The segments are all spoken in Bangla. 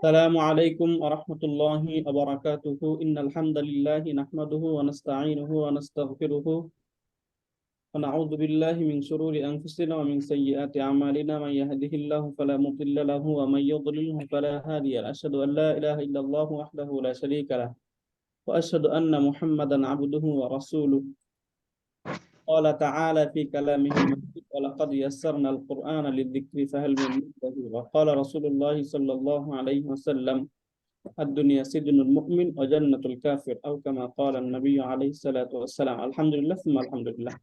السلام عليكم ورحمة الله وبركاته إن الحمد لله نحمده ونستعينه ونستغفره ونعوذ بالله من شرور أنفسنا ومن سيئات أعمالنا من يهده الله فلا مضل له ومن يضلله فلا هادي له أشهد أن لا إله إلا الله وحده لا شريك له وأشهد أن محمدا عبده ورسوله قال تعالى في كلامه المجيد ولقد يسرنا القرآن للذكر فهل من مدكر وقال رسول الله صلى الله عليه وسلم الدنيا سجن المؤمن وجنة الكافر أو كما قال النبي عليه الصلاة والسلام الحمد لله ثم الحمد لله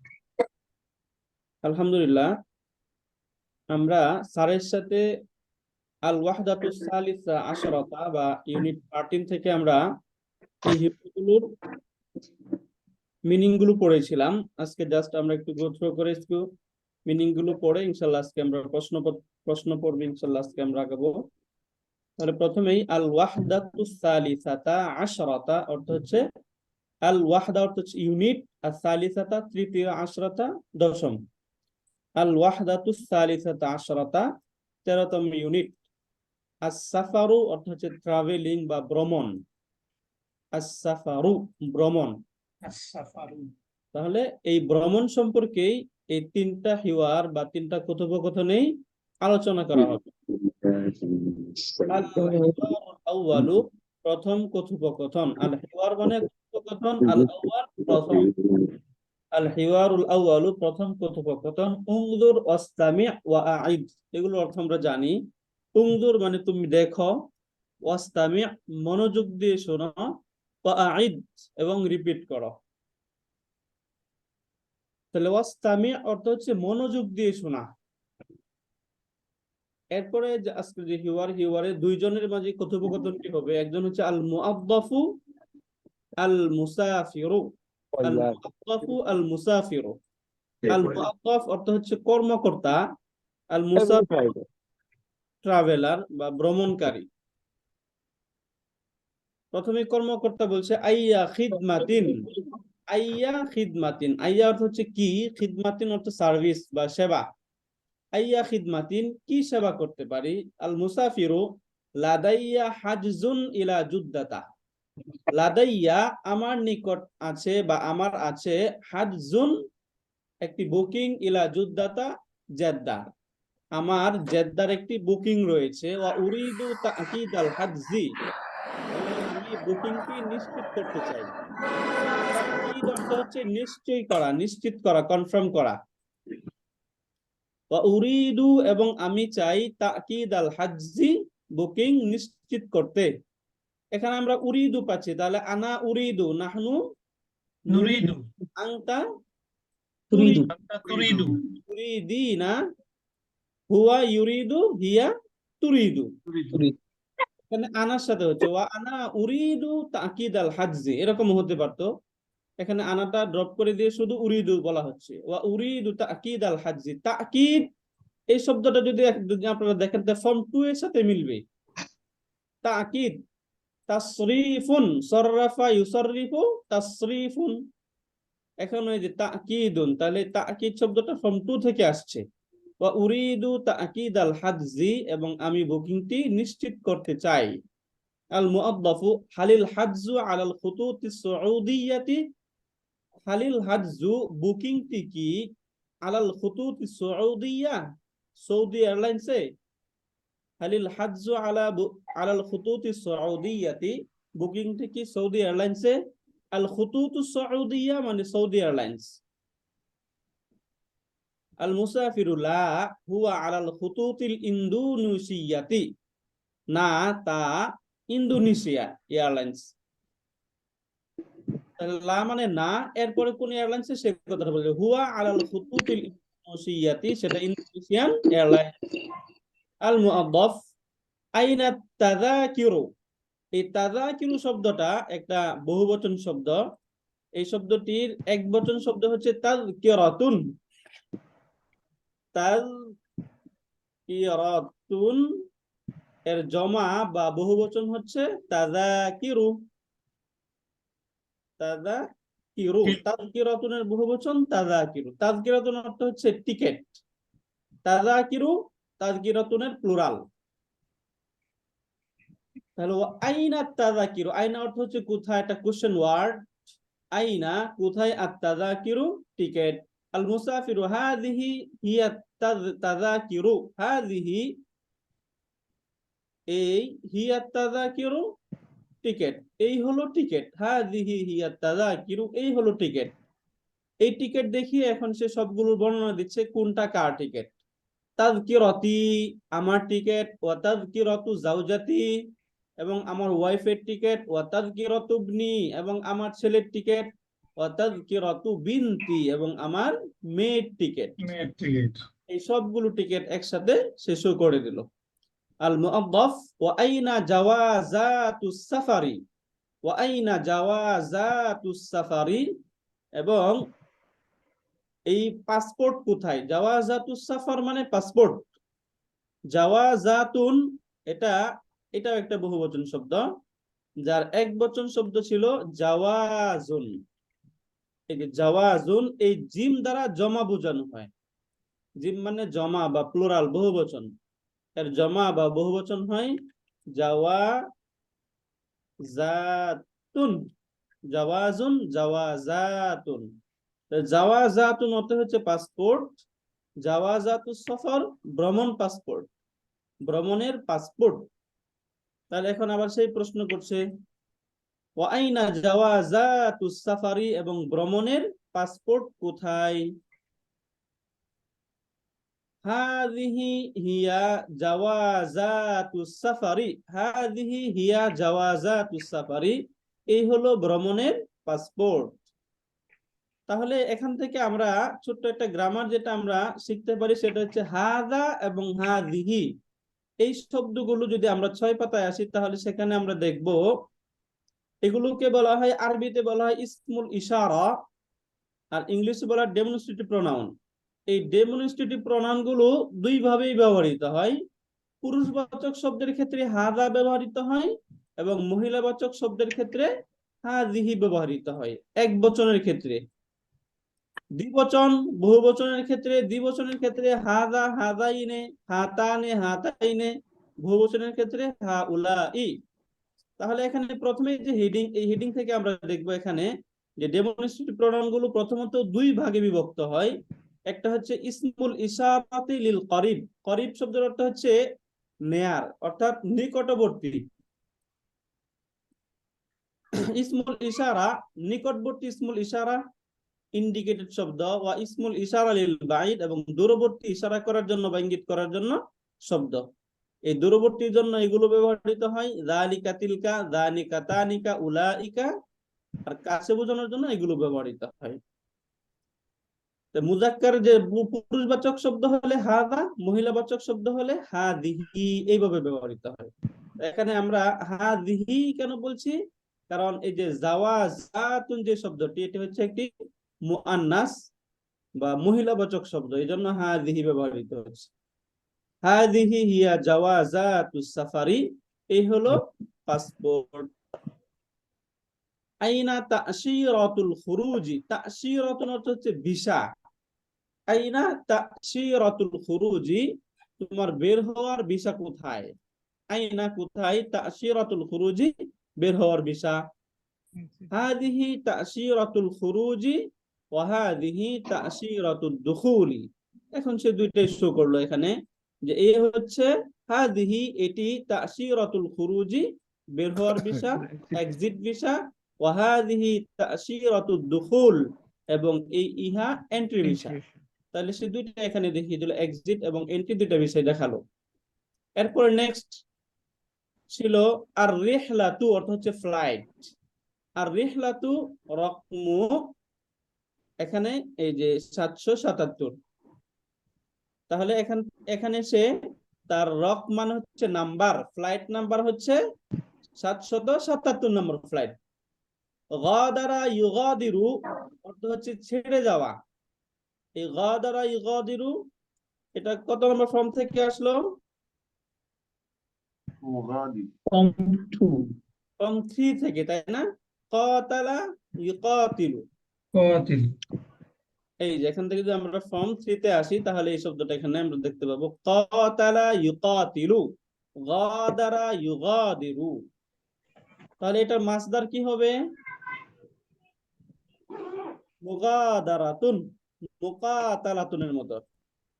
আলহামদুলিল্লাহ আমরা স্যারের সাথে আল ওয়াহদাতুস সালিসা আশরাতা বা ইউনিট 13 থেকে আমরা এই হিব্রুগুলোর মিনিং গুলো পড়েছিলাম। আজকে জাস্ট আমরা একটু গো থ্রু করে একটু মিনিং গুলো পড়ে ইনশাআল্লাহ আজকে আমরা প্রশ্ন পড়ব ইনশাআল্লাহ আজকে আমরা আগাবো। তাহলে প্রথমেই আল ওয়াহদাতুস সালিসাতা আশরাতা অর্থ হচ্ছে আল ওয়াহদা অর্থ হচ্ছে ইউনিট, আর সালিসাতা তৃতীয়, আশরাতা দশম। আল ওয়াহদাতুস সালিসাতা আশরাতা 13তম ইউনিট। আস-সাফারু অর্থ হচ্ছে ট্রাভেলিং বা ভ্রমণ। আস-সাফারু ভ্রমণ। তাহলে এই ভ্রমণ সম্পর্কেই এই তিনটা হিওয়ার বা তিনটা কথোপকথনেই আলোচনা করা হবে। আল-হিওয়ারুল প্রথম কথোপকথন। আল হিওয়ার মানে কথোপকথন, আল আউয়াল প্রথম। আল হিওয়ারুল আউয়ালু প্রথম কথোপকথন। উনজুর ওয়াসতামি ওয়া আইদ এগুলো অর্থ আমরা জানি। উনজুর মানে তুমি দেখো, ওয়াসতামি মনোযোগ দিয়ে শোনো, ওয়া আইদ এবং রিপিট করো। তাহলে ওয়াসতামি অর্থ হচ্ছে মনোযোগ দিয়ে শোনা। এরপরে আজকে যে হিওয়ারে দুইজনের মাঝে কথোপকথনটি হবে। একজন হচ্ছে আল মুআদ্দাফু আল মুসাফিরু। আল মুআদ্দাফু আল মুসাফিরু। আল মুআদ্দাফ অর্থ হচ্ছে কর্মকর্তা, আল মুসাফির ট্রাভেলার বা ভ্রমণকারী। প্রথমে কর্মকর্তা বলছে আইয়া খিদমাতিন। আইয়া খিদমাতিন, আইয়া অর্থ হচ্ছে কি, খিদমাতিন অর্থ সার্ভিস বা সেবা। আইয়া খিদমাতিন কি সেবা করতে পারি। আল মুসাফিরু লাদাইয়া হাজজুন ইলা জুদ্দাতা। লাদাইয়া আমার নিকট আছে বা আমার আছে, হাজজুন একটি বুকিং, ইলা জুদ্দাতা জেদ্দা আমার জেদ্দার একটি বুকিং রয়েছে। ওয়া উরিদু তাকিদ আল হাজজি আমি বুকিংটি নিশ্চিত করতে চাই। তাকিদ অর্থ হচ্ছে নিশ্চয় করা, নিশ্চিত করা, কনফার্ম করা। ওয়া উরিদু এবং আমি চাই, তাকিদ আল হাজজি বুকিং নিশ্চিত করতে। এখানে আমরা উরিদু পাচ্ছি, তাহলে আনা উরিদু, নাহনু নুরিদু, আনতা তুরিদু, তুরিদিনা, হুয়া ইউরিদু, হিয়া তুরিদু। এখানে আনার সাথে হচ্ছে ওয়া আনা উরিদু তাকিদ আল হাজজি, এরকম হতে পারতো। এখানে আনাটা ড্রপ করে দিয়ে শুধু উরিদু বলা হচ্ছে। ওয়া উরিদু তাকিদ আল হাজজি। তাকিদ এই শব্দটা যদি আপনারা দেখেন ফর্ম 2 এর সাথে মিলবে। তাকিদ তাসরিফুন, সররাফা ইউসাররিফু তাসরিফুন। এখন ওই যে তাকিদুন, তাহলে তাকিদ শব্দটা ফর্ম 2 থেকে আসছে। ওয়া উরিদু তাকিদ আল হাজজি এবং আমি বুকিংটি নিশ্চিত করতে চাই। আল মুআদ্দাফু হালিল হাজজু আলাল খুতুতিস সাউদিয়াতি। হালিল হাজজু বুকিংটি কি, আলাল খুতুতিস সাউদিয়া সৌদি এয়ারলাইন্সে। হালিল হাজজু আলাল খুতুতিস সাউদিয়াতি বুকিংটি কি সৌদি এয়ারলাইন্সে। আল খুতুতুস সাউদিয়া মানে সৌদি এয়ারলাইন্স। আল মুসাফিরু লা হুয়া আলাল খুতুতিল ইন্দোনেশিয়াতি, না তা ইন্দোনেশিয়া এয়ারলাইন্স। লা মানে না, এরপরে কোন এয়ারলাইন্সে সে কথাটা বলছে। হুয়া আলাল খুতুতিল ইন্দোনেশিয়াতি সেটা ইন্দোনেশিয়ান এয়ারলাইন্স। আল মুআদ্দাফ আইনা তাযাকিরু। এই তাযাকিরু শব্দটা একটা বহুবচন শব্দ। এই শব্দটির একবচন শব্দ হচ্ছে তাযকিরাতুন। তাযকিরাতুন এর জমা বা বহুবচন হচ্ছে তাযাকিরু। তাযাকিরু, তাযকিরাতুনের বহুবচন তাযাকিরু। তাযকিরাতুন অর্থ হচ্ছে টিকেট। তাযাকিরু তাযকিরাতুনের প্লুরাল। তাহলে আইনা তাযাকিরু, আইনা অর্থ হচ্ছে কোথায়, একটা কোশ্চেন ওয়ার্ড। আইনা কোথায়, আত-তাযাকিরু টিকেট, আল মুসাফিরু হাযিহি হিয়া তাযাকিরু, হাযিহি এই, হিয়া তাযাকিরু টিকেট, এই হলো টিকেট, হাযিহি হিয়া তাযাকিরু এই হলো টিকেট। এই টিকেট দেখিয়ে এখন সে সবগুলোর বর্ণনা দিচ্ছে কোনটা কার টিকেট। তাযকিরাতি আমার টিকেট, ওয়া তাযকিরাতু যাওজাতি এবং আমার ওয়াইফের টিকেট, ওয়া তাযকিরাতু ইবনি এবং আমার ছেলের টিকেট, ওয়া তাযকিরাতু বিনতি এবং আমার মেয়ের টিকেট। এই সবগুলো টিকেট একসাথে সে শো করে দিল। আল মুআদ্দাফ, ওয়া আইনা জাওয়াজাতুস সাফারি, ওয়া আইনা জাওয়াজাতুস সাফারি এবং এই পাসপোর্ট কোথায়, জাওয়াজাতুস সাফার মানে পাসপোর্ট, জাওয়াজাতুন এটা, এটাও একটা বহুবচন শব্দ, যার এক বচন শব্দ ছিল জাওয়াজুন। এই যে জাওয়াজুন, এই জিম দ্বারা জমা বোঝানো হয়। জিম মানে জমা বা প্লুরাল বহুবচন, এর জমা বা বহুবচন হয় জাওয়াজাতুন, জাওয়াজুন, জাওয়াজাতুন। জাওয়াজাতুন অর্থ হচ্ছে পাসপোর্ট, জাওয়াজাতুস সফর ভ্রমণ পাসপোর্ট, ভ্রমণের পাসপোর্ট। তাহলে এখন আবার সেই প্রশ্ন করছে, ওয়া আইনা জাওয়াজাতুস সাফারি এবং ভ্রমণের পাসপোর্ট কোথায়। হাযিহি হিয়া জাওয়াজাতুস সাফারি, হাযিহি হিয়া জাওয়াজাতুস সাফারি এই হলো ভ্রমণের পাসপোর্ট। তাহলে এখান থেকে আমরা ছোট্ট একটা গ্রামার যেটা আমরা শিখতে পারি সেটা হচ্ছে হাযা এবং হাযিহি, এই শব্দগুলো যদি আমরা 6 পাতায় আসি তাহলে সেখানে আমরা দেখব এগুলোকে বলা হয়, আরবিতে বলা হয় ইসমুল ইশারা, আর ইংলিশে বলা হয় ডেমনস্ট্রেটিভ প্রোনাউন। এই ডেমনস্ট্রেটিভ প্রোনাউন গুলো দুই ভাবেই ব্যবহৃত হয়। পুরুষবাচক শব্দের ক্ষেত্রে হাযা ব্যবহৃত হয় এবং মহিলাবাচক শব্দের ক্ষেত্রে হাযিহি ব্যবহৃত হয় এক বচনের ক্ষেত্রে। দ্বিবচন বহুবচনের ক্ষেত্রে, দ্বিবচনের ক্ষেত্রে হাযা হাযাইনে, হাতানে হাতাইনে, বহুবচনের ক্ষেত্রে হাউলাই। তাহলে এখানে প্রথমে যে হেডিং, এই হেডিং থেকে আমরা দেখব এখানে যে ডেমনস্ট্রেটিভ প্রোনাউন গুলো প্রথমত দুই ভাগে বিভক্ত হয়। একটা হচ্ছে ইসমুল ইশারাতি লিল করিব, করিব শব্দের অর্থ হচ্ছে নেয়ার অর্থাৎ নিকটবর্তী। ইসমুল ইশারা নিকটবর্তী, ইসমুল ইশারা ইন্ডিকেটেড শব্দ, ওয়া ইসমুল ইশারা লিল বাঈদ এবং দূরবর্তী ইশারা করার জন্য বা ইঙ্গিত করার জন্য শব্দ। এই দূরবর্তীর জন্য এগুলো ব্যবহৃত হয়, যালিকা তিলকা, যানিকা তানিকা, উলাইকা, আর কাছে বোঝানোর জন্য এগুলো ব্যবহৃত হয়। মুজাক্কার যে পুরুষবাচক শব্দ হলে হাযা, মহিলাবাচক শব্দ হলে হাযিহি এইভাবে ব্যবহৃত হয়। এখানে আমরা হাযিহি কেন বলছি, কারণ এই যে জাওয়াজাতুন যে শব্দটি এটি হচ্ছে একটি মুআন্নাস বা মহিলাবাচক শব্দ, এই জন্য হাযিহি ব্যবহৃত হচ্ছে। হাযিহি হিয়া জাওয়াজাতুস সাফারি এই হলো পাসপোর্ট। আইনা তা'শীরাতুল খুরুজি, তা'শীরাতুন অর্থ হচ্ছে ভিসা। আইনা তা'শীরাতুল খুরুজি তোমার বের হওয়ার ভিসা কোথায়। আইনা কোথায়, তা'শীরাতুল খুরুজি বের হওয়ার ভিসা। হাযিহি তা'শীরাতুল খুরুজি ওয়া হাযিহি তা'শীরাতুদ দুখুলি। এখন সে দুইটাই শো করলো এখানে যে এই হচ্ছে হাযিহি এটি, তা'শীরাতুল খুরুজি বের হওয়ার ভিসা, এক্সিট ভিসা, ওয়া হাযিহি তা'শীরাতুদ দুখুল এবং এই ইহা এন্ট্রি ভিসা। তাহলে সে দুইটা এখানে দেখিয়ে দিল, এক্সিট এবং এন্ট্রি দুইটা বিষয় দেখালো। এরপর নেক্সট ছিল আর রিহলাতু অর্থ হচ্ছে ফ্লাইট। আর রিহলাতু রকমু, এখানে এই যে 777, তাহলে এখানে সে তার রক মানে হচ্ছে নাম্বার, ফ্লাইট নাম্বার হচ্ছে 777 নম্বর ফ্লাইট। গাদারা ইউগাদিরু অর্থ হচ্ছে ছেড়ে যাওয়া। এই গাদারা ইউগাদিরু এটা কত নম্বর ফর্ম থেকে আসলো, ফর্ম 3 থেকে, তাই না। কাতালা ইউকাতিলু, এই যে এখান থেকে যদি আমরা ফর্ম 3 তে আসি তাহলে এই শব্দটা এখানে আমরা দেখতে পাবো, কাতালা ইউকাতিলু। গাদারা ইউগাদিরু, তাহলে এটার মাসদার কি হবে? মুগাদারাতুন, মুকাতালাতুনের মতো।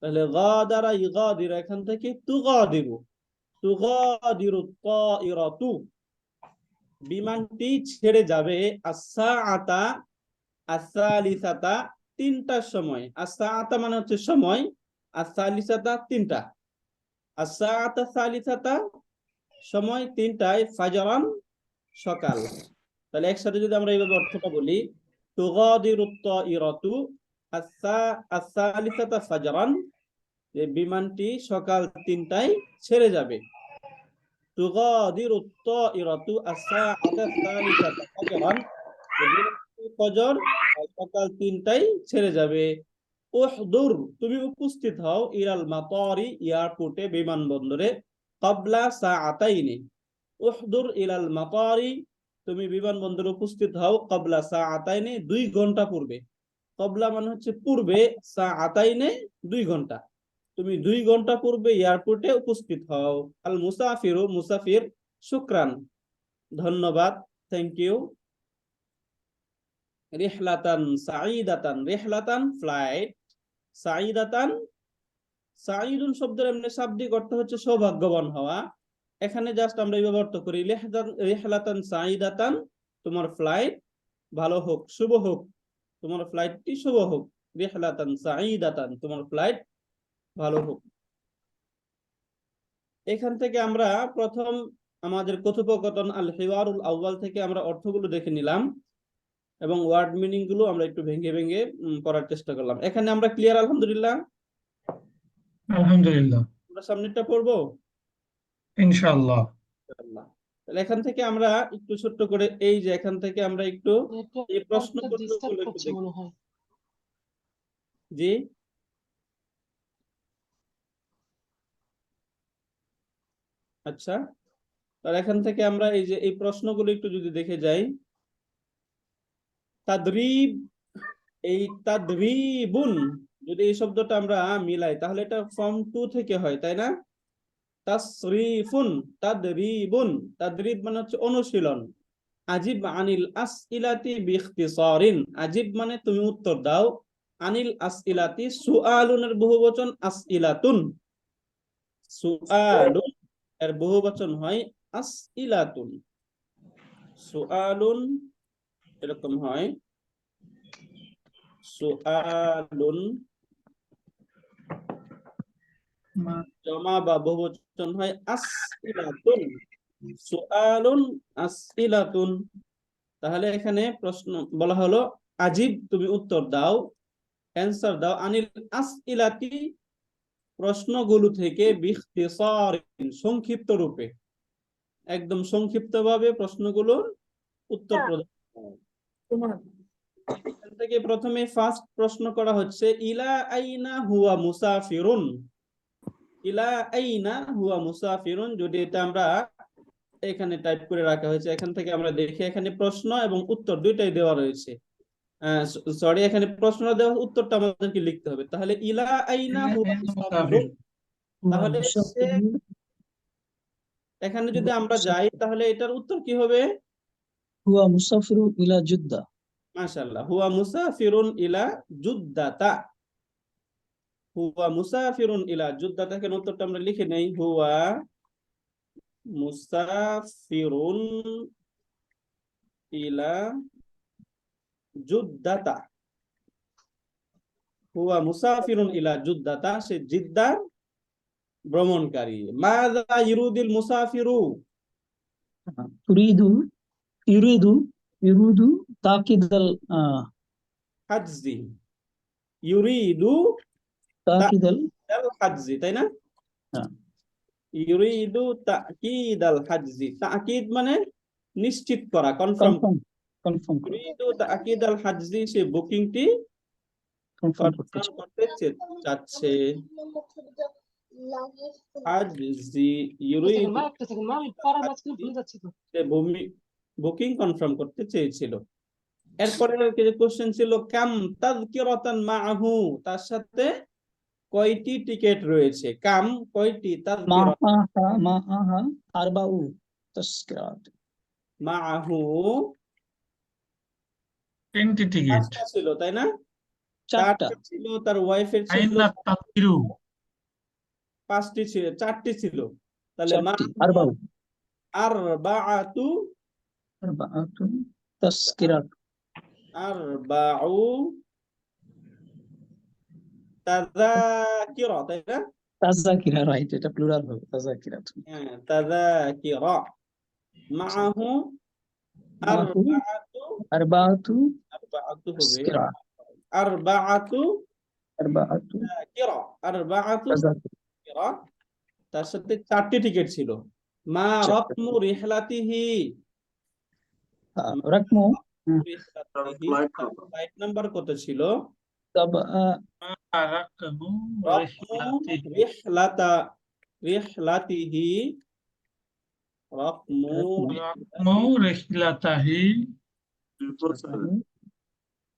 তাহলে গাদারা ইউগাদিরু, এখান থেকে তুগাদিরু, তুগাদিরু তাইরাতু, বিমানটি ছেড়ে যাবে আস-সাআতা আস-সালিসাতা, তিনটার সময়। আস-সাআতা মানে হচ্ছে সময়, আস-সালিসাতা তিনটা, আস-সাআতা সালিসাতা সময় তিনটায়, ফাজরান সকাল। তাহলে একসাথে যদি আমরা এইভাবে অর্থটা বলি, তুগাদিরু তাইরাতু আস-সালিসাতা ফাজরান, যে বিমানটি সকাল তিনটায় ছেড়ে যাবে। তুগাদিরু তাইরাতু আস-সাআতা সালিসাতা ফাজরান, ফজর সকাল তিনটায় ছেড়ে যাবে। উহদুর, তুমি উপস্থিত হও, ইলাল মাতারি, এয়ারপোর্টে, বিমানবন্দরে, ক্বাবলা সাআতাইনি, উহদুর ইলাল মাতারি, তুমি বিমানবন্দরে উপস্থিত হও, ক্বাবলা সাআতাইনি, 2 ঘন্টা পূর্বে। ক্বাবলা মানে হচ্ছে পূর্বে, সাআতাইনি 2 ঘন্টা, তুমি 2 ঘন্টা পূর্বে এয়ারপোর্টে উপস্থিত হও। আল মুসাফিরু, মুসাফির, শুকরান, ধন্যবাদ, থ্যাংক ইউ। রিহলাতান সাঈদাতান, রিহলাতান ফ্লাইট, সাঈদাতান, সাঈদুন শব্দের এমনি শাব্দিক অর্থ হচ্ছে সৌভাগ্যবান হওয়া। এখানে জাস্ট আমরা এইভাবে অর্থ করি, রিহলাতান সাঈদাতান, তোমার ফ্লাইট ভালো হোক, শুভ হোক, তোমার ফ্লাইটটি শুভ হোক। রিহলাতান সাঈদাতান, তোমার ফ্লাইট ভালো হোক। এখান থেকে আমরা প্রথম আমাদের কথোপকথন আল হিওয়ারুল আউয়াল থেকে আমরা অর্থগুলো দেখে নিলাম এবং ওয়ার্ড মিনিং গুলো আমরা একটু ভেঙে ভেঙে পড়ার চেষ্টা করলাম। এখানে আমরা ক্লিয়ার? আলহামদুলিল্লাহ, আলহামদুলিল্লাহ, আমরা সামনেরটা পড়বো ইনশাআল্লাহ। ইনশাআল্লাহ। তাহলে এখান থেকে আমরা একটু ছোট্ট করে, এই যে এখান থেকে আমরা একটু এই প্রশ্নপত্রগুলো একটু দেখি। জি, আচ্ছা, আর এখান থেকে আমরা এই যে এই প্রশ্নগুলো একটু যদি দেখে যাই। তাদরিব, এই তাদরিবুন, যদি এই শব্দটা আমরা মিলাই তাহলে এটা ফর্ম 2 থেকে হয়, তাই না? তাসরিফুন, তাদরিবুন, তাদরিব মানে হচ্ছে অনুশীলন। আজিব আনিল আসইলাতি বিইখতিসারিন, আজিব মানে তুমি উত্তর দাও, আনিল আসইলাতি, সুআলুনের বহুবচন আসইলাতুন, সুআলুন এর বহুবচন হয় আসইলাতুন, সুআলুন এরকম হয়, সুআলুন, জমা বা বহুবচন হয় আসইলাতুন, সুআলুন আসইলাতুন। তাহলে এখানে প্রশ্ন বলা হলো, আজিব তুমি উত্তর দাও, অ্যান্সার দাও, আনিল আসইলাতি প্রশ্নগুলো থেকে, বিইখতিসারিন সংক্ষিপ্ত রূপে, একদম সংক্ষিপ্ত ভাবে প্রশ্নগুলোর উত্তর প্রদান করো। এখান থেকে প্রথমে ফার্স্ট প্রশ্ন করা হচ্ছে, ইলা আইনা হুয়া মুসাফিরুন, ইলা আইনা হুয়া মুসাফিরুন, যদি এটা আমরা এখানে টাইপ করে রাখা হয়েছে, এখান থেকে আমরা দেখি এখানে প্রশ্ন এবং উত্তর দুইটাই দেওয়া রয়েছে। সরি, এখানে প্রশ্ন দেওয়া, উত্তরটা আমাদেরকে লিখতে হবে। তাহলে ইলা আইনা হুয়া মুসাফিরুন, তাহলে সে, এখানে যদি আমরা যাই তাহলে এটার উত্তর কি হবে? হুয়া মুসাফিরু ইলা জুদ্দা। মাশাআল্লাহ, হুয়া মুসাফিরুন ইলা জুদ্দাতা, হুয়া মুসাফিরুন ইলা জুদ্দাতা। এখানে উত্তরটা আমরা লিখে নেই, হুয়া মুসাফিরুন ইলা জুদ্দাতা, হুয়া মুসাফিরুন ইলা জুদ্দাতা, সে জিদ্দার ভ্রমণকারী। মাযা ইউরিদুল মুসাফিরু, তুরিদু, ইউরিদু, ইউরিদু তাকিদাল হাজজি, ইউরিদু তাকিদাল, হাজজি, তাই না? হ্যাঁ, ইউরিদু তাকিদাল হাজজি, তাকিদ মানে নিশ্চিত করা, কনফার্ম। কনফার্ম, কনফার্ম করা, ইউরিদু তাকিদাল হাজজি, সে বুকিংটি কনফার্ম করতে কনফার্ম চাই। করতে চাচ্ছে। হাজজি ইউরিদু, সে বুকিং কনফার্ম করতে চেয়েছিল। এরপরে যে কোশ্চেন ছিল, কাম তাযকিরাতান মাআহু, তার সাথে কয়টি টিকিট রয়েছে? কাম কয়টি? তাযকিরা معها أربع تذكرات মাআহু তিনটি টিকিট। পাঁচটা ছিল তাই না? চারটা চারটা ছিল, তার ওয়াইফের ছিল আইনা তাকিরু পাঁচটি ছিল, চারটি ছিল। তাহলে চারটি মাআহু أربعة আরবাআতু تذكرات আরবাউ তাযাকিরা, তাই না? تذاكرة রাইট, এটা প্লুরাল হবে تذاكرات হ্যাঁ, তাযাকিরা মাআহু معه আরবাআতু أربعة আরবাআতু হবে تذكرات আরবাআতু أربعة কিরা আরবাআতু تذاكر কিরা। তার সাথে চারটি টিকিট ছিল। মা রকমু রিহলাতিহি, رقمه ফ্লাইট নাম্বার কত ছিল? سبعة রাকমু রকমু রিহলাতিহি রিহলাতিহি রকমু রাকমু রিহলাতাহি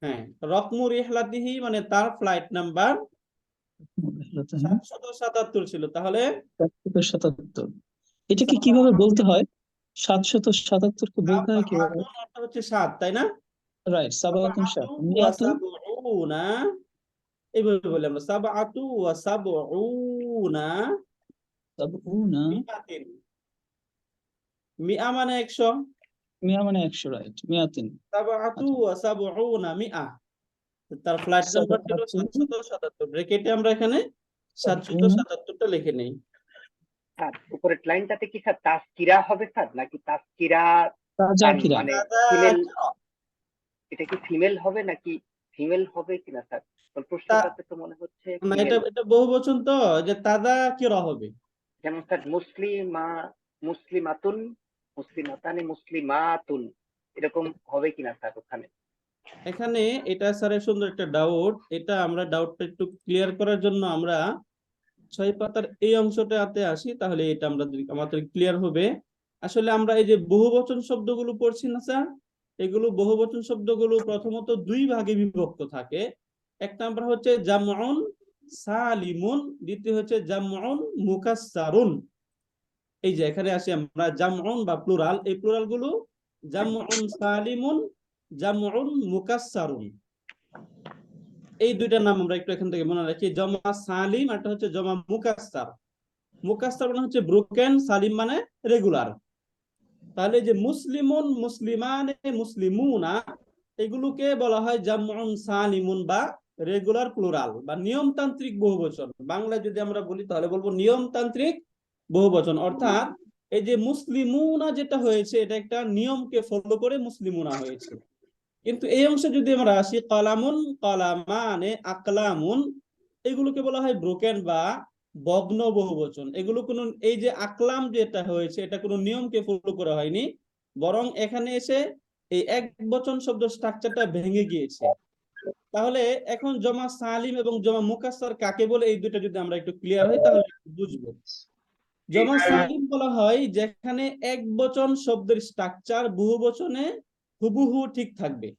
হ্যাঁ, রকমু রিহলাতিহি মানে তার ফ্লাইট নাম্বার 777 ছিল। তাহলে 777, এটাকে কিভাবে বলতে হয়? 777 কে বলতে হয় কিভাবে? সাবাআতুন অর্থ হচ্ছে 7, তাই না? রাইট, সাবাতুন সাত, সাবাআতু ওয়া মিয়াতু সাবউনা, এইভাবে বলি আমরা সাবাআতু ওয়া সাবউনা সাবউনা, মিআতিন। মিআ মানে 100, মিয়া মানে 100, রাইট, মিয়াতিন। সাবাআতু আচ্ছা, ওয়া সাবউনা মিআ। তার ফ্লাইট নাম্বার ছিল সাবাআতু 777। ব্র্যাকেটে আমরা এখানে সাবউনা 777টা লিখে নেই। স্যার উপরের লাইনটাতে কি স্যার তাসকিরা হবে স্যার, নাকি তাসকিরা তাজাকিরা। মানে ফিমেল? তাযাকিরা, এটা কি ফিমেল হবে নাকি ফিমেল হবে কিনা স্যার? প্রশ্নটাতে তো মনে হচ্ছে না, ফিমেল। এটা বহুবচন তো, যে তাযাকিরা হবে। যেমন স্যার মুসলিমাতুন, মুসলিমাতানি, মুসলিমাতুন, এরকম হবে কিনা স্যার ওখানে? এখানে এটা স্যারের সুন্দর একটা ডাউট। এটা আমরা ডাউটটা একটু ক্লিয়ার করার জন্য আমরা 6 পাতার এই অংশটাতে আসি, তাহলে এটা আমাদের ক্লিয়ার হবে। আসলে আমরা এই যে বহুবচন শব্দগুলো পড়ছি না স্যার, এগুলো বহুবচন শব্দগুলো প্রথমত দুই ভাগে বিভক্ত থাকে। এক নাম্বার হচ্ছে জামউন সালিমুন, দ্বিতীয় হচ্ছে জামউন মুকাসসারুন। এই যে এখানে আসি আমরা জামউন বা প্লুরাল, এই প্লুরাল গুলো জামউন সালিমুন, জামউন মুকাসসারুন। এই দুইটা নাম আমরা একটু এখান থেকে মনে রাখি। জমা সালিম আর হচ্ছে জমা মুকাসসার। মুকাসসার মানে হচ্ছে ব্রোকেন, সালিম মানে রেগুলার। তাহলে যে মুসলিমুন, মুসলিমানে, মুসলিমুনা, এগুলোকে বলা হয় জামউন সালিমুন বা রেগুলার প্লুরাল বা নিয়মতান্ত্রিক বহুবচন। বাংলায় যদি আমরা বলি তাহলে বলবো নিয়মতান্ত্রিক বহুবচন। অর্থাৎ এই যে মুসলিমুনা যেটা হয়েছে, এটা একটা নিয়মকে ফলো করে মুসলিমুনা হয়েছে। কিন্তু এই অংশে যদি আমরা আসি, কালামুন, কালামানে, আকলামুন, এগুলোকে বলা হয় ব্রোকেন বা ভগ্ন বহুবচন। এগুলো কোনো, এই যে আকলাম যেটা হয়েছে, এটা কোনো নিয়মকে ফলো করা হয়নি, বরং এখানে এসে এই এক বচন শব্দ স্ট্রাকচারটা ভেঙে গিয়েছে। তাহলে এখন জমা সালিম এবং জমা মুকাসসার কাকে বলে, এই দুটো যদি আমরা একটু ক্লিয়ার হই তাহলে বুঝবো। জমা সালিম বলা হয় যেখানে এক বচন শব্দের স্ট্রাকচার বহুবচনে হুবহু ঠিক থাকবে।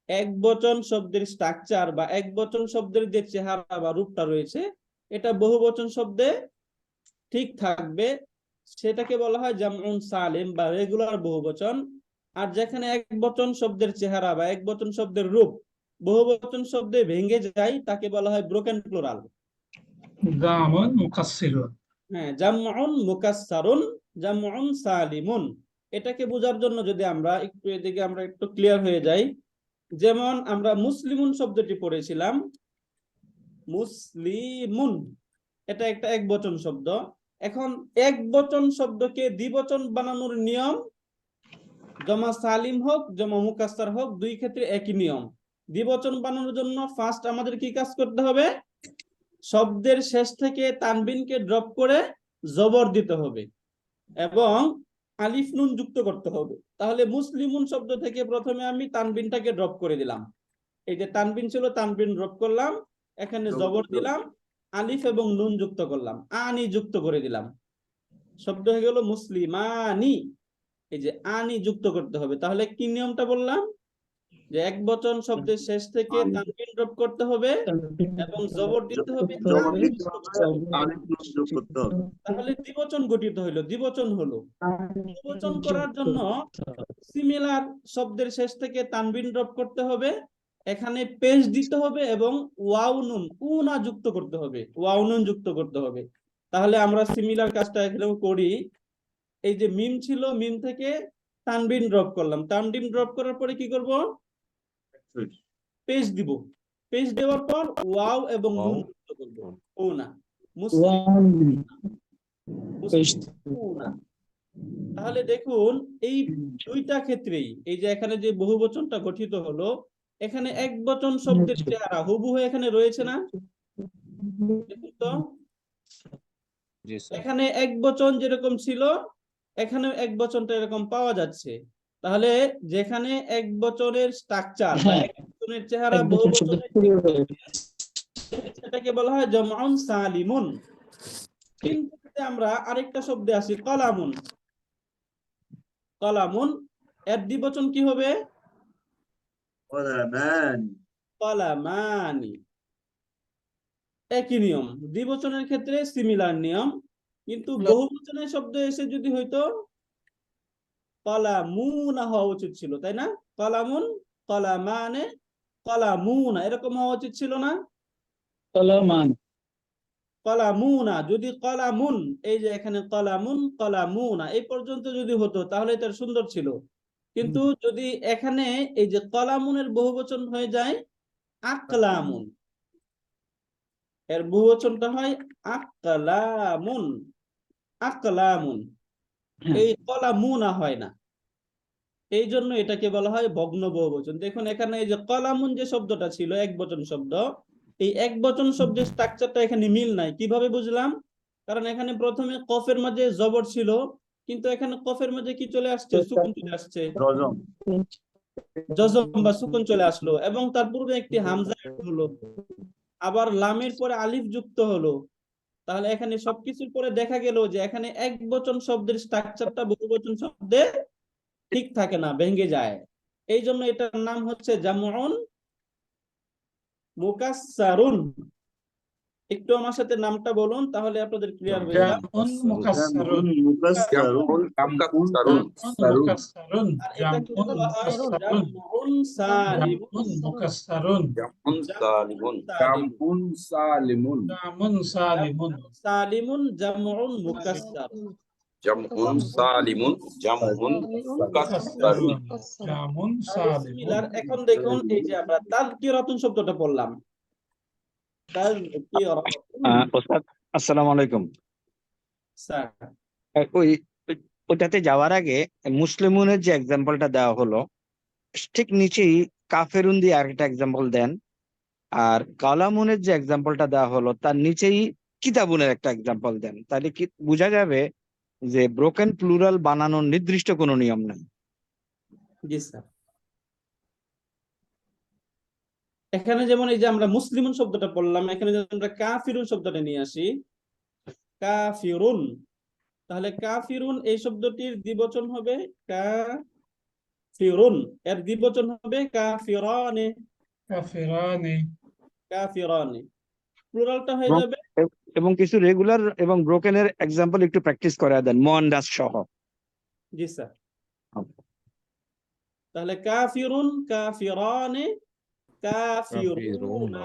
এক বচন শব্দের স্ট্রাকচার বা এক বচন শব্দের যে চেহারা বা রূপটা রয়েছে, এটা বহুবচন শব্দে ঠিক থাকবে, সেটাকে বলা হয় জামউন সালিম বা রেগুলার বহুবচন। আর যেখানে এক বচন শব্দের চেহারা বা এক বচন শব্দের রূপ বহুবচন শব্দে ভেঙে যায়, তাকে বলা হয় ব্রোকেন প্লুরাল। জামুন মুকাসসিরুন। হ্যাঁ, জামউন মুকাসসারুন, জামউন সালিমুন। এটাকে বোঝার জন্য যদি আমরা একটু এদিকে আমরা একটু ক্লিয়ার হয়ে যাই, যেমন আমরা মুসলিমুন শব্দটি পড়েছিলাম, মুসলিমুন, এটা একটা একবচন শব্দ। এখন একবচন শব্দকে দ্বিবচন বানানোর নিয়ম, জমা সালিম হোক জমা মুকাসসার হোক, দুই ক্ষেত্রে একই নিয়ম। দ্বিবচন বানানোর জন্য ফার্স্ট আমাদের কি কাজ করতে হবে? শব্দের শেষ থেকে তানবিনকে ড্রপ করে জবর দিতে হবে এবং আলিফ নুন যুক্ত করতে হবে। তাহলে মুসলিমুন শব্দ থেকে প্রথমে আমি তানবিনটাকে ড্রপ করে দিলাম। এই যে তানবিন ছিল, তানবিন ড্রপ করলাম, এখানে জবর দিলাম, আলিফ এবং নুন যুক্ত করলাম, আনি যুক্ত করে দিলাম, শব্দ হয়ে গেল মুসলিমানি। এই যে আনি যুক্ত করতে হবে। তাহলে কি নিয়মটা বললাম? যে এক বচন শব্দের শেষ থেকে তানবিন ড্রপ করতে হবে এবং জবর দিতে হবে, জবাব আলিফ দিতে যোগ হবে, করতে হবে। আলিফ নুন যোগ করতে হবে। তাহলে দ্বিবচন গঠিত হইলো, দ্বিবচন হলো। দ্বিবচন করার জন্য সিমিলার শব্দের শেষ থেকে তানবিন ড্রপ করতে হবে, এখানে পেশ দিতে হবে এবং ওয়াও নুন উনা যুক্ত করতে হবে, ওয়াও নুন যুক্ত করতে হবে। তাহলে আমরা সিমিলার কাজটা এখানে করি। এই যে মিম ছিল, মিম থেকে তানবিন ড্রপ করলাম, তানবিন ড্রপ করার পরে কি করব, পেশ দিব, পেশ দেওয়ার পর ওয়াও এবং নুন যুক্ত করব, উনা মুসলিম উনা। তাহলে দেখুন এই দুইটা ক্ষেত্রেই এই যে এখানে যে বহুবচনটা গঠিত হলো, এখানে এক বচন শব্দের চেহারা হুবহু এখানে রয়েছে না? দেখুন তো, এখানে এক বচন যেরকম ছিল এখানেও এক বচনটা এরকম পাওয়া যাচ্ছে। তাহলে যেখানে এক বচনের স্ট্রাকচার বা এক বচনের চেহারা বহু বচনের সেটাকে বলা হয় জামউন সালিমুন। কিন্তু যদি আমরা আরেকটা শব্দে আসি, কলামুন, কলামুন এর দ্বিবচন কি হবে? কলামান, কলামানি। একই নিয়ম, দ্বিবচনের ক্ষেত্রে সিমিলার নিয়ম, কিন্তু বহুবচনের শব্দ এসে যদি হইতো কলামুনা হওয়া উচিত ছিল, তাই না? কলামুন, কলামানে, কলামুনা এরকম হওয়া উচিত ছিল না? কলামান, কলামুনা, যদি কলামুন, এই যে এখানে কলামুন কলামুনা এই পর্যন্ত যদি হতো তাহলে এটা সুন্দর ছিল। কিন্তু যদি এখানে এই যে কলামুনের বহুবচন হয়ে যায় আকলামুন, এর বহুবচনটা হয় আকলামুন, আকলামুন, এই কলামুনা হয় না, এই জন্য এটাকে বলা হয় ভগ্ন বহুবচন। দেখুন এখানে এই যে কলামুন যে শব্দটা ছিল এক বচন শব্দ, এই এক বচন শব্দের স্ট্রাকচারটা এখানে মিল নাই। কিভাবে বুঝলাম? কারণ এখানে প্রথমে কফের মাঝে জবর ছিল, কিন্তু এখানে কফের মাঝে কি চলে আসছে? সুকুন চলে আসছে, রজম, জজম বা সুকুন চলে আসলো, এবং তার পূর্বে একটি হামজা হলো, আবার লামের পরে আলিফ যুক্ত হলো। তাহলে এখানে সবকিছুর পরে দেখা গেল যে এখানে এক বচন শব্দের স্ট্রাকচারটা বহুবচন শব্দে ঠিক থাকে না, ভেঙে যায়। এই জন্য এটার নাম হচ্ছে জামউন মুকাসসারুন। একটু আমার সাথে নামটা বলুন, তাহলে আপনাদের ক্লিয়ার হয়ে যাবে। জামউন মুকাসসারুন, মুকাসসারুন, জামউন মুকাসসারুন, আর এটা কি জামউন বলা হয়? মুকাসসারুন, জামউন সালিমুন, জামউন মুকাসসারুন, জামউন সালিমুন, জামউন সালিমুন, জামুন সালিমুন, সালিমুন জামউন মুকাসসার। জামউন সালিমুন জামউন মুকাসসারুন। জামুন সালিমুন। সিমিলার। এখন দেখুন এই যে আমরা তাযকিরাতুন শব্দটা পড়লাম, তাযকিরাতুন, ওস্তাদ আসসালামু আলাইকুম। স্যার ওই ওইটাতে যাওয়ার আগে মুসলিমুনের যে এক্সাম্পলটা দেওয়া হলো, ঠিক নিচেই কাফেরুন দিয়ে আরেকটা এক্সাম্পল দেন, আর কালামুনের যে এক্সাম্পলটা দেওয়া হলো তার নিচেই কিতাবুনের একটা এক্সাম্পল দেন। তাহলে কি বোঝা যাবে যে ব্রোকেন প্লুরাল বানানোর নির্দিষ্ট কোনো নিয়ম নাই? জি স্যার। এখানে যেমন এই যে আমরা মুসলিমুন শব্দটা পড়লাম, এখানে যদি আমরা কাফিরুন শব্দটা নিয়ে আসি, কাফিরুন, তাহলে কাফিরুন এই শব্দটির দ্বিবচন হবে কাফিরুন, এর দ্বিবচন হবে কাফিরানে, কাফিরানি, কাফিরানে, প্লুরালটা হয়ে যাবে। এবং কিছু রেগুলার এবং ব্রোকেনের এক্সাম্পল একটু প্র্যাকটিস করে দেন মোয়ান্ডাস সহ। জি স্যার। তাহলে কাফিরুন, কাফিরানে, কাফিরুনা,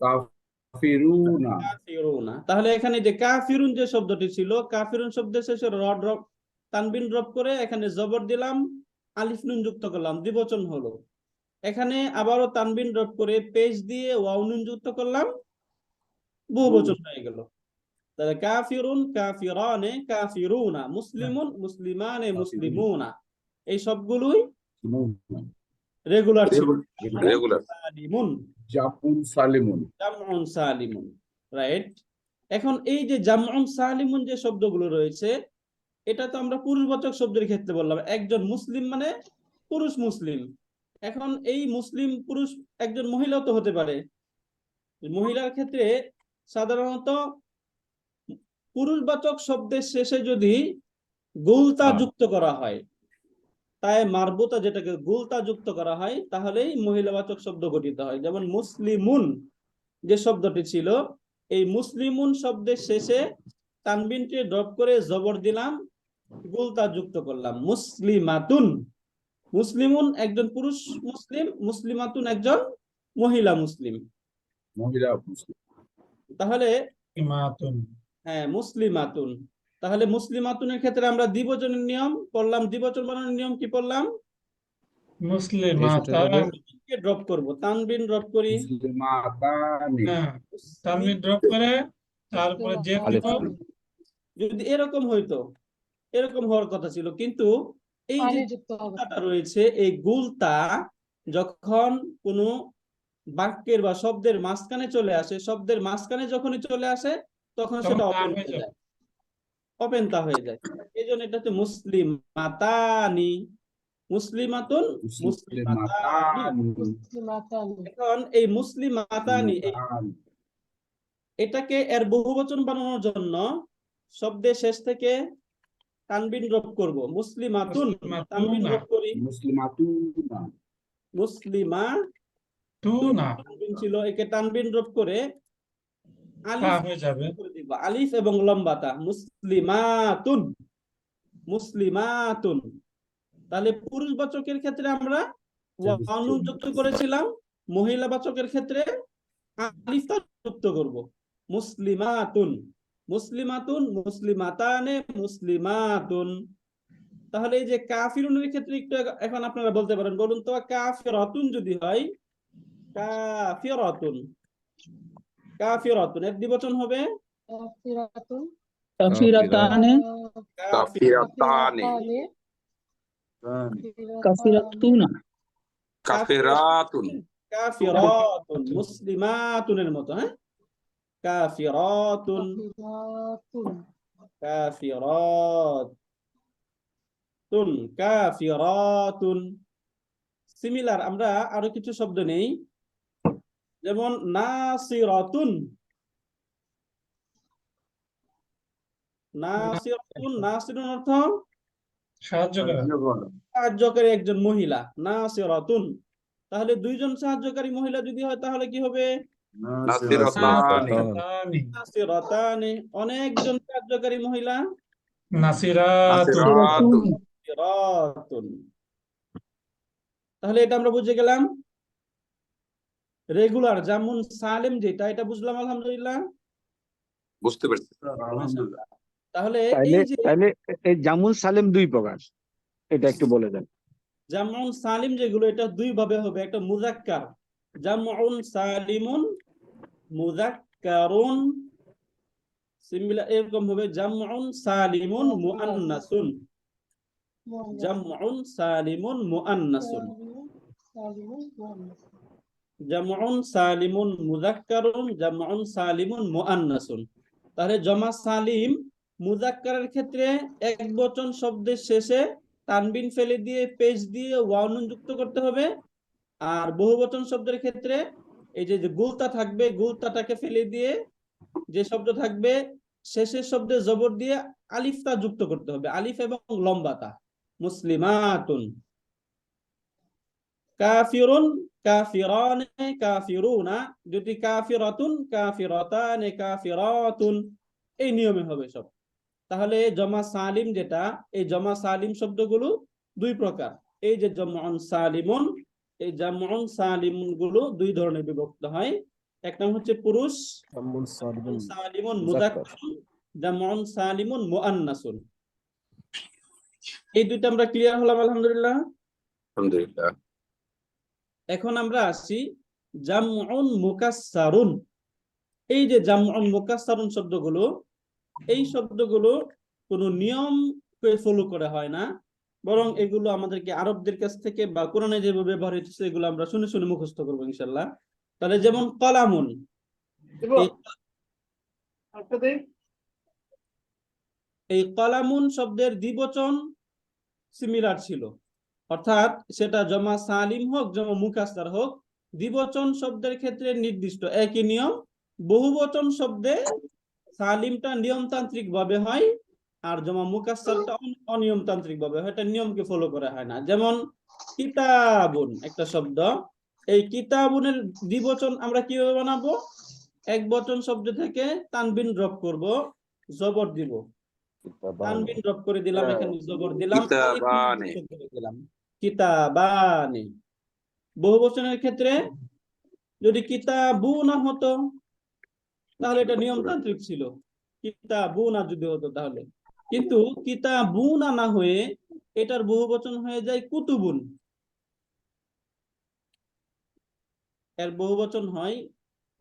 কাফিরুনা, কাফিরুনা। তাহলে এখানে যে কাফিরুন যে শব্দটি ছিল, কাফিরুন শব্দের শেষে র ড্রপ, তানবিন ড্রপ করে এখানে জবর দিলাম, আলিফ নুন যুক্ত করলাম, দ্বিবচন হলো। এখানে আবারও তানবিন ড্রপ করে পেশ দিয়ে ওয়াও নুন যুক্ত করলাম, বহুবচন হয়ে গেল। তাহলে কাফিরুন, কাফিরানে, কাফিরুনা, মুসলিমুন, মুসলিমানে, মুসলিমুনা, এই সবগুলোই রেগুলার ছিল। রেগুলার। সালিমুন, জামউন সালিমুন, জামউন সালিমুন, রাইট। এখন এই যে জামউন সালিমুন যে শব্দগুলো রয়েছে, এটা তো আমরা পুরুষবাচক শব্দের ক্ষেত্রে বললাম, একজন মুসলিম মানে পুরুষ মুসলিম। এখন এই মুসলিম পুরুষ একজন মহিলাও তো হতে পারে। মহিলার ক্ষেত্রে সাধারণত পুরুষবাচক শব্দের শেষে যদি গুলতা যুক্ত করা হয়, তাই মারবুতা যেটাকে গুলতা যুক্ত করা হয় তাহলেই মহিলাবাচক শব্দ গঠিত হয়। যেমন মুসলিমুন যে শব্দটি ছিল, এই মুসলিমুন শব্দের শেষে তানবিনটি ড্রপ করে জবর দিলাম, গুলতা যুক্ত করলাম। মুসলিমাতুন, মুসলিমুন একজন পুরুষ মুসলিম, মুসলিমাতুন একজন মহিলা মুসলিম। মহিলা মুসলিম। তাহলে ইমাতুন। হ্যাঁ মুসলিমাতুন, তাহলে মুসলিমাতুনের ক্ষেত্রে আমরা দ্বিবচনের নিয়ম পড়লাম। দ্বিবচন বানানোর নিয়ম কি পড়লাম? মুসলিমাতান। ড্রপ করব, তানবিন ড্রপ করি, মুসলিমাতানি। হ্যাঁ, তানবিন ড্রপ করে তারপরে জেদ দিব। যদি এরকম হইতো, এরকম হওয়ার কথা ছিল, কিন্তু এই যে গুলতাটা রয়েছে, এই গুলতা যখন কোনো বাক্যের বা শব্দের মাঝখানে চলে আসে, শব্দের মাঝখানে যখনই চলে আসে তখন সেটা তখন অপেন হয়ে হয়ে যাবে। যায়, অপেনতা হয়ে যায়। এই জন্য এটা হচ্ছে মুসলিমাতানি, মুসলিমাতুন, মুসলিমাতানি। মুসলিমাতানি। এখন এই মুসলিমাতানি এটাকে এর বহুবচন বানানোর জন্য শব্দের শেষ থেকে তানবিন ড্রপ করব। মুসলিমাতুন, তানবিন ড্রপ করি, মুসলিমাতুনা। মুসলিমা তুনা তানবিন ছিল, একে তানবিন ড্রপ করে তা আলিফ হয়ে যাবে। করে দিব, আলিফ এবং লম্বাতা, মুসলিমাতুন, মুসলিমাতুন। তাহলে পুরুষবাচকের ক্ষেত্রে আমরা ওয়াও যুক্ত করেছিলাম, মহিলাবাচকের ক্ষেত্রে আলিফটা যুক্ত করব। মুসলিমাতুন, মুসলিমাতুন, মুসলিমাতানে, মুসলিমাতুন। তাহলে এই যে কাফিরুনের ক্ষেত্রে একটু এখন আপনারা বলতে পারেন, বলুন তো কাফিরাতুন যদি হয়, কাফিরাতুন, কাফিরাতুন এর দ্বিবচন হবে কাফিরাতানে, কাফিরাতানে, কাফিরাতুনা, কাফিরাতুন, কাফিরাতুন, মুসলিমাতুনের মতো, হ্যাঁ, কাফিরাতুন, কাফিরাতুন, কাফিরাতুন। সিমিলার আমরা আরো কিছু শব্দ নেই, যেমন নাসিরাতুন, নাসিরাতুন, নাসিরুন অর্থ সাহায্য করা। সাহায্যকারী একজন মহিলা, নাসিরাতুন। তাহলে দুইজন সাহায্যকারী মহিলা যদি হয় তাহলে কি হবে? নাসিরাতানি, নাসিরাতানি, নাসিরাতানি। অনেকজন সাহায্যকারী মহিলা, নাসিরাতুন। নাসিরাতুন, নাসিরাতুন। তাহলে এটা আমরা বুঝে গেলাম। রেগুলার যেমন সালেম যেটা, এটা বুঝলাম আলহামদুলিল্লাহ। বুঝতে পারছি। আলহামদুলিল্লাহ। তাহলে তাইলে এই যে তাইলে এই জামুল সালেম দুই প্রকার, এটা একটু বলে দেন। জামউন সালিম যেগুলো, এটা দুই ভাবে হবে। একটা মুযাক্কার, জামউন সালিমুন, মুযাক্কারুন। সিমিলার এরকম হবে জামউন সালিমুন মুআন্নাসুন, জামউন সালিমুন মুআন্নাসুন, জামউন সালিমুন মুযাক্কারুন, জামউন সালিমুন মুআন্নাসুন। তাহলে জমা সালিম মুযাক্কারের ক্ষেত্রে একবচন শব্দের শেষে তানবিন ফেলে দিয়ে পেশ দিয়ে ওয়াও নুন যুক্ত করতে হবে। আর বহুবচন শব্দের ক্ষেত্রে এই যে গুলতা থাকবে, গুলতাটাকে ফেলে দিয়ে যে শব্দ থাকবে শেষের শব্দে জবর দিয়ে আলিফটা যুক্ত করতে হবে, আলিফ এবং লম্বাতা। মুসলিমাতুন, কাফিরুন, কাফিরানে, কাফিরুনা। যদি কাফিরাতুন, কাফিরাতানে, কাফিরাতুন, এই নিয়মে হবে সব। তাহলে জমা সালিম যেটা, এই জমা সালিম শব্দগুলো দুই প্রকার। এই যে জামউন সালিমুন, এই জামউন সালিমুন গুলো দুই ধরনের বিভক্ত হয়। এক নাম হচ্ছে পুরুষ, সালিমুন মুযাক্কারুন, জামউন সালিমুন মুআন্নাসুন। এই দুইটা আমরা ক্লিয়ার হলাম আলহামদুলিল্লাহ। আলহামদুলিল্লাহ। এখন আমরা আসি জামউন মুকাসসারুন। এই যে জামউন মুকাসসারুন শব্দগুলো, এই শব্দগুলো কোনো নিয়ম ফলো করা হয় না, বরং এগুলো আমাদেরকে আরবদের কাছ থেকে বা কোরআনে যেভাবে ব্যবহার হচ্ছে এগুলো আমরা শুনে শুনে মুখস্থ করবো ইনশাআল্লাহ। তাহলে যেমন কলামুন, এই কলামুন শব্দের দ্বিবচন সিমিলার ছিল, অর্থাৎ সেটা জমা সালিম হোক জমা মুকাসসার হোক, দ্বিবচন শব্দের ক্ষেত্রে নির্দিষ্ট একই নিয়ম। বহুবচন শব্দে সালিমটা নিয়মতান্ত্রিক ভাবে হয়, আর জমা মুকাসসারটা অনিয়মতান্ত্রিক ভাবে হয়, এটা নিয়মকে ফলো করা হয় না। যেমন কিতাবুন একটা শব্দ, এই কিতাবুনের দ্বিবচন আমরা কিভাবে বানাবো? এক বচন শব্দ থেকে তানবিন ড্রপ করব, জবর দিব, তানবিন ড্রপ করে দিলাম, এখানে জবর দিলাম, আলিফ লাম কিতাবানে। যুক্ত করে দিলাম, কিতাবানি। বহুবচনের ক্ষেত্রে যদি কিতাবু না হতো তাহলে এটা নিয়মতান্ত্রিক ছিল, কিতাবু না যদি হতো তাহলে। কিন্তু কিতাবু না হয়ে এটার বহুবচন হয়ে যায় কুতুবুন, এর বহুবচন হয়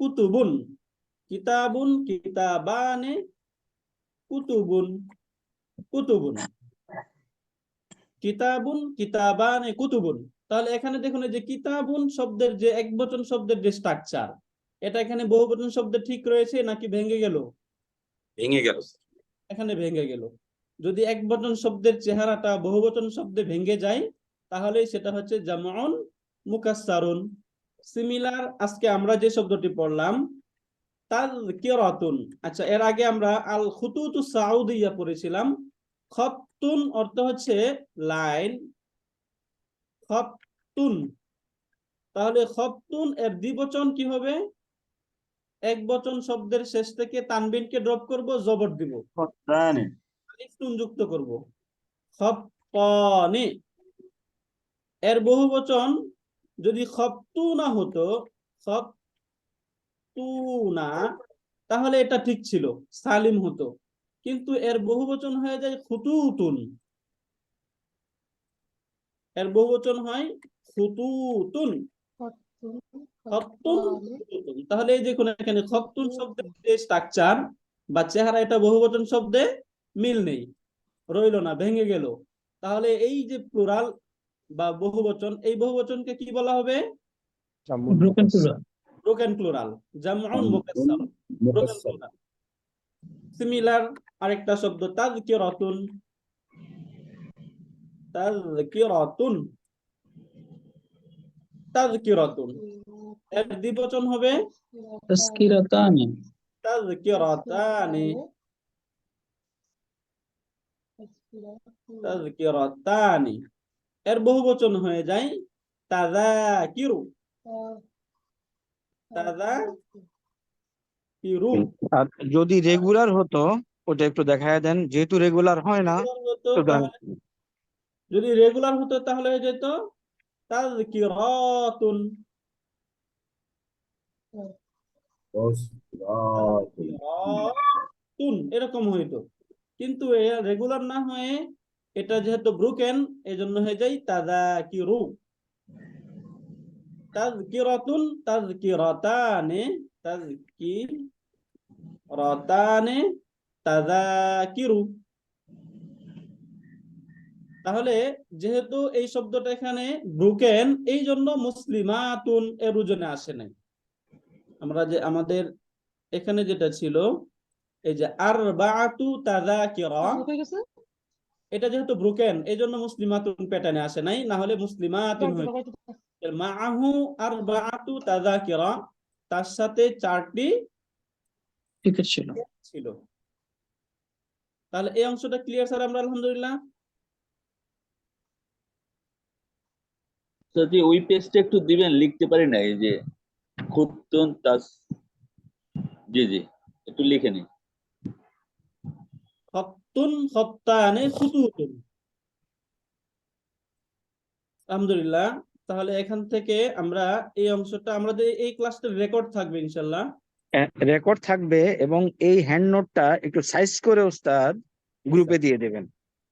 কুতুবুন। কিতাবুন, কিতাবানে, কুতুবুন, কুতুবুন, কিতাবুন, কিতাবানে, কুতুবুন। তাহলে এখানে দেখুন এই যে কিতাবুন শব্দের যে একবচন শব্দের যে স্ট্রাকচার, এটা এখানে বহুবচন শব্দ ঠিক রয়েছে নাকি ভেঙে গেল? ভেঙে গেল। এখানে ভেঙে গেল। যদি একবচন শব্দের চেহারাটা বহুবচন শব্দে ভেঙে যায় তাহলে সেটা হচ্ছে জামউন মুকাসসারুন। সিমিলার আজকে আমরা যে শব্দটি পড়লাম তাযকিরাতুন। আচ্ছা, এর আগে আমরা আল খুতুতুস সাউদিয়া পড়েছিলাম। খত্তুন অর্থ হচ্ছে লাইন, খত্তুন। তাহলে খত্তুন এর দ্বিবচন কি হবে? একবচন শব্দের শেষ থেকে তানবিনকে ড্রপ করব, জবর দিব, আলিফ নুন যুক্ত করব, খপ্পানি। এর বহুবচন যদি খপ্তুনা হতো, খপ্তুনা, তাহলে এটা ঠিক ছিল, সালিম হতো। কিন্তু এর বহুবচন হয়ে যায় খুতুতুন, এর বহুবচন হয় খুতুতুন, খত্তুন, খুতুতুন। তাহলে এই দেখুন এখানে খত্তুন শব্দের যে স্ট্রাকচার বা চেহারা, এটা বহুবচন শব্দে মিল নেই, রইল না, ভেঙে গেল। তাহলে এই যে প্লুরাল বা বহুবচন, এই বহুবচনকে কি বলা হবে? Broken plural. ব্রোকেন প্লুরাল, জামউন মুকাসসার, ব্রোকেন প্লুরাল। সিমিলার আরেকটা শব্দ তাযকিরাতুন, তাযকিরাতুন, তাযকিরাতুন। এর দ্বিবচন হবে তাযকিরাতানি। তাযকিরাতানি, তাযকিরাতানি। এর বহুবচন হয়ে যায় তাযাকিরু, তাযাকিরু। আর যদি রেগুলার হতো ওটা একটু দেখায় দেন, যেহেতু রেগুলার হয় না। যদি রেগুলার হতো তাহলে হয়ে যেত তাযকিরাতুন, তাযকিরাতুন, এরকম হইতো। কিন্তু রেগুলার না হয়ে এটা যেহেতু ব্রোকেন, এজন্য হয়ে যায় তাযাকিরু, তাযকিরাতুন, তাযকিরাতানি, তাযকিরাতানি, তাযাকিরু। তাহলে যেহেতু এই শব্দটা এখানে ব্রোকেন, এই জন্য মুসলিমাতুন এর ওজনে আসে নাই। আমরা যে আমাদের এখানে যেটা ছিল এই যে আরবাআতু তাযাকিরা, এটা যেহেতু ব্রোকেন এই জন্য মুসলিমাতুন প্যাটার্নে আসে নাই, না হলে মুসলিমাতুন হইতো। মাআহু আরবাআতু তাযাকিরা, তার সাথে 4টি টিকিট ছিল। ছিল। তাহলে এই অংশটা ক্লিয়ার স্যার? আমরা আলহামদুলিল্লাহ। যদি ওই পেজটা একটু দিবেন, লিখতে পারি না, এই যে খুতুন তাস, জি জি একটু লিখে নিন। খত্তুন, খত্তানে, খুতুতুন। আলহামদুলিল্লাহ। তাহলে এখান থেকে আমরা এই অংশটা, আমাদের এই ক্লাসটা রেকর্ড থাকবে ইনশাআল্লাহ। রেকর্ড থাকবে এবং এই হ্যান্ড নোটটা একটু সাইজ করে ওস্তাদ গ্রুপে দিয়ে দেবেন।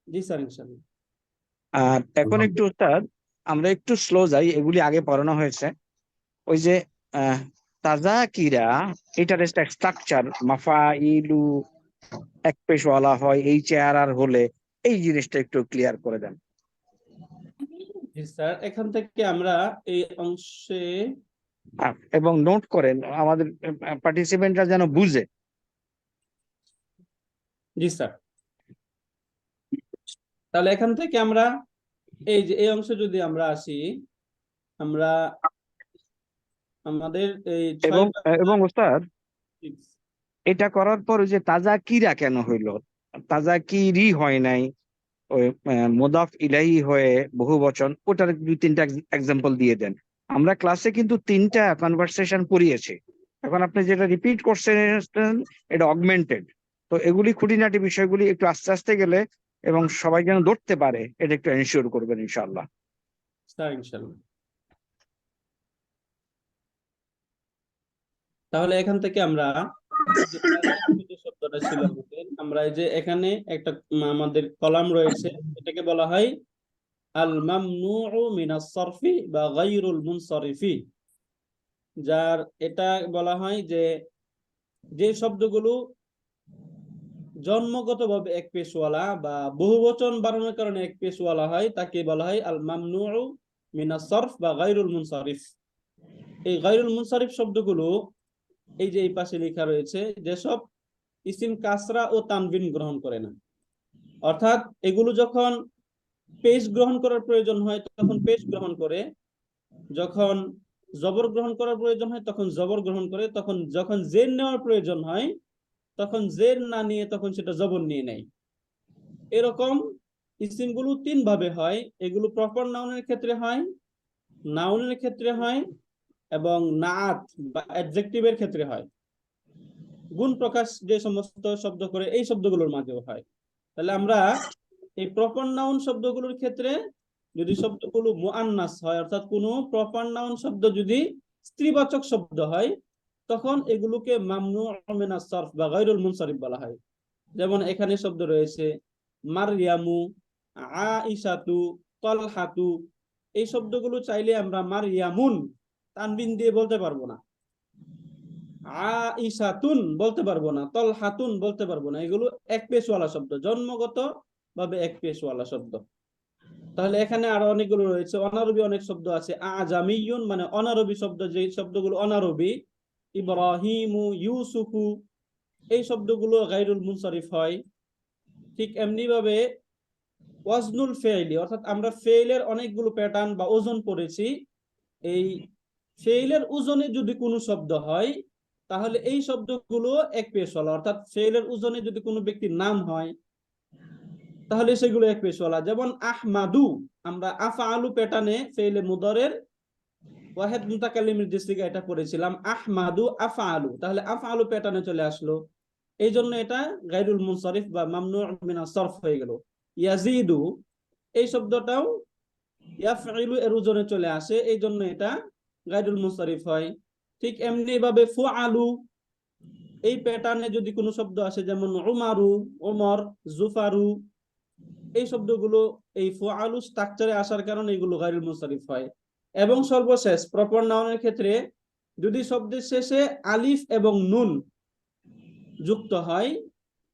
জি স্যার, ইনশাআল্লাহ। আর এখন একটু ওস্তাদ আমরা একটু স্লো যাই, এগুলি আগে পড়ানো হয়েছে। ওই যে তাযাকিরা, এটার একটা স্ট্রাকচার, মাফাইলু এক পেশওয়ালা হয়, এই চেহারার হলে এই জিনিসটা একটু ক্লিয়ার করে দেন। জি স্যার, এখান থেকে আমরা এই অংশে এবং নোট করেন, আমাদের পার্টিসিপেন্টরা যেন বুঝে। জি স্যার। তাহলে এখান থেকে আমরা এই যে এই অংশে যদি আমরা আসি, আমরা আমাদের এই এবং ওস্তাদ six, এটা করার পর ওই যে তাযাকিরা কেন হইলো? তাজাকিরি হয় নাই, ওই মুদাফ ইলাইহি হয়ে বহু বচন, ওটার 2-3টা এক্সাম্পল দিয়ে দেন। আমরা ক্লাসে কিন্তু 3টা কনভারসেশন পড়িয়েছি, এখন আপনি যেটা রিপিট করছেন এটা অগমেন্টেড। তো এগুলি খুঁটিনাটি বিষয়গুলি একটু আস্তে আস্তে গেলে এবং সবাই যেন ধরতে পারে এটা একটু এনশিওর করবেন ইনশাআল্লাহ। স্যার ইনশাল্লাহ। তাহলে এখান থেকে আমরা যে যে শব্দটা ছিল আমাদের, আমরা এই যে এখানে একটা আমাদের কলাম রয়েছে, এটাকে বলা হয় আল মামনুউ মিনাস সরফি বা গায়রুল মুনসারিফি। যার এটা বলা হয় যে শব্দগুলো জন্মগতভাবে এক পেশওয়ালা বা বহুবচন বাড়ানোর কারণে এক পেশওয়ালা হয়, তাকে বলা হয় আল মামনুউ মিনাস সরফ বা গায়রুল মুনসারিফ। এই গায়রুল মুনসারিফ শব্দগুলো এই যে এই পাশে লেখা রয়েছে, যেসব ইসিম কাসরা ও তানবিন গ্রহণ করে না, অর্থাৎ এগুলো যখন পেশ গ্রহণ করার প্রয়োজন হয় তখন পেশ গ্রহণ করে, যখন জবর গ্রহণ করার প্রয়োজন হয় তখন জবর গ্রহণ করে, তখন যখন জের নেওয়ার প্রয়োজন হয় তখন জের না নিয়ে তখন সেটা জবর নিয়ে নেয়। এরকম ইসিমগুলো 3 ভাবে হয়। এগুলো প্রপার নাউনের ক্ষেত্রে হয়, নাউনের ক্ষেত্রে হয় এবং নাআত বা অ্যাডজেক্টিভের ক্ষেত্রে হয়। গুণ প্রকাশ যে সমস্ত শব্দ করে এই শব্দগুলোর মাঝেও হয়। তাহলে আমরা এই প্রপার নাউন শব্দগুলোর ক্ষেত্রে যদি শব্দগুলো মুআন্নাস হয়, অর্থাৎ কোনো প্রপার নাউন শব্দ যদি স্ত্রীবাচক শব্দ হয়, তখন এগুলোকে মামনুউ মিনাস সরফ বা গায়রুল মুনসারিফ বলা হয়। যেমন এখানে শব্দ রয়েছে মারইয়ামু, আইশাতু, তালহাতু। এই শব্দগুলো চাইলে আমরা মারইয়ামুন তানবিন দিয়ে বলতে পারবো না, আইশাতুন বলতে পারবো না, তালহাতুন বলতে পারবো না। এগুলো এক পেশওয়ালা শব্দ, জন্মগত ভাবে এক পেশওয়ালা শব্দ। তাহলে এখানে আরো অনেকগুলো রয়েছে, অনারবি অনেক শব্দ আছে। আজামিয়ুন মানে অনারবি শব্দ, যে শব্দগুলো অনারবি, ইব্রাহিমু, ইউসুফু, এই শব্দগুলো গায়রুল মুনসারিফ হয়। ঠিক এমনি ভাবে ওয়াজনুল ফেইলি, অর্থাৎ আমরা ফেইলের অনেকগুলো প্যাটার্ন বা ওজন পড়েছি। এই ফেইলের ওজনে যদি কোনো শব্দ হয় তাহলে এই শব্দগুলো এক পেশওয়ালা, অর্থাৎ ফেইলের ওজনে যদি কোনো ব্যক্তির নাম হয় তাহলে সেগুলো এক পেশওয়ালা। যেমন আহমাদু, আমরা আফআলু প্যাটার্নে ফেইলে মুদরের ওয়াহিদ মুতাকাল্লিমের যে সিগা এটা পড়েছিলাম, আহমাদু আফআলু, তাহলে আফআলু প্যাটার্নে চলে আসলো, এই জন্য এটা গায়রুল মুনসারিফ বা মামনুউ মিনাস সরফ হয়ে গেল। ইয়াজিদু, এই শব্দটাও ইয়াফইলু এর ওজনে চলে আসে, এই জন্য এটা গায়রুল মুনসারিফ হয়। ঠিক এমনি ভাবে ফুআলু, এই প্যাটার্নে যদি কোনো শব্দ আসে, যেমন উমারু, ওমর, জুফারু, এই শব্দগুলো এই ফুআলু স্ট্রাকচারে আসার কারণে এগুলো গায়রুল মুনসারিফ হয়। এবং সর্বশেষ প্রপার নাউনের ক্ষেত্রে যদি শব্দের শেষে আলিফ এবং নুন যুক্ত হয়,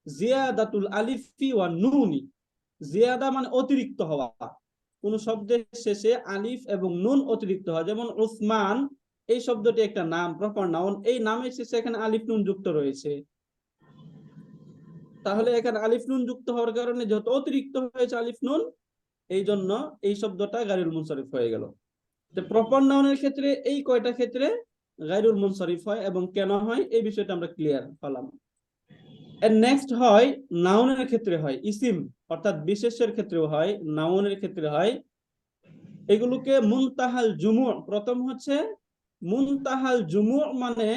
জিয়াদাতুল আলিফি ওয়া নুনি, জিয়াদা মানে অতিরিক্ত হওয়া, কোন শব্দের শেষে আলিফ এবং নুন অতিরিক্ত হয়। যেমন উসমান, এই শব্দটি একটা নাম, প্রপার নাউন, এই নামের শেষে এখানে আলিফ নুন যুক্ত রয়েছে। তাহলে এখানে আলিফ নুন যুক্ত হওয়ার কারণে যেহেতু অতিরিক্ত হয়েছে আলিফ নুন, এই জন্য এই শব্দটা গায়রুল মুনসারিফ হয়ে গেল। তো প্রপার নাউনের ক্ষেত্রে এই কয়টা ক্ষেত্রে গায়রুল মুনসারিফ হয় এবং কেন হয় এই বিষয়টা আমরা ক্লিয়ার হলাম। এর নেক্সট হয় নাউনের ক্ষেত্রে হয়, ইসিম অর্থাৎ বিশেষের ক্ষেত্রেও হয়, নাউনের ক্ষেত্রে হয়। এগুলোকে মুনতাহাল জুমু, প্রথম হচ্ছে মুনতাহাল জুমু, মানে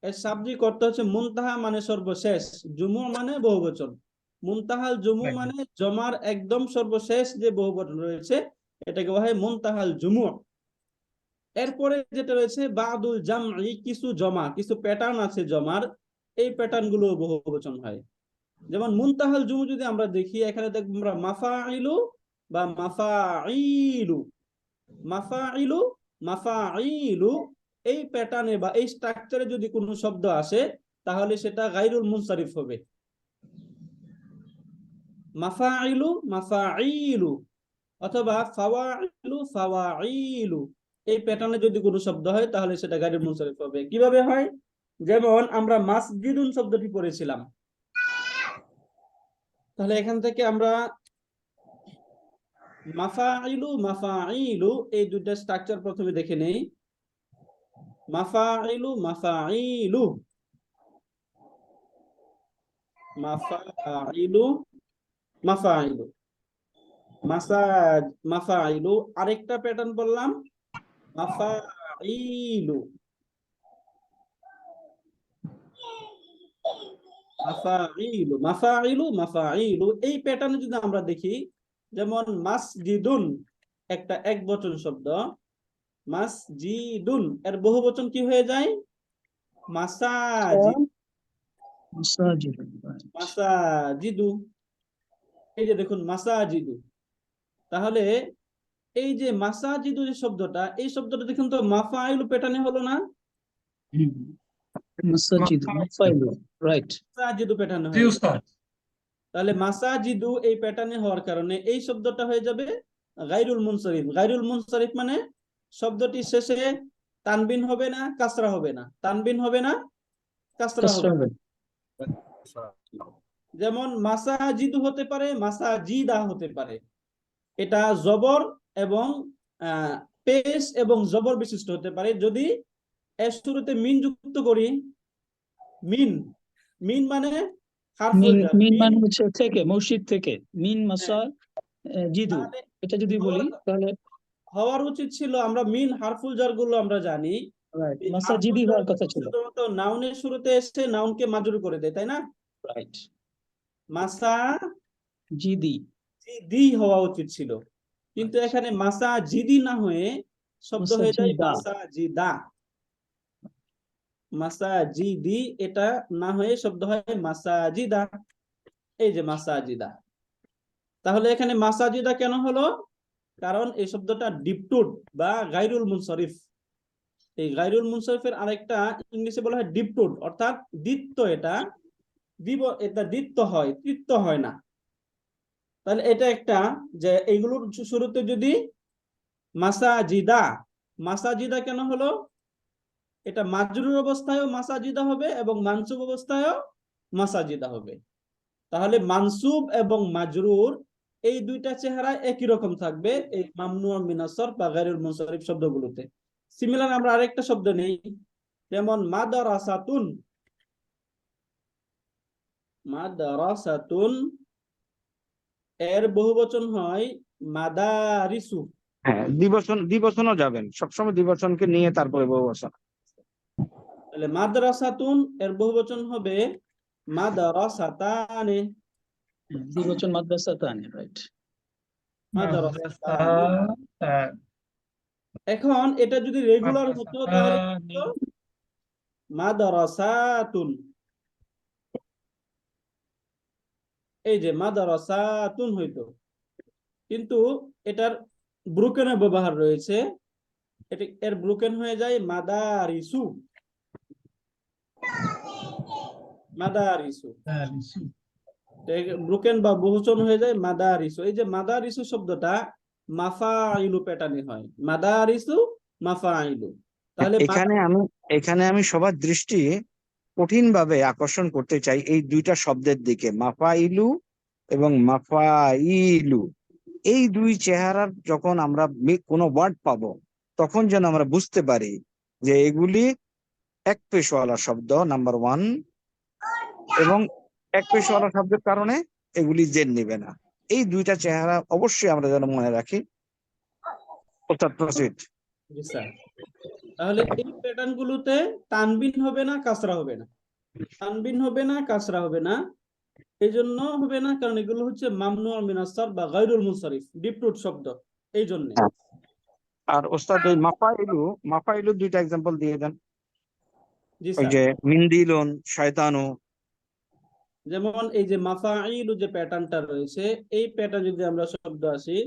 এর শাব্দিক অর্থ হচ্ছে মুনতাহা মানে সর্বশেষ, জুমু মানে বহুবচন। মুনতাহাল জুমু মানে জমার একদম সর্বশেষ যে বহুবচন রয়েছে এটাকে বলা হয় মুনতাহাল জুমু। এরপরে যেটা রয়েছে বাদুল জামঈ, কিছু জমা, কিছু প্যাটার্ন আছে জমার, এই প্যাটার্ন গুলো বহুবচন হয়। যেমন মুনতাহাল জুমু যদি আমরা দেখি, এখানে দেখব আমরা মাফাইলু বা মাফাইলু, মাফাইলু, মাফাইলু, এই প্যাটার্নে বা এই স্ট্রাকচারে যদি কোনো শব্দ আসে তাহলে সেটা গায়রুল মুনসারিফ হবে। মাফাইলু, মাফাইলু, অথবা ফাওয়াইলু, ফাওয়াইলু, এই প্যাটার্নে যদি কোনো শব্দ হয় তাহলে সেটা গায়রুল মুনসারিফ হবে। কিভাবে হয়? যেমন আমরা মাসজিদুন শব্দটি পড়েছিলাম, তাহলে এখান থেকে আমরা মাফাইলু, মাফাইলু, এই দুইটা স্ট্রাকচার প্রথমে দেখে নেই। মাফাইলু, মাফাইলু, মাফাইলু, মাফাইলু, মাফাইলু। আরেকটা প্যাটার্ন বললাম মাফাইলু, মাফাইলু, মাফাইলু, মাফাইলু। এই প্যাটার্নে যদি আমরা দেখি, যেমন মাসজিদুন একটা একবচন শব্দ, মাসজিদুন এর বহুবচন কি হয়ে যায়? মাসাজিদ, মাসাজিদ, right. মাসাজিদু। এই যে দেখুন মাসাজিদু। তাহলে এই যে মাসাজিদু যে শব্দটা, এই শব্দটা দেখুন তো মাফাইলু প্যাটার্নে হলো না? হুম, মাসাজিদ, মাফাইলু, রাইট। মাসাজিদু প্যাটার্নে জি হয়ে যাবে। উস্তাদ। তাহলে মাসাজিদু এই প্যাটার্নে হওয়ার কারণে এই শব্দটা হয়ে যাবে গায়রুল মুনসারিফ। গায়রুল মুনসারিফ মানে শব্দটি শেষে তানবিন হবে না, কাসরা হবে না, তানবিন হবে না, কাসরা হবে না। যেমন মাসাজিদু হতে পারে, মাসাজিদা হতে পারে। এটা জবর এবং পেশ এবং জবর বিশিষ্ট হতে পারে। যদি এর শুরুতে মিন যুক্ত করি, মিন, মিন মানে হারফুল মিন, জার, মিন মিন, মানে হচ্ছে থেকে, মসজিদ থেকে, মিন মাসা জিদু, তাহলে এটা যদি বলি তাহলে হওয়ার উচিত ছিল, আমরা মিন হারফুল জার গুলো আমরা জানি, রাইট, এই মাসাজিদি হারফুল হওয়ার জার কথা ছিল, শুধুমাত্র নাউনের শুরুতে এসে নাউনকে মাজরুর করে দেয়, তাই না? রাইট, মাসাজিদি জিদি, হওয়া উচিত ছিল, কিন্তু এখানে মাসাজিদি না হয়ে শব্দ হয়ে যায় মাসাজিদা, মাসাজিদা। মাসাজিদি এটা না হয়ে শব্দ হয় মাসাজিদা। এই যে মাসাজিদা। তাহলে এখানে মাসাজিদা কেন হলো? কারণ এই শব্দটা ডিপটুড বা গায়রুল মুনসারিফ। এই গায়রুল মুনসারিফের আরেকটা ইংলিশে বলা হয় ডিপটুড, অর্থাৎ দ্বিত্ব। এটা এটা দ্বিত্ব হয়, তৃত্ব হয় না। তাহলে এটা একটা, যে এইগুলোর শুরুতে যদি মাসাজিদা, মাসাজিদা কেন হলো? এটা মাজরুর অবস্থায়ও মাসাজিদা হবে এবং মানসুব অবস্থায়ও মাসাজিদা হবে। তাহলে মানসুব এবং মাজরুর এই দুইটা চেহারা একই রকম থাকবে এই মামনু মিনাস সরফ বা গায়রুল মুনসারিফ শব্দগুলোতে। সিমিলার আমরা আরেকটা শব্দ নেই, যেমন মাদ্রাসাতুন। মাদ্রাসাতুন এর বহুবচন হয় মাদারিসু। হ্যাঁ, দ্বিবচনও যাবেন, সবসময় দ্বিবচনকে নিয়ে তারপরে বহুবচন। তাহলে মাদ্রাসাতুন এর বহুবচন হবে মাদ্রাসাতানে। দ্বিবচন মাদ্রাসা তানি, রাইট। মাদ্রাসাতানি। এখন এটা যদি রেগুলার হতো তাহলে কি হতো? মাদ্রাসাতুন। এই যে মাদ্রাসাতুন হইতো, কিন্তু এটার ব্রুকেনের ব্যবহার রয়েছে, এর ব্রুকেন হয়ে যায় মাদারিসু। মাদারিসু ব্রুকেন বা বহুবচন হয়ে যায় মাদারিসু। এই যে মাদারিসু শব্দটা মাফাইলু প্যাটার্নে হয়, মাদারিসু, মাফাইলু। তাহলে এখানে আমি সবার দৃষ্টি কঠিনভাবে আকর্ষণ করতে চাই এই দুইটা শব্দের দিকে, মাফাইলু এবং মাফাইলু। এই দুই চেহারার যখন আমরা কোনো ওয়ার্ড পাবো, তখন যেন আমরা বুঝতে পারি যে এগুলি এক পেশওয়ালা শব্দ, নাম্বার ওয়ান, এবং এক পেশওয়ালা শব্দের কারণে এগুলি জেদ নিবে না। এই দুইটা চেহারা অবশ্যই আমরা যেন মনে রাখি। জি স্যার। তাহলে এই প্যাটার্ন গুলোতে তানবিন হবে না, কাসরা হবে না, তানবিন হবে না, কাসরা হবে না। এই জন্য হবে না কারণ এগুলো হচ্ছে মামনু মিনাস সরফ বা গায়রুল মুনসারিফ, ডিপটুড শব্দ, এই জন্য। আর ওস্তাদ ওই মাফাইলু দুইটা এক্সাম্পল দিয়ে দেন। জি ওই স্যার। যে মিন্দিলুন, শয়তানু। যেমন এই যে মাফাইলু যে প্যাটার্নটা রয়েছে, এই প্যাটার্ন যদি আমরা শব্দ আসি,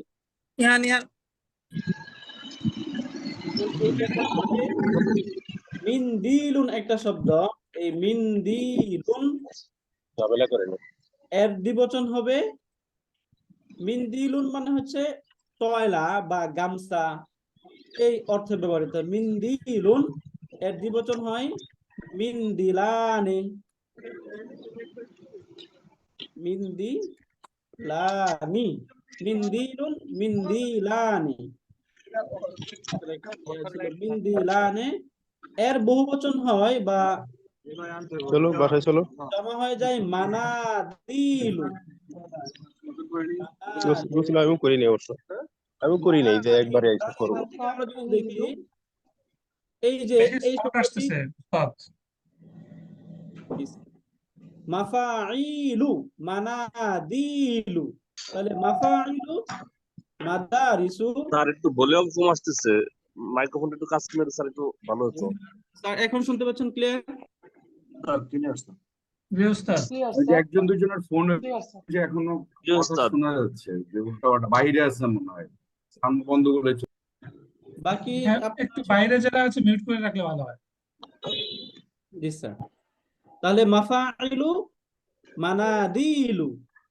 এই প্যাটার্ন হবে মিনদিলুন একটা শব্দ, এই মিনদিলুন ঝামেলা করে না। এর দ্বিবচন হবে মিনদিলুন, মানে হচ্ছে টয়লা বা গামছা, এই অর্থে ব্যবহৃত। মিনদিলুন এর দ্বিবচন হয় মিনদিলানে, মিনদিলানি, মিনদিলুন, মিনদিলানি, মিনদিলানে। এর বহুবচন হয় বা চলো বাসায় চলো। জমা হয়ে যায় মানাদিলু। গোসল আমি করিনি অবশ্য, আমি করি নাই যে একবারে এসে করবো। আমরা যদি দেখি এই যে বেশি এই শর্ট শব্দটি আসতেছে উস্তাদ। মাফাইলু, মানাদিলু, তাহলে মাফাইলু, মাদারিসু। স্যার একটু ভলিউম কম আসতেছে, মাইক্রোফোনটা একটু কাছ করে স্যার একটু ভালো হতো। স্যার এখন শুনতে পাচ্ছেন ক্লিয়ার? জি উস্তাদ। ওই যে একজন দুজনের ফোন যে এখনো জি কথা উস্তাদ। শোনা যাচ্ছে, যে উল্টাপাল্টা বাইরে আছে মনে হয়, সাউন্ড বন্ধ করে বাকি হ্যাঁ, আপনি একটু বাইরে যারা আছে মিউট করে রাখলে ভালো হয়। জি স্যার। তাহলে মাফাইলু, মানাদিলু।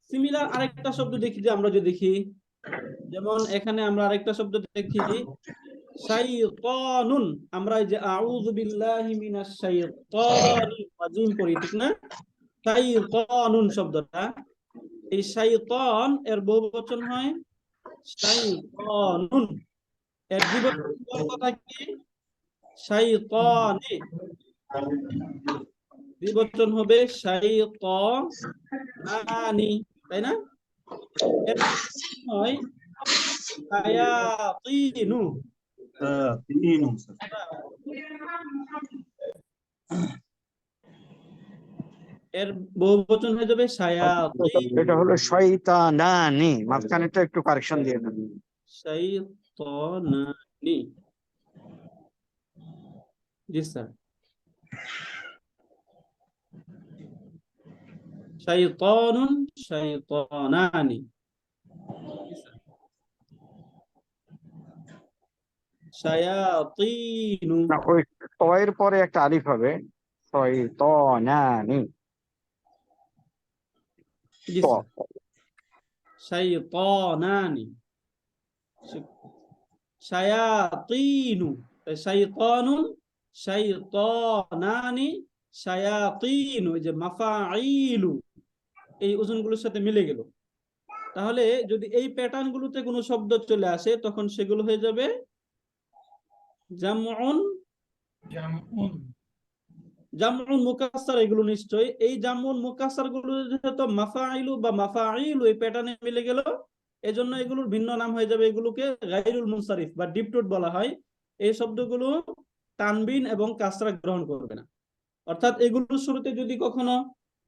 সিমিলার আরেকটা শব্দ দেখি, যে আমরা যদি দেখি, যেমন এখানে আমরা আরেকটা শব্দ দেখি শাইতানুন। আমরা এই যে আউযু বিল্লাহি মিনাশ শাইতানির রাজিম পড়ি, ঠিক না? শাইতানুন শব্দটা, এই শাইতান এর বহুবচন হয় শাইতানুন। এর দ্বিবচন কথা কি? শাইতানি। দ্বিবচন হবে শাইতানি, তাই না? এর হয় শায়াতিনু। এর বহুবচন হয়ে যাবে শায়াতিন। এটা হলো শয়তানানি, মাঝখানেটা একটু কারেকশন দিয়ে দেন। শাইতানানি। জি স্যার। শাইতানুন, শাইতানানি। শায়াতিনু। না, ওই তয়ের পরে একটা আলিফ হবে, শয়তানানি। জি ত। স্যার। শাইতানানি। শায়াতিনু, শাইতানুন, শাইতানানি, শায়াতিনু। এই যে মাফাইলু, এই ওজনগুলোর সাথে মিলে গেল। তাহলে যদি এই প্যাটার্ন গুলোতে কোনো শব্দ চলে আসে, তখন সেগুলো হয়ে যাবে জামউন, জামউন। জামউন মুকাসসার। এগুলো নিশ্চয়ই এই জামউন মুকাসসার গুলো যেহেতু মাফাইলু বা মাফাইলু এই প্যাটার্নে মিলে গেল, এজন্য এগুলোর ভিন্ন নাম হয়ে যাবে। এগুলোকে গায়রুল মুনসারিফ বা ডিপটোট বলা হয়। এই শব্দগুলো তানবিন এবং কাসরা গ্রহণ করবে না। অর্থাৎ এগুলোর শুরুতে যদি কখনো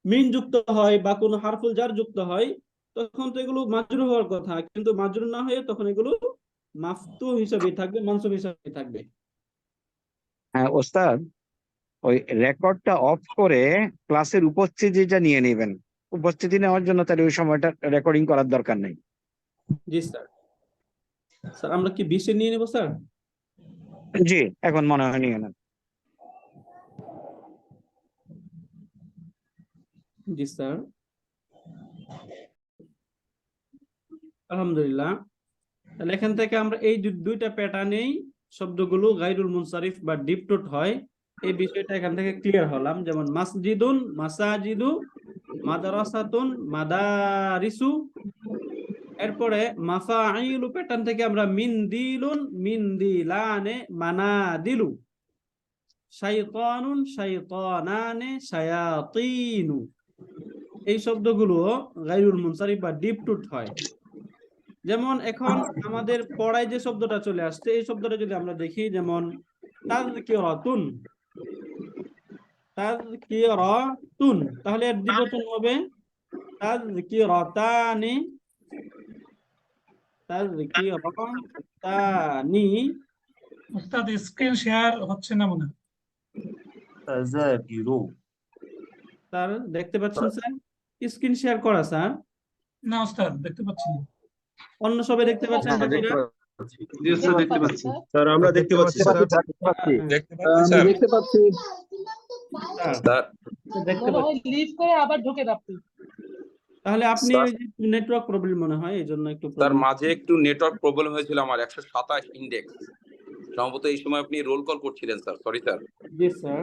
মিন যুক্ত হয় বা কোনো হারফুল জার যুক্ত হয়, তখন তো এগুলো মাজরুর হওয়ার কথা, কিন্তু মাজরুর না হয়ে তখন এগুলো মাফতু হিসেবে থাকবে, মানসুব হিসেবে থাকবে। হ্যাঁ ওস্তাদ, ওই রেকর্ডটা অফ করে ক্লাসের উপস্থিতিটা নিয়ে নেবেন। উপস্থিতি নেওয়ার জন্য তাহলে ওই সময়টা রেকর্ডিং করার দরকার নেই। জি স্যার। স্যার আমরা কি 20 নিয়ে নেব স্যার? জি, এখন মনে হয় নিয়ে নেন। জি স্যার। আলহামদুলিল্লাহ। তাহলে এখান থেকে আমরা এই দুইটা প্যাটার্নেই শব্দগুলো গায়রুল মুনসারিফ বা ডিপটোট হয়, এই বিষয়টা এখান থেকে ক্লিয়ার হলাম। যেমন মাসজিদুন, মাসাজিদু, মাদ্রাসাতুন, মাদারিসু। এরপরে মাফাইলু প্যাটার্ন থেকে আমরা মিনদিলুন, মিনদিলানে, মানাদিলু, শাইতানুন, শাইতানানে, শায়াতিনু। এই শব্দগুলো গায়রুল মুনসারিফ বা ডিপটোট হয়। যেমন এখন আমাদের পড়ায় যে শব্দটা চলে আসছে, এই শব্দটা যদি আমরা দেখি, যেমন তাযকিরাতুন, তাযকিরাতুন, তাহলে এর দ্বিবচন হবে তাযকিরাতানি, তাযকিরাতানি। উস্তাদ স্ক্রিন শেয়ার হচ্ছে না মনে হয়। স্যার দেখতে পাচ্ছেন স্যার? স্ক্রিন শেয়ার করা স্যার। না উস্তাদ দেখতে পাচ্ছি না। অন্য সবাই দেখতে পাচ্ছেন আমরা দেখতে বাকিরা? পাচ্ছি। জি স্যার, দেখতে পাচ্ছি। স্যার আমরা দেখতে পাচ্ছি স্যার। দেখতে পাচ্ছি স্যার। দেখতে পাচ্ছি। স্যার দেখতে মনে পাচ্ছেন। হয় লিভ করে আবার ঢোকে আপনি। তাহলে আপনি স্যার। নেটওয়ার্ক প্রবলেম মনে হয়, এই জন্য একটু তার problem। মাঝে একটু নেটওয়ার্ক প্রবলেম হয়েছিল আমার, 127 ইন্ডেক্স সম্ভবত এই সময় আপনি রোল কল করছিলেন স্যার। Sorry sir. জি স্যার।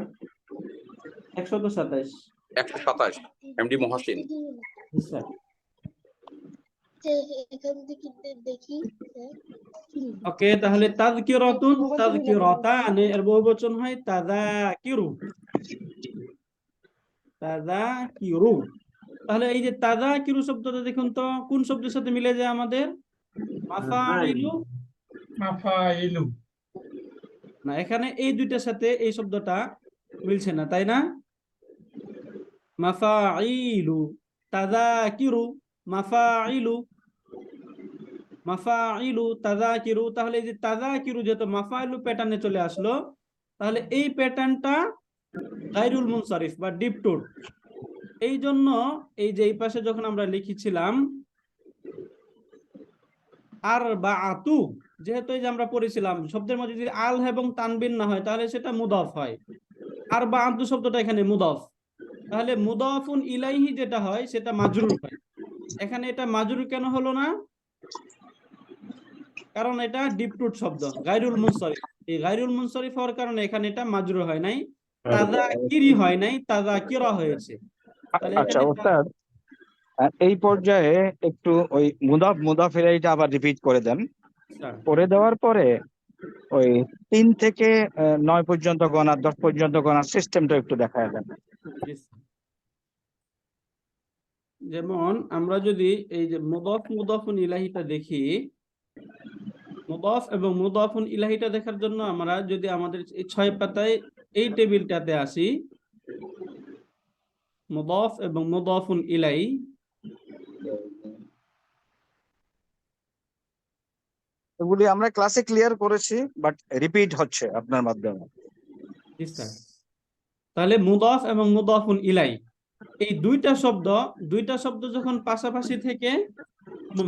127। 127 এমডি মহসিন। জি স্যার। ওকে, তাহলে তাযকিরাতুন, তাযকিরাতানি এর বহুবচন হয় তাযাকিরু। তাযাকিরু। তাহলে এই যে তাযাকিরু শব্দটা দেখুন তো কোন শব্দের সাথে মিলে যায় আমাদের? মাফাইলু মাফাইলু। না, এখানে এই দুইটার সাথে এই শব্দটা মিলছে না, তাই না? মাফাইলু, তাযাকিরু, মাফাইলু, মাফাইলু, তাযাকিরু। তাহলে এই যে তাযাকিরু যেহেতু মাফাইলু প্যাটার্নে চলে আসলো, তাহলে এই প্যাটার্নটা গায়রুল মুনসারিফ বা ডিপ টোন। এই জন্য এই যে এই পাশে যখন আমরা লিখেছিলাম আর বা আতু, যেহেতু এই যে আমরা পড়েছিলাম শব্দের মধ্যে যদি আল এবং তানবিন না হয় তাহলে সেটা মুদাফ হয়। আর বা আতু শব্দটা এখানে মুদাফ, তাহলে মুদাফুন ইলাইহি যেটা হয় সেটা মাজরুর হয়। এখানে এটা মাজরুর কেন হলো না? কারণ এটা ডিপটুট শব্দ, গায়রুল মুনসারিফ। এই গায়রুল মুনসারিফ হওয়ার কারণে এখানে এটা মাজরুর হয় নাই, তাযাকিরি হয় নাই, তাযাকিরা হয়েছে। তাহলে আচ্ছা এখানে ওস্তাদ, এই পর্যায়ে একটু ওই মুদাফ মুদাফের এইটা আবার রিপিট করে দেন। করে দেওয়ার পরে ওই 3 থেকে 9 পর্যন্ত গণা, 10 পর্যন্ত গণার সিস্টেমটা একটু দেখায় দেন। যেমন আমরা যদি এই যে মুদাফ মুদাফুন ইলাহিটা দেখি, মুদাফ এবং মুদাফুন ইলাহিটা দেখার জন্য আমরা যদি আমাদের এই 6 পাতায় এই টেবিলটাতে আসি, মুদাফ এবং মুদাফুন ইলাই, এগুলি আমরা ক্লাসে ক্লিয়ার করেছি, বাট রিপিট হচ্ছে আপনার মাধ্যমে। তাহলে মুদাফ এবং মুদাফুন ইলাই এই দুইটা শব্দ যখন পাশাপাশি থেকে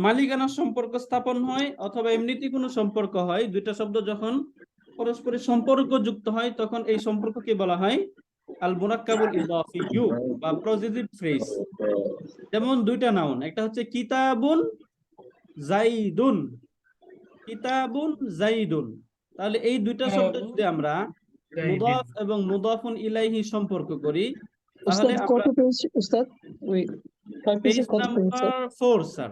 মালিকানার সম্পর্ক স্থাপন হয় অথবা এমনিতে কোনো সম্পর্ক হয়, দুইটা শব্দ যখন পরস্পরের সম্পর্ক যুক্ত হয় তখন এই সম্পর্ককে বলা হয় আল মুরাক্কাবুল ইদাফিয়্যু বা পজিটিভ ফ্রেজ। যেমন দুইটা নাউন, একটা হচ্ছে কিতাবুন যাইদুন, কিতাবুন যাইদুন। তাহলে এই দুইটা শব্দ যদি আমরা মুদাফ এবং মুদাফুন ইলাইহি সম্পর্ক করি তাহলে উস্তাদ কত পেজ উস্তাদ? ওই 5 পেজে পেজ কত পেজ নাম্বার 4 স্যার।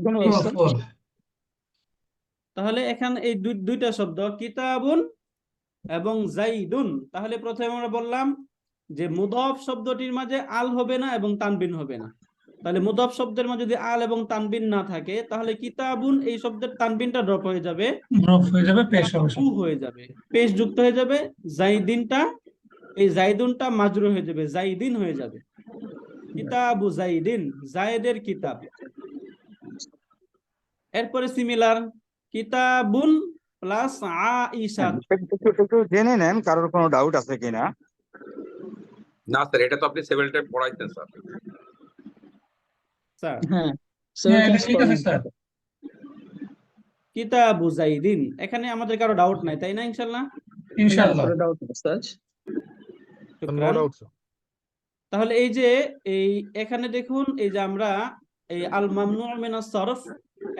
ধন্যবাদ উস্তাদ। তাহলে এখানে এই দুইটা শব্দ কিতাবুন এবং যাইদুন, তাহলে প্রথমে আমরা বললাম যে মুদাফ শব্দটির মাঝে আল হবে না এবং তানবিন হবে না। তাহলে মুদাফ শব্দের মাঝে যদি আল এবং তানবিন না থাকে তাহলে কিতাবুন এই শব্দের তানবিনটা ড্রপ হয়ে যাবে, পেশ হবে, হয়ে যাবে, পেশ যুক্ত হয়ে যাবে। যাইদিনটা, এই যাইদুনটা মাজরুর হয়ে যাবে, যাইদিন হয়ে যাবে। কিতাবু যাইদিন, যায়েদের কিতাব। এরপরে সিমিলার কিতাবুন প্লাস আইশা। একটু জেনে নেন কারোর কোনো ডাউট আছে কিনা। না স্যার, এটা তো আপনি সেভেল টাইম পড়াইতেন স্যার। স্যার হ্যাঁ ঠিক আছে স্যার। কিতাবু যাইদিন, এখানে আমাদের কারো ডাউট নাই, তাই না? ইনশাআল্লাহ ইনশাআল্লাহ। ডাউট উস্তাদ। তাহলে এই যে এখানে দেখুন, এই যে আমরা এই আল মামনুউ মিনাস সরফ,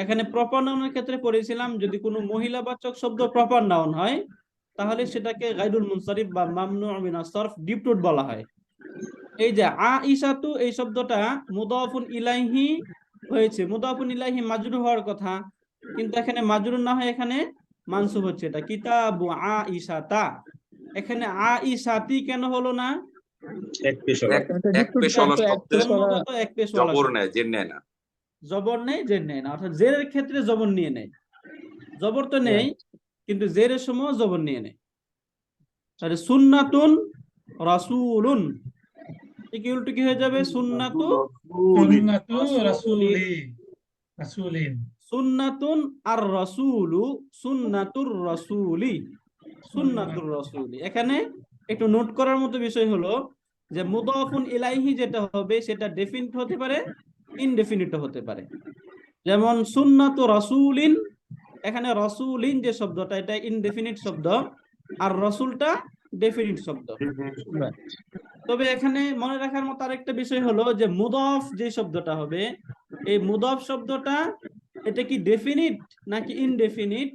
এখানে প্রপার নাউনের ক্ষেত্রে পড়েছিলাম যদি কোনো মহিলাবাচক শব্দ প্রপার নাউন হয় তাহলে সেটাকে গায়রুল মুনসারিফ বা মামনুউ মিনাস সরফ ডিপটুট বলা হয়। এই যে আইশাতু এই শব্দটা মুদাফুন ইলাইহি হয়েছে, মুদাফুন ইলাইহি মাজরুর হওয়ার কথা, কিন্তু এখানে মাজরুর না হয় এখানে মানসুব হচ্ছে। এটা কিতাবু আইশাতা, এখানে আইশাতি কেন হলো না? এক পেশ হলো শব্দের এক পেশ জবর নেয়, জের নেয় না। জবর নেই, জের নেয় না, অর্থাৎ জেরের ক্ষেত্রে জবর নিয়ে নেয়। জবর তো নেই কিন্তু জেরের সময় জবর নিয়ে নেয়। তাহলে সুন্নাতুন রাসূলুন, কি উল্টো কি হয়ে যাবে? সুন্নাতু রাসূলিন, সুন্নাতুন আর রাসূলু, সুন্নাতুর রাসূলি, সুন্নাতুর রাসূলি। এখানে একটু নোট করার মতো বিষয় হলো যে মুদাফুন ইলাইহি যেটা হবে সেটা ডেফিনিট হতে পারে, ইনডেফিনিট হতে পারে। যেমন সুন্নাতু রাসূলিন, এখানে রাসূলিন যে শব্দটা এটা ইনডেফিনিট শব্দ আর রাসূলটা ডেফিনিট শব্দ। তবে এখানে মনে রাখার মতো আরেকটা বিষয় হলো যে মুদাফ যে শব্দটা হবে, এই মুদাফ শব্দটা এটা কি ডেফিনিট নাকি ইনডেফিনিট,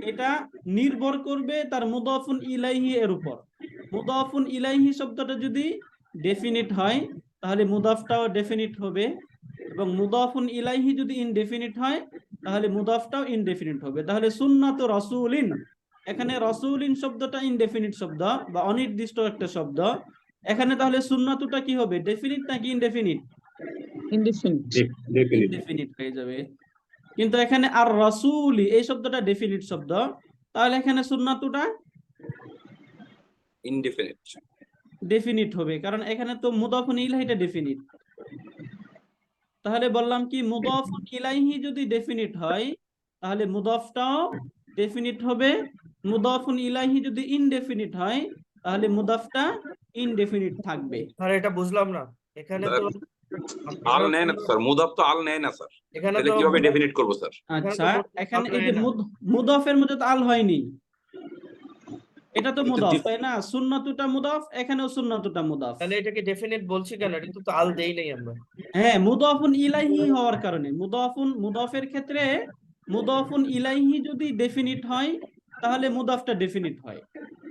এটা নির্ভর করবে তার মুদাফুন ইলাইহি এর উপর। মুদাফুন ইলাইহি শব্দটা যদি ডেফিনিট হয় তাহলে মুদাফটাও ডেফিনিট হবে, এবং মুদাফুন ইলাইহি যদি ইনডেফিনিট হয় তাহলে মুদাফটাও ইনডেফিনিট হবে। তাহলে সুন্নাতু রাসূলিন, এখানে রাসূলিন শব্দটা ইনডেফিনিট শব্দ বা অনির্দিষ্ট একটা শব্দ, এখানে তাহলে সুন্নাতুটা কি হবে, ডেফিনিট নাকি ইনডেফিনিট? ইনডিফিনিট। ইনডেফিনিট হয়ে যাবে। কিন্তু এখানে আর রাসূলি এই শব্দটা ডেফিনিট শব্দ, তাহলে এখানে সুন্নাতুটা ইনডিফিনিট। ডেফিনিট হবে, কারণ এখানে তো মুদাফুন ইলাইহিটা ডেফিনিট। তাহলে বললাম কি মুদাফুন ইলাইহি যদি ডেফিনিট হয় তাহলে মুদাফটাও ডেফিনিট হবে, মুদাফুন ইলাইহি যদি ইনডেফিনিট হয় তাহলে মুদাফটা ইনডেফিনিট থাকবে। স্যার এটা বুঝলাম না, এখানে তো আল নেয় না স্যার, মুদাফ তো আল নেয় না স্যার, এখানে তাহলে তো কিভাবে ডেফিনিট করবো স্যার? আচ্ছা, এখানে এই যে মুদাফের মধ্যে তো আল হয়নি, এটা তো মুদাফ তাই না? সুন্নাতুটা মুদাফ, এখানেও সুন্নাতুটা মুদাফ। তাহলে এটাকে ডেফিনিট বলছি কেন? এটা তো আল দেই নাই আমরা। হ্যাঁ, মুদাফুন ইলাইহি হওয়ার কারণে, মুদাফের ক্ষেত্রে মুদাফুন ইলাইহি যদি ডেফিনিট হয় তাহলে মুদাফটা ডেফিনিট হয়,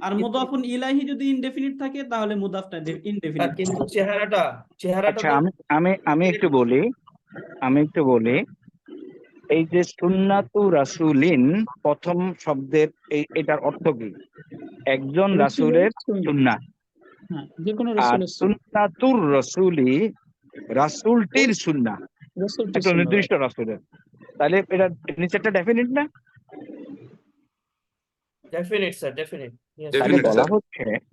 আর মুদাফুন ইলাইহি যদি ইনডেফিনিট থাকে তাহলে মুদাফটা ইনডেফিনিট। কিন্তু চেহারাটা আচ্ছা, আমি একটু বলি এই যে সুন্নাতু রাসূলিন প্রথম শব্দের এটার অর্থ কি? একজন রাসূলের সুন্নাত। হ্যাঁ, যে কোনো আর রাসূলের সুন্নাত, সুন্নাতুর রাসূলি রাসূলটির সুন্নাত, রাসূলটির একটা সুন্নাত। নির্দিষ্ট রাসূলের। তাহলে এটা নিচেরটা ডেফিনিট না? Definite sir, definite. তাহলে Definite, sir.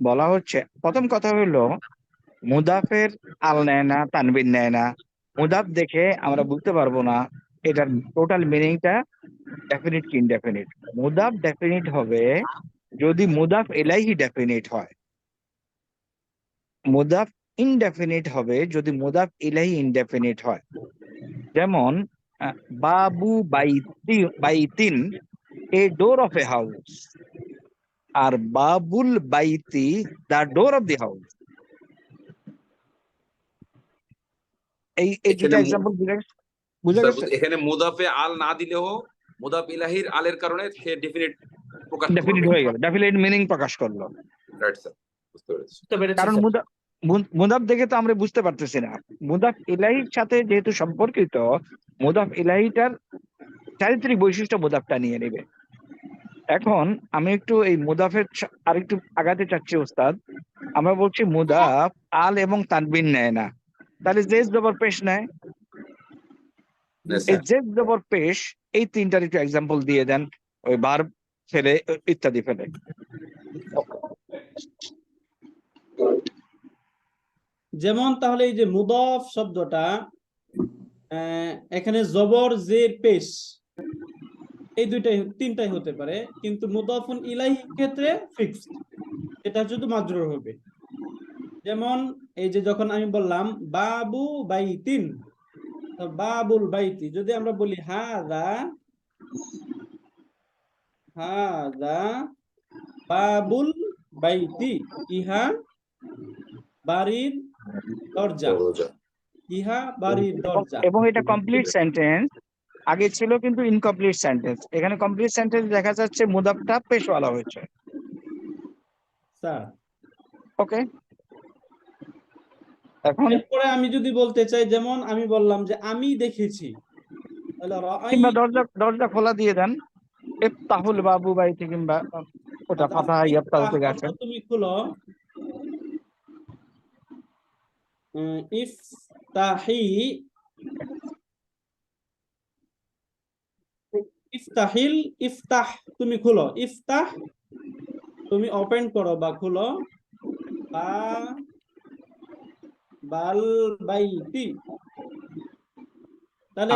বলা হচ্ছে প্রথম কথা হলো মুদাফের আল নেয় না, তানবিন নেয় না। মুদাফ দেখে আমরা বুঝতে পারবো না এটার টোটাল মিনিংটা ডেফিনিট কি ইনডেফিনিট। মুদাফ ডেফিনিট হবে যদি মুদাফ ইলাইহি ডেফিনিট হয়, মুদাফ ইনডেফিনিট হবে যদি মুদাফ ইলাইহি ইনডেফিনিট হয়। যেমন বাবু বাইতিন a door of a house, আর বাবুল বাইতি the door of the house. এই দুটো এক্সাম্পল বুঝা স্যার, গেছে? এখানে মুদাফে আল না দিলেও মুদাফ ইলাহির আলের কারণে সে ডেফিনিট প্রকাশ ডেফিনিট করবে। হয়ে গেল, ডেফিনিট মিনিং প্রকাশ করলো। রাইট স্যার, বুঝতে পেরেছি। বুঝতে পেরেছি কারণ স্যার। মুদাফ দেখে তো আমরা বুঝতে পারতেছি না। মুদাফ ইলাহির সাথে যেহেতু সম্পর্কিত, মুদাফ ইলাহিটার চারিত্রিক বৈশিষ্ট্য মুদাফটা নিয়ে নেবে। এখন আমি একটু এই মুদাফের আরেকটু আগাতে চাচ্ছি ওস্তাদ। আমরা বলছি মুদাফ আল এবং তানবিন নেয় না, তাহলে জেদ জবর পেশ নেয়। Yes, এই sir. জেদ জবর পেশ এই তিনটার একটু এক্সাম্পল দিয়ে দেন, ওই ভার্ব ফেলে ইত্যাদি ফেলে। যেমন তাহলে এই যে মুদাফ শব্দটা এখানে জবর জের পেশ এই তিনটাই হতে পারে, কিন্তু মুদাফুন ইলাইহি ক্ষেত্রে ফিক্সড, এটা শুধু মাজরুর হবে। যেমন এই যে যখন আমি বললাম বাবু বাইতিন, তো বাবুল বাইতি যদি আমরা বলি হাযা বাবুল বাইতি, ইহা বাড়ির দরজা, ইহা বাড়ির দরজা। এবং এটা কমপ্লিট সেন্টেন্স, আগে ছিল কিন্তু ইনকমপ্লিট সেন্টেন্স, এখানে কমপ্লিট সেন্টেন্স দেখা যাচ্ছে মুদাফটা পেশওয়ালা হয়েছে। স্যার ওকে, এখন এরপরে আমি যদি বলতে চাই, যেমন আমি বললাম যে আমি দেখেছি, তাহলে কিংবা দরজা খোলা দিয়ে দেন, ইফতাহুল বাবু বাইতি, কিংবা ওটা ফাতাহা ইয়াফতাহু থেকে আছে। তুমি খুলো, ইফতাহ তুমি খুলো, ইফতাহ তুমি ওপেন করো বা খুলো, বাল বাইতি। তাহলে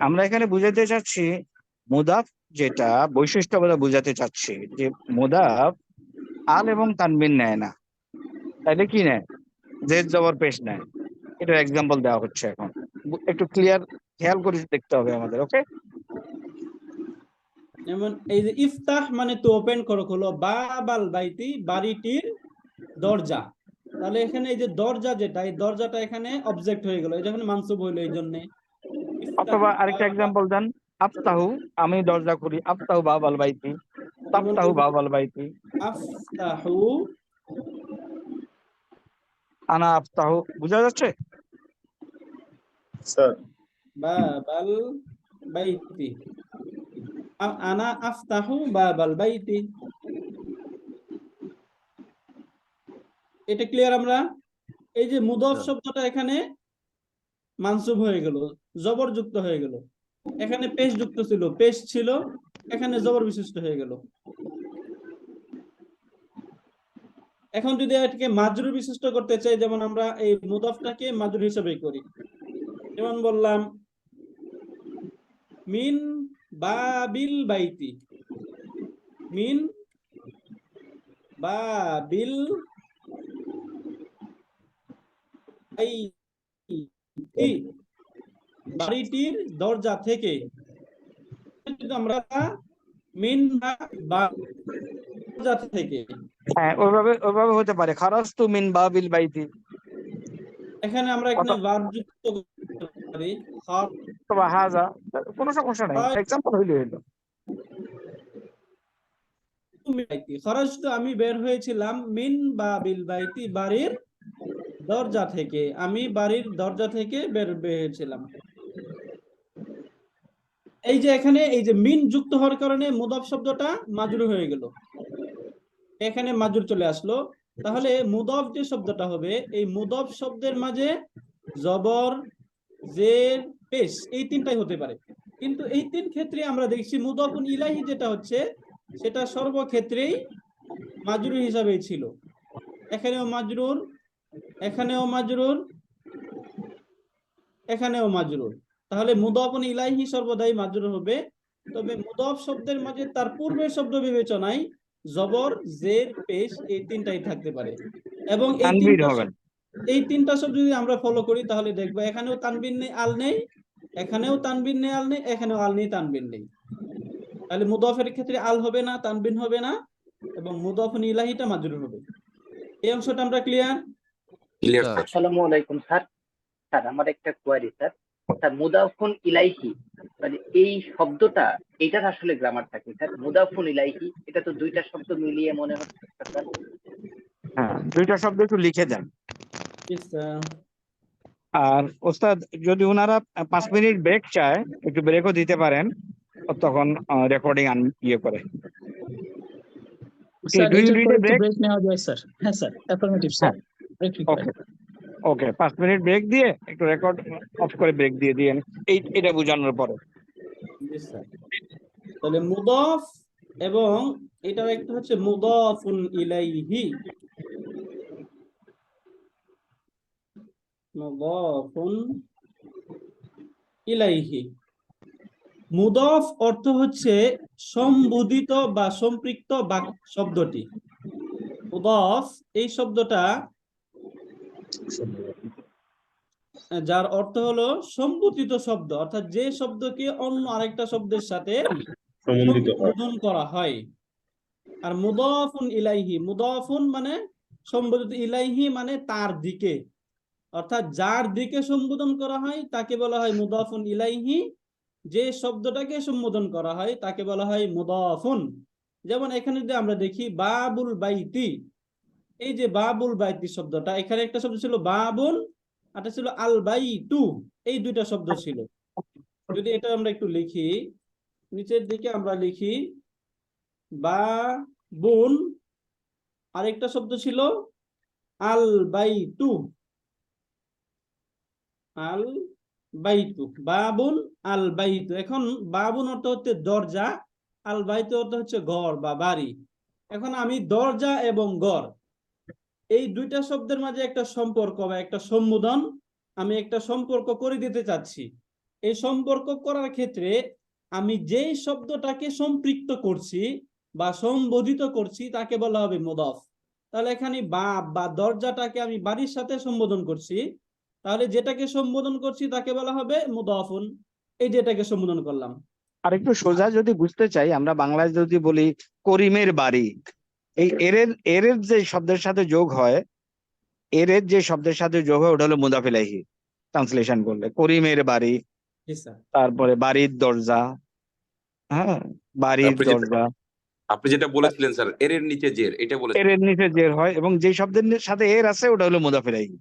আমরা এখানে বুঝাতে চাচ্ছি মুদাফ যেটা বৈশিষ্ট্য আমরা বুঝাতে চাচ্ছি যে মুদাফ আল এবং তানবিন নেয় না, তাইলে কি নেয়? জেদ জবর পেশ নেয়। এটার এক্সাম্পল দেওয়া হচ্ছে, এখন একটু ক্লিয়ার খেয়াল করে দেখতে হবে আমাদের। ওকে, যেমন এই যে ইফতাহ মানে তো ওপেন করো, খুলো, বাবাল বাইতি বাড়িটির দরজা। তাহলে এখানে এই যে দরজা যেটা, এই দরজাটা এখানে অবজেক্ট হয়ে গেল, এটা এখানে মানসুব হইলো, এই জন্য। অথবা আরেকটা এক্সাম্পল দেন, আফতাহু আমি দরজা খুলি, আফতাহু বাবাল বাইতি, তাফতাহু বাবাল বাইতি, আফতাহু আনা আফতাহু। বুঝা যাচ্ছে স্যার? বাবাল বাইতি, আনা আফতাহু বাবাল বাইতি। এটা ক্লিয়ার? আমরা এই যে মুদফ শব্দটা এখানে মানসুব হয়ে গেল, জবর যুক্ত হয়ে গেল। এখানে পেশ যুক্ত ছিল, পেশ ছিল, এখানে জবর বিশিষ্ট হয়ে গেল। এখন যদি এটাকে মাজরুর বিশিষ্ট করতে চাই, যেমন আমরা এই মুদফটাকে মাজরুর হিসেবে করি, যেমন বললাম মিন বাবিল বাইতি, মিন বাবিল বাইতি, বাড়িটির দরজা থেকে। আমরা মিন বা দরজা থেকে, হ্যাঁ, ওইভাবে হতে পারে, খারাজতু মিন বাবিল বাইতি, এখানে আমরা এখানে ভার্ব যুক্ত করতে পারি, অথবা হাজা, কোনো সমস্যা নাই, এক্সাম্পল হইলে হইলো। খরজতু আমি বের হয়েছিলাম, মিন বাবিল বাইতি বাড়ির দরজা থেকে, আমি বাড়ির দরজা থেকে বের হয়েছিলাম। এই যে এখানে এই যে মিন যুক্ত হওয়ার কারণে মুদাফ শব্দটা মাজরুর হয়ে গেল, এখানে মাজরুর চলে আসলো। তাহলে মুদাফ যে শব্দটা হবে, এই মুদাফ শব্দের মাঝে জবর, জের, পেশ এই তিনটাই হতে পারে। কিন্তু এই তিন ক্ষেত্রে আমরা দেখছি মুদাফুন ইলাইহি যেটা হচ্ছে সেটা সর্বক্ষেত্রেই মাজরুর হিসাবেই ছিল। এখানেও মাজরুর, এখানেও মাজরুর, এখানেও মাজরুর। তাহলে মুদাফুন ইলাইহি সর্বদাই মাজরুর হবে। তবে মুদাফ শব্দের মাঝে তার পূর্বের শব্দ বিবেচনায় জবর, জের, পেশ এই তিনটাই থাকতে পারে। এবং এই তিনটা শব্দ যদি আমরা ফলো করি তাহলে দেখবো এখানেও তানবিন নেই, আল নেই, এখানেও তানবিন নেই, আল নেই, এখানেও আল নেই, তানবিন নেই। তাহলে মুদাফের ক্ষেত্রে আল হবে না, তানবিন হবে না, এবং মুদাফুন ইলাহিটা মাজরুর হবে। এই অংশটা আমরা ক্লিয়ার? Clear sir. আসসালামু আলাইকুম স্যার। স্যার আমার একটা কোয়ারি স্যার। স্যার মুদাফুন ইলাইহি মানে এই শব্দটা, এটার আসলে গ্রামার থাকে স্যার? মুদাফুন ইলাইহি এটা তো দুইটা শব্দ মিলিয়ে মনে হচ্ছে স্যার। হ্যাঁ, দুইটা শব্দ একটু লিখে দেন। Yes, sir. আর ওস্তাদ যদি ওনারা 5 মিনিট ব্রেক চায়, একটু ব্রেকও দিতে পারেন, তখন রেকর্ডিং ইয়ে করে। স্যার Do you এটার need পরে a একটু break? ব্রেক নেওয়া যায় স্যার? হ্যাঁ sir, affirmative sir. Break required. Okay, 5 minute break দিয়ে একটু রেকর্ড অফ করে ব্রেক দিয়ে দিয়েন, এটা বোঝানোর পরে। Yes, sir. তাহলে মুদাফ এবং এটার একটা হচ্ছে মুদাফুন ইলাইহি, মুদাফুন ইলাইহি। মুদাফ অর্থ হচ্ছে সম্বোধিত বা সম্পৃক্ত শব্দটি। মুদাফ এই শব্দটা যার অর্থ হলো সম্বোধিত শব্দ, অর্থাৎ যে শব্দকে অন্য আরেকটা শব্দের সাথে সম্বোধন করা হয়। আর মুদাফুন ইলাইহি, মুদাফুন মানে সম্বোধিত, ইলাইহি মানে তার দিকে, অর্থাৎ যার দিকে সম্বোধন করা হয় তাকে বলা হয় মুদাফুন ইলাইহি। যে শব্দটাকে সম্বোধন করা হয় তাকে বলা হয় মুদাফুন। যেমন এখানে যদি আমরা দেখি বাবুল বাইতি, এই যে বাবুল বাইতি শব্দটা, এখানে একটা শব্দ ছিল বাবুন, একটা ছিল আল বাইতু, এই দুইটা শব্দ ছিল। যদি এটা আমরা একটু লিখি, নিচের দিকে আমরা লিখি বাবুন, আরেকটা শব্দ ছিল আল বাইতু, আল বাইতু, বাবুন আল বাইতু। এখন বাবুন অর্থ হচ্ছে দরজা, আল বাইতু অর্থ হচ্ছে ঘর বা বাড়ি। এখন আমি দরজা এবং ঘর এই দুইটা শব্দের মাঝে একটা সম্পর্ক বা একটা সম্বোধন, আমি একটা সম্পর্ক করে দিতে চাচ্ছি। এই সম্পর্ক করার ক্ষেত্রে আমি যেই শব্দটাকে সম্পৃক্ত করছি বা সম্বোধিত করছি তাকে বলা হবে মুদাফ। তাহলে এখানে বা দরজাটাকে আমি বাড়ির সাথে সম্বোধন করছি, তাহলে যেটাকে সম্বোধন করছি তাকে বলা হবে মুদাফুন। এই যেটাকে সম্বোধন করলাম। আর একটু সোজা যদি বুঝতে চাই, আমরা বাংলায় যদি বলি করিমের বাড়ি, এই এর যে শব্দের সাথে যোগ হয়, এর যে শব্দের সাথে যোগ হয় ওটা হলো মুদাফ ইলাইহি। ট্রান্সলেশন করলে করিমের বাড়ি, তারপরে বাড়ির দরজা, হ্যাঁ বাড়ির দরজা। আপনি যেটা বলেছিলেন স্যার, এর নিচে জের, এটা বলেছেন। এর নিচে জের হয় এবং যে শব্দের সাথে এর আছে ওটা হলো মুদাফ ইলাইহি।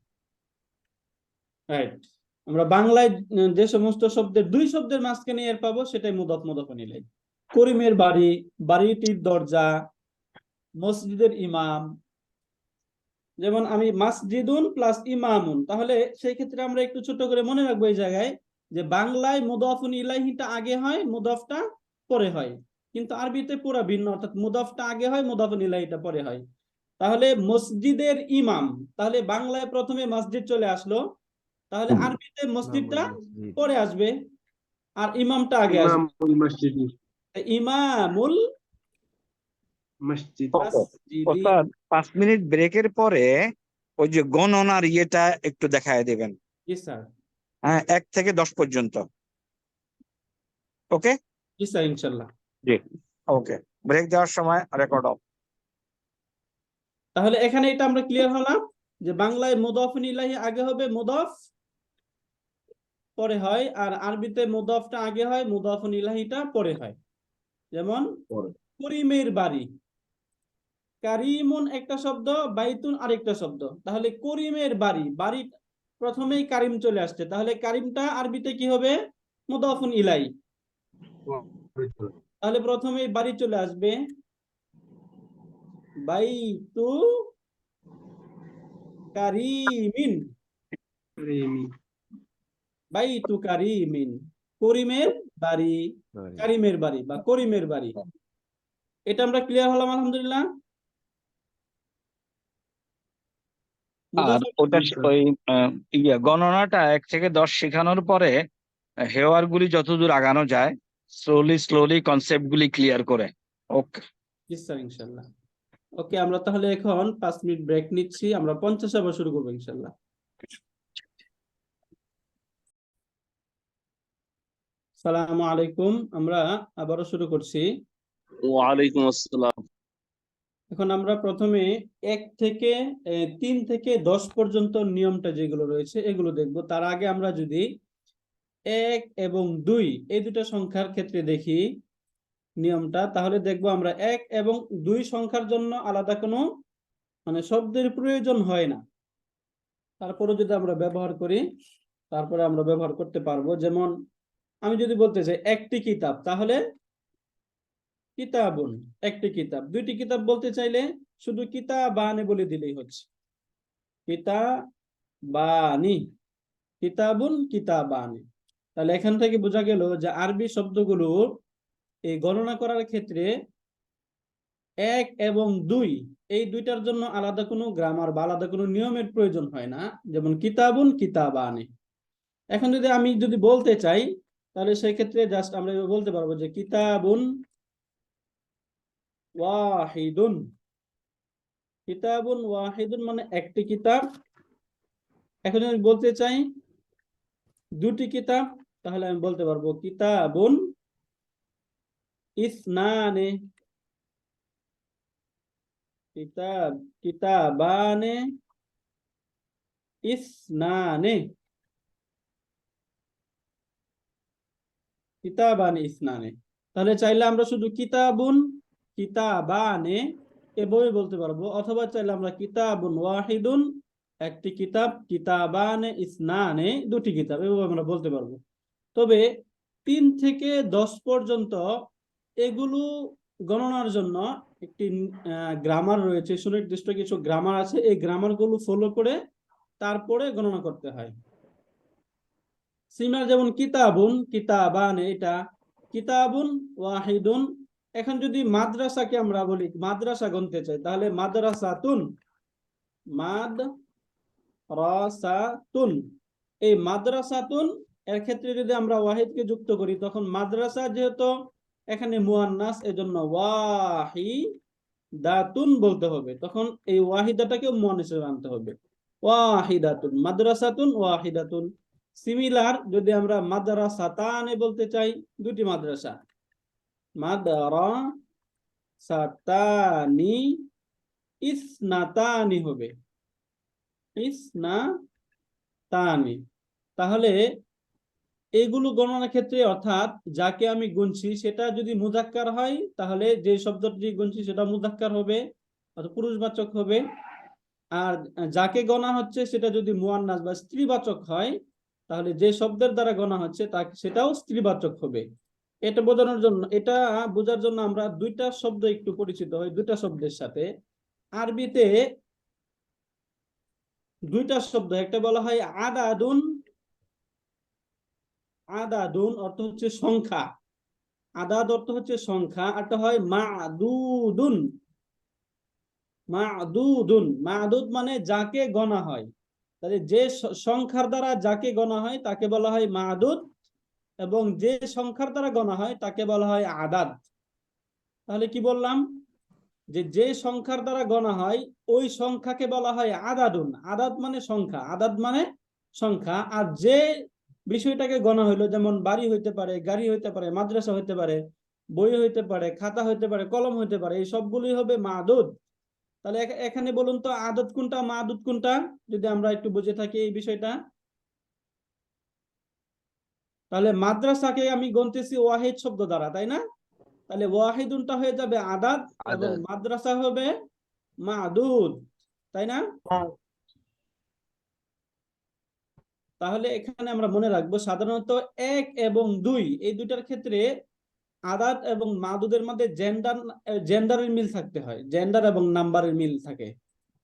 রাইট। আমরা বাংলায় যে সমস্ত শব্দের দুই শব্দের মাঝখানে এর পাবো সেটাই মুদাফ, মুদাফুন ইলাইহি। করিমের বাড়ি, বাড়িটির দরজা, মসজিদের ইমাম, যেমন আমি মাসজিদুন প্লাস ইমামুন, তাহলে সেই ক্ষেত্রে আমরা একটু ছোট করে মনে রাখবো এই জায়গায় যে বাংলায় মুদাফুন ইলাইহিটা আগে হয়, মুদাফটা পরে হয়, কিন্তু আরবিতে পুরো ভিন্ন, অর্থাৎ মুদাফটা আগে হয়, মুদাফুন ইলাইহিটা পরে হয়। তাহলে মসজিদের ইমাম, তাহলে বাংলায় প্রথমে মসজিদ চলে আসলো, তাহলে আরবিতে মসজিদটা পরে আসবে আর ইমামটা আগে আসবে। ইমামুল মসজিদ। মাসজিদি। ওস্তাদ 5 মিনিট ব্রেকের পরে ওই যে গণনার ইয়েটা একটু দেখায় দেবেন। জি স্যার। হ্যাঁ, 1 থেকে 10 পর্যন্ত। ওকে, জি স্যার, ইনশাল্লাহ। জি ওকে, ব্রেক দেওয়ার সময় রেকর্ড অফ। তাহলে এখানে এটা আমরা ক্লিয়ার হলাম যে বাংলায় মুদাফুন ইলাইহি আগে হবে, মুদাফ পরে হয়, আর আরবিতে মুদাফটা আগে হয়, মুদাফুন ইলাইহিটা পরে হয়। যেমন পরে। করিমের বাড়ি, কারিমুন একটা শব্দ, বাইতুন আরেকটা শব্দ, তাহলে করিমের বাড়ি, বাড়ি প্রথমেই কারিম চলে আসছে, তাহলে কারিমটা আরবিতে কি হবে? মুদাফুন ইলাইহি। তাহলে প্রথমেই বাড়ি চলে আসবে, বাইতু কারিমিন, বাইতু কারিমিন, করিমের বাড়ি, কারিমের বাড়ি বা করিমের বাড়ি। এটা আমরা ক্লিয়ার হলাম আলহামদুলিল্লাহ। আর ওটা ওই গণনাটা 1 থেকে 10 শেখানোর পরে হেওয়ার গুলি যতদূর আগানো যায় স্লোলি কনসেপ্ট গুলি ক্লিয়ার করে। ওকে জি স্যার, ইনশাল্লাহ। ওকে, আমরা তাহলে এখন 5 মিনিট ব্রেক নিচ্ছি, আমরা 50 আবার শুরু করবো ইনশাল্লাহ। আসসালামু আলাইকুম, আমরা আবারও শুরু করছি। ওয়ালাইকুম আসসালাম। এখন আমরা প্রথমে 1 থেকে 3 থেকে 10 পর্যন্ত নিয়মটা যেগুলো রয়েছে এগুলো দেখব। তার আগে আমরা যদি 1 এবং 2 এই দুটো সংখ্যার ক্ষেত্রে দেখি নিয়মটা, তাহলে দেখবো আমরা 1 এবং 2 সংখ্যার জন্য আলাদা কোনো মানে শব্দের প্রয়োজন হয় না, তারপরে যদি আমরা ব্যবহার করি তারপরে আমরা ব্যবহার করতে পারবো। যেমন আমি যদি বলতে চাই একটি কিতাব, তাহলে কিতাবুন একটি কিতাব। 2টি কিতাব বলতে চাইলে শুধু কিতাবানে বলে দিলেই হচ্ছে, কিতাবানি, কিতাবুন কিতাবানি। তাহলে এখান থেকে বোঝা গেল যে আরবি শব্দগুলো এই গণনা করার ক্ষেত্রে 1 এবং 2 এই দুইটার জন্য আলাদা কোনো গ্রামার বা আলাদা কোনো নিয়মের প্রয়োজন হয় না, যেমন কিতাবুন কিতাবানি। এখন যদি আমি বলতে চাই তাহলে সেই ক্ষেত্রে জাস্ট আমরা বলতে পারবো যে কিতাবুন ওয়াহিদুন, কিতাবুন ওয়াহিদুন মানে একটি কিতাব। এখন যদি বলতে চাই 2টি কিতাব, তাহলে আমি বলতে পারবো কিতাবুন ইসনানে, কিতাবানে ইসনানে, কিতাবানে ইসনানে। তাহলে চাইলে আমরা শুধু কিতাবুন কিতাবানে এভাবে বলতে পারবো, অথবা চাইলে আমরা কিতাবুন ওয়াহিদুন একটি কিতাব, কিতাবানে ইসনানে 2টি কিতাব, এভাবে আমরা বলতে পারবো। তবে 3 থেকে 10 পর্যন্ত এগুলো গণনার জন্য একটি গ্রামার রয়েছে, সুনির্দিষ্ট কিছু গ্রামার আছে, এই গ্রামারগুলো ফলো করে তারপরে গণনা করতে হয়। সিমার যেমন কিতাবুন কিতাবানে, এটা কিতাবুন ওয়াহিদুন। এখন যদি মাদ্রাসাকে আমরা বলি মাদ্রাসা গণতে চাই, তাহলে মাদ্রাসাতুন, মাদ্রাসাতুন, এই মাদ্রাসাতুন এর ক্ষেত্রে যদি আমরা ওয়াহিদকে যুক্ত করি তখন মাদ্রাসা যেহেতু এখানে মুয়ান্নাস এজন্য ওয়াহিদাতুন বলতে হবে, তখন এই ওয়াহিদাটাকে মুয়ান্নাস হিসেবে আনতে হবে, ওয়াহিদাতুন, মাদ্রাসাতুন ওয়াহিদাতুন। সিমিলার যদি আমরা মাদ্রাসাতানে বলতে চাই, 2টি মাদ্রাসা, মাদ্রাসাতানি ইসনাতানি হবে, ইসনাতানি। তাহলে এগুলো গণনার ক্ষেত্রে অর্থাৎ যাকে আমি গুনছি সেটা যদি মুজাক্কার হয় তাহলে যে শব্দটি গুনছি সেটা মুজাক্কার হবে অর্থাৎ পুরুষবাচক হবে, আর যাকে গণা হচ্ছে সেটা যদি মুয়ান্নাস বা স্ত্রীবাচক হয় তাহলে যে শব্দের দ্বারা গণা হচ্ছে সেটাও স্ত্রীবাচক হবে। এটা বোঝানোর জন্য, এটা বোঝার জন্য আমরা 2টা শব্দ একটু পরিচিত হই, 2টা শব্দের সাথে। আরবিতে দুইটা শব্দ, একটা বলা হয় আদাদুন, আদাদুন অর্থ হচ্ছে সংখ্যা, আদাদ অর্থ হচ্ছে সংখ্যা, একটা হয় মা'দুদুন, মা'দুদুন, মা'দুদ মানে যাকে গণা হয়, তাহলে যে সংখ্যার দ্বারা যাকে গণা হয় তাকে বলা হয় মা'দুদ, এবং যে সংখ্যার দ্বারা গণা হয় তাকে বলা হয় আদাদ। তাহলে কি বললাম, যে যে সংখ্যার দ্বারা গণা হয় ওই সংখ্যাকে বলা হয় আদাদুন, আদাদ মানে সংখ্যা, আদাদ মানে সংখ্যা। আর যে বিষয়টাকে গণা হইলো, যেমন বাড়ি হইতে পারে, গাড়ি হইতে পারে, মাদ্রাসা হইতে পারে, বই হইতে পারে, খাতা হইতে পারে, কলম হইতে পারে, এই সবগুলোই হবে মাদুদ। তাহলে এখানে বলুন তো আদত কোনটা, মাদুদ কোনটা, যদি আমরা একটু বুঝে থাকি এই বিষয়টা। তাহলে মাদ্রাসাকে আমি গণতেছি ওয়াহিদ শব্দ দ্বারা, তাই না? তাহলে ওয়াহিদুনটা হয়ে যাবে আদাদ এবং আদাদ। মাদ্রাসা হবে মাদুদ, তাই না? তাহলে এখানে আমরা মনে রাখবো সাধারণত 1 এবং 2 এই দুইটার ক্ষেত্রে আদাদ এবং মাদুদের মধ্যে জেন্ডারের মিল থাকতে হয়, জেন্ডার এবং নাম্বারের মিল থাকে।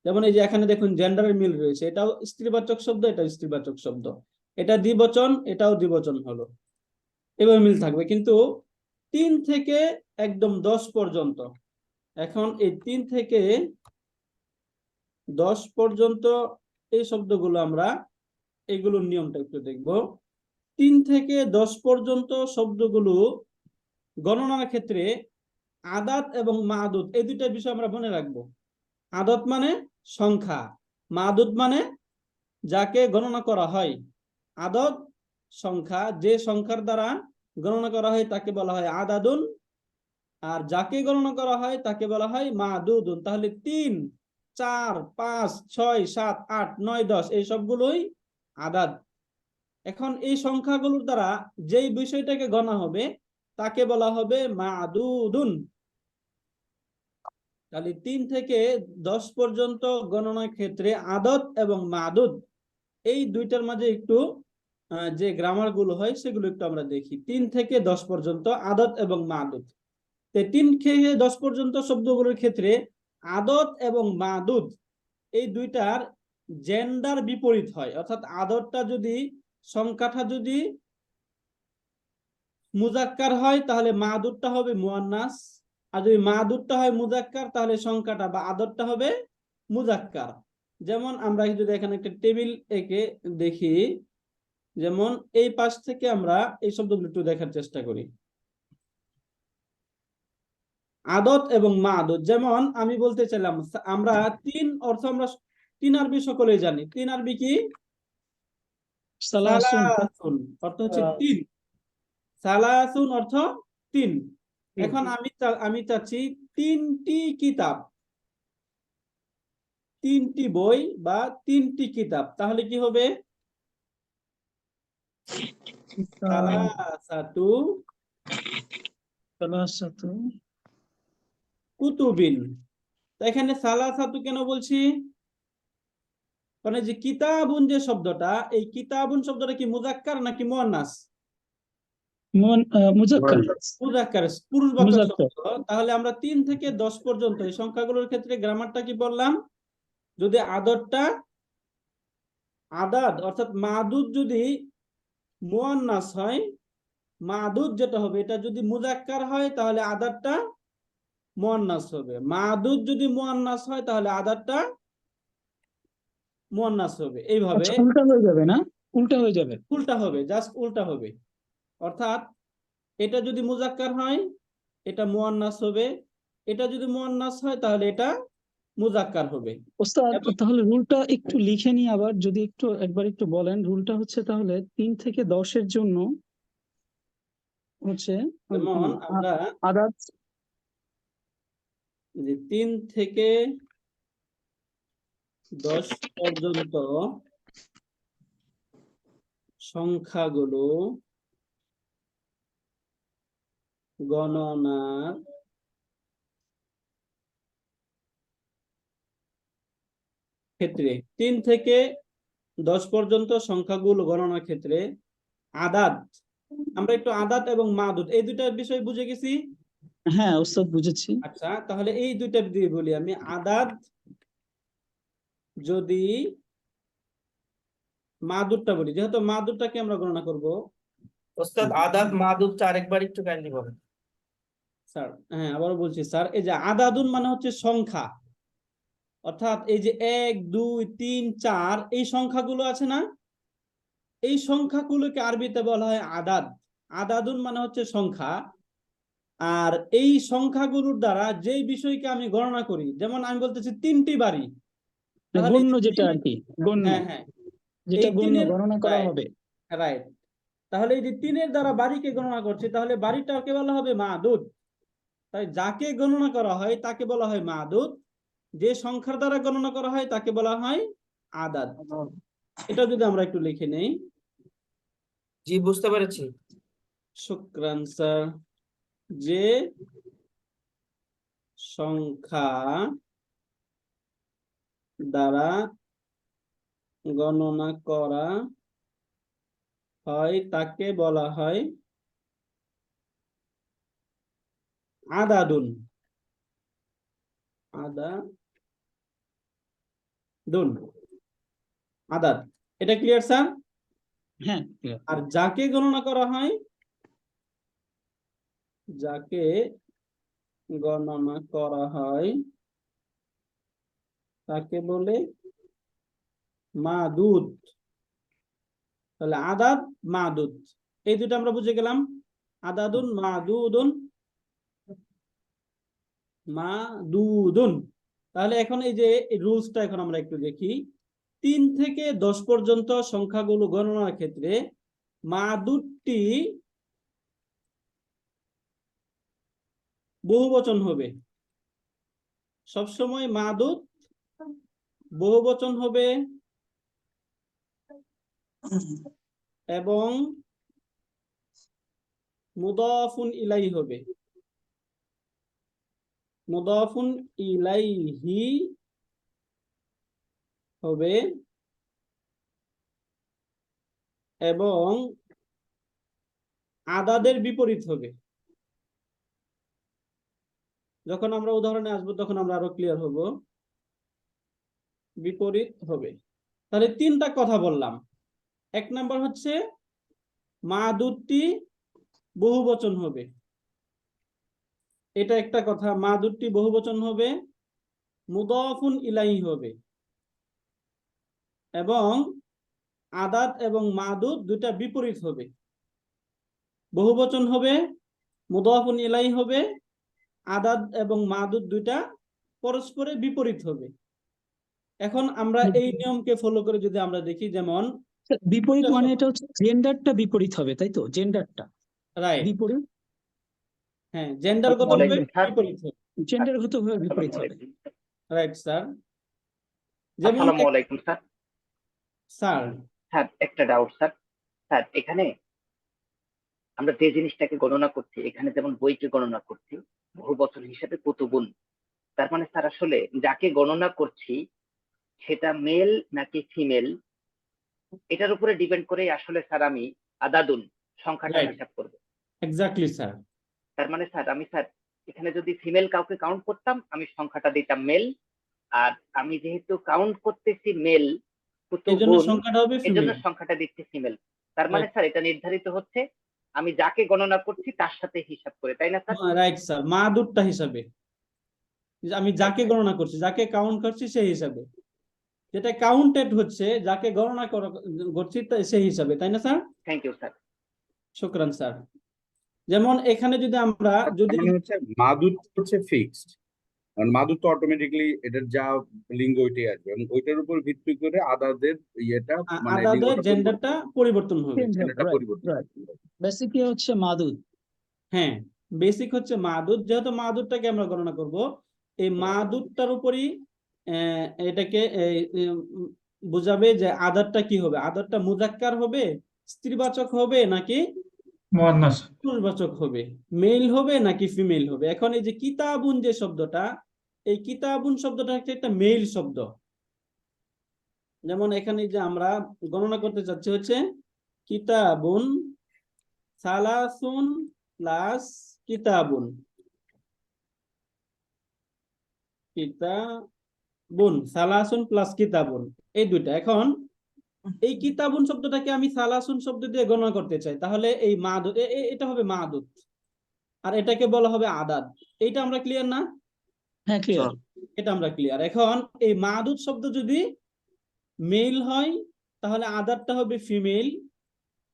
যেমন এই যে এখানে দেখুন জেন্ডারের মিল রয়েছে, এটাও স্ত্রীবাচক শব্দ, এটাও স্ত্রীবাচক শব্দ, এটা দ্বিবচন, এটাও দ্বিবচন হলো, এভাবে মিল থাকবে। কিন্তু 3 থেকে একদম 10 পর্যন্ত, এখন এই 3 থেকে 10 পর্যন্ত এই শব্দগুলো আমরা এগুলোর নিয়মটা একটু দেখব। 3 থেকে 10 পর্যন্ত শব্দগুলো গণনার ক্ষেত্রে আদাদ এবং মাদুদ এই দুইটা বিষয় আমরা মনে রাখবো। আদত মানে সংখ্যা, মাদুদ মানে যাকে গণনা করা হয়। আদত সংখ্যা, যে সংখ্যার দ্বারা গণনা করা হয় তাকে বলা হয় আদাদুন, আর যাকে গণনা করা হয় তাকে বলা হয় মাদুদুন। তাহলে 3, 4, 5, 6, 7, 8, 9, 10 এই সবগুলোই আদাদ। এখন এই সংখ্যাগুলোর দ্বারা যেই বিষয়টাকে গণা হবে তাকে বলা হবে মাদুদুন। তাহলে 3 থেকে 10 পর্যন্ত গণনার ক্ষেত্রে আদত এবং মাদুদ এই দুইটার মাঝে একটু যে গ্রামার গুলো হয় সেগুলো একটু আমরা দেখি। 3 থেকে 10 পর্যন্ত আদত এবং মাদুদ। 3 থেকে 10 পর্যন্ত শব্দগুলোর ক্ষেত্রে আদত এবং মাদুদ এই দুইটার জেন্ডার বিপরীত হয়, অর্থাৎ আদতটা যদি সংখ্যাটা যদি মুজাক্কার হয় তাহলে মাদুদটা হবে মুয়ান্নাস, আর যদি মাদুদটা হয় মুজাক্কার তাহলে সংখ্যাটা বা আদতটা হবে মুজাক্কার। যেমন আমরা যদি এখানে একটা টেবিল এঁকে দেখি, যেমন এই পাশ থেকে আমরা এই শব্দগুলো একটু দেখার চেষ্টা করি, আদত এবং মাদুদ। যেমন আমি বলতে চাইলাম আমরা 3 অর্থ আমরা 3 আরবি সকলেই জানি। 3 আরবি কি? সালাসুন। সালাসুন অর্থ হচ্ছে 3, সালাসুন অর্থ 3। এখন আমি চাচ্ছি 3টি কিতাব, 3টি বই বা 3টি কিতাব, তাহলে কি হবে? সালাসাতু সালাসাতু কুতুবিন। তো এখানে সালাসাতু কেন বলছি? মানে যে কিতাবুন যে শব্দটা, এই কিতাবুন শব্দটা কি মুজাক্কার নাকি মুয়ান্নাস? মুজাক্কার। মুজাক্কার, পুরুষবাচক মুজাক্কার। শব্দ। তাহলে আমরা 3 থেকে 10 পর্যন্ত এই সংখ্যাগুলোর ক্ষেত্রে গ্রামারটা কি বললাম? যদি আদতটা আদাদ অর্থাৎ মাদুদ যদি মুয়ান্নাস হয়, মাদুদ যেটা হবে এটা যদি মুজাক্কার হয় তাহলে আদাদটা মুয়ান্নাস হবে, মাদুদ যদি মুয়ান্নাস হয় তাহলে আদাদটা মুয়ান্নাস হবে। এইভাবে আচ্ছা, উল্টা হয়ে যাবে না? উল্টা হয়ে যাবে। উল্টা হবে, জাস্ট উল্টা হবে। অর্থাৎ এটা যদি মুজাক্কার হয় এটা মুয়ান্নাস হবে, এটা যদি মুয়ান্নাস হয় তাহলে এটা মুজাক্কার হবে। ওস্তাদ, এবং তাহলে রুলটা একটু লিখে নি, আবার যদি একবার একটু বলেন। রুলটা হচ্ছে তাহলে 3 থেকে 10-এর জন্য হচ্ছে যেমন আমরা আদাত যে 3 থেকে 10 পর্যন্ত সংখ্যাগুলো গণনার ক্ষেত্রে, 3 থেকে 10 পর্যন্ত সংখ্যাগুলো গণনার ক্ষেত্রে আদাদ, আমরা একটু আদাদ এবং মাদুদ এই দুইটার বিষয় বুঝে গেছি। হ্যাঁ ওস্তাদ, বুঝেছি। আচ্ছা, তাহলে এই দুইটা দিয়ে বলি আমি। আদাদ যদি মাদুদটা বলি, যেহেতু মাদুদটাকে আমরা গণনা করব ওস্তাদ আদাদ মাদুদটা আরেকবার একটু কাইন্ডলি বলেন। স্যার। হ্যাঁ, আবারও বলছি স্যার, এই যে আদাদুন মানে হচ্ছে সংখ্যা, অর্থাৎ এই যে 1 2 3 4 এই সংখ্যাগুলো আছে না, এই সংখ্যাগুলোকে আরবিতে বলা হয় আদাদ। আদাদুন মানে হচ্ছে সংখ্যা। আর এই সংখ্যাগুলোর দ্বারা যেই বিষয়কে আমি গণনা করি, যেমন আমি বলতেছি 3টি বাড়ি, তাহলে গণ্য যেটা আর কি, গণ্য হ্যাঁ হ্যাঁ যেটা এই গণ্য 3-এর গণনা করা রাইট হবে। রাইট তাহলে এই যে 3-এর দ্বারা বাড়িকে গণনা করছি, তাহলে বাড়িটাকে বলা হবে মাদুদ। তাই যাকে গণনা করা হয় তাকে বলা হয় মাদুদ, যে সংখ্যার দ্বারা গণনা করা হয় তাকে বলা হয় আদাদ। এটা যদি আমরা একটু লিখে নেই। জি, বুঝতে পেরেছি। শুকরান স্যার। যে সংখ্যা দ্বারা গণনা করা হয় তাকে বলা হয় আদাদুন। আদাদুন, আদাদ। এটা ক্লিয়ার স্যার? হ্যাঁ, আর যাকে গণনা করা হয়, যাকে গণনা করা হয় তাকে বলে মাদুদ। তাহলে আদাদ মাদুদ এই দুটো আমরা বুঝে গেলাম। আদাদুন মাদুদুন, মাদুদুন। তাহলে এখন এই যে রুলসটা এখন আমরা একটু দেখি। 3 থেকে 10 পর্যন্ত সংখ্যাগুলো গণনার ক্ষেত্রে মাদুদটি বহুবচন হবে। সবসময় মাদুদ বহুবচন হবে এবং মুদাফুন ইলাই হবে। মুদাফুন ইলাইহি হবে এবং আদাদের বিপরীত হবে। যখন আমরা উদাহরণে আসবো তখন আমরা আরো ক্লিয়ার হব। বিপরীত হবে। তাহলে 3টা কথা বললাম। 1 নাম্বার হচ্ছে মাদুদটি বহুবচন হবে, এটা একটা কথা। মাদুদটি বহুবচন হবে, মুদাফুন ইলাইহি হবে এবং আদাদ এবং মাদুদ দুটা বিপরীত হবে। বহুবচন হবে, মুদাফুন ইলাইহি হবে, আদাদ এবং মাদুদ দুইটা পরস্পরের বিপরীত হবে। এখন আমরা এই নিয়মকে ফলো করে যদি আমরা দেখি, যেমন বিপরীত মানে এটা হচ্ছে জেন্ডারটা বিপরীত হবে, তাই তো? জেন্ডারটা রাইট, বিপরীত, হ্যাঁ, জেন্ডারগত ভাবে বিপরীত হবে, জেন্ডারগত ভাবে বিপরীত হবে। Right sir. যেমন আসসালামু আলাইকুম স্যার। স্যার স্যার একটা ডাউট স্যার। স্যার এখানে আমরা যে জিনিসটাকে গণনা করছি, এখানে যেমন বইকে গণনা করছি বহুবচন হিসেবে কুতুবুন, তার মানে স্যার আসলে যাকে গণনা করছি সেটা মেল নাকি ফিমেল, এটার উপরে ডিপেন্ড করে আসলে স্যার আমি আদাদুন সংখ্যাটা Right. হিসাব করব। Exactly sir. তার মানে স্যার আমি স্যার এখানে যদি ফিমেল কাউকে কাউন্ট করতাম আমি সংখ্যাটা দিতাম মেল, আর আমি যেহেতু কাউন্ট করতেছি মেল এইজন্য কুতুবুন, সংখ্যাটা হবে এজন্য ফিমেল। সংখ্যাটা দিচ্ছি ফিমেল। তার মানে Right. স্যার এটা নির্ধারিত হচ্ছে আমি যাকে গণনা করছি তার সাথে হিসাব করে, তাই না স্যার? রাইট স্যার, মাদুদটা হিসাবে, যে আমি যাকে গণনা করছি, যাকে কাউন্ট করছি সেই হিসাবে, যেটা কাউন্টেড হচ্ছে যাকে গণনা করছি সেই হিসাবে, তাই না স্যার? Thank you sir. শুকরান স্যার। যেমন এখানে যদি আমরা যদি মানে হচ্ছে মাদুদ হচ্ছে ফিক্সড, কারণ মাদুদ তো অটোমেটিকলি এটার যা লিঙ্গ ওইটাই আসবে এবং ওইটার উপর ভিত্তি করে আদাদের ইয়েটা মানে আদাদের লিঙ্গটা জেন্ডারটা পরিবর্তন হবে। Change হবে, এটা right, পরিবর্তন right. বেসিকলি হচ্ছে মাদুদ। হ্যাঁ, বেসিক হচ্ছে মাদুদ। যেহেতু মাদুদটাকে আমরা গণনা করব, এই মাদুদটার উপরই এটাকে বোঝাবে যে আদারটা কি হবে। আদারটা মুজাক্কার হবে, স্ত্রীবাচক হবে নাকি মুয়ান্নাস। পুরুষবাচক হবে, মেল হবে নাকি ফিমেল হবে। এখন এই যে কিতাবুন যে শব্দটা, এই কিতাবুন শব্দটা হচ্ছে একটা মেল শব্দ। যেমন এখানে যে আমরা গণনা করতে চাচ্ছি হচ্ছে কিতাবুন সালাসুন প্লাস কিতাবুন, কিতাবুন সালাসুন প্লাস কিতাবুন, এই দুইটা। এখন এই কিতাবুন শব্দটাকে আমি সালাসুন শব্দ দিয়ে গণনা করতে চাই, তাহলে এই মাদুদ এটা হবে মাদুদ, আর এটাকে বলা হবে আদাদ। এইটা আমরা ক্লিয়ার না? হ্যাঁ, ক্লিয়ার। এটা আমরা ক্লিয়ার। এখন এই মাদুদ শব্দ যদি মেল হয় তাহলে আদাদটা হবে ফিমেল,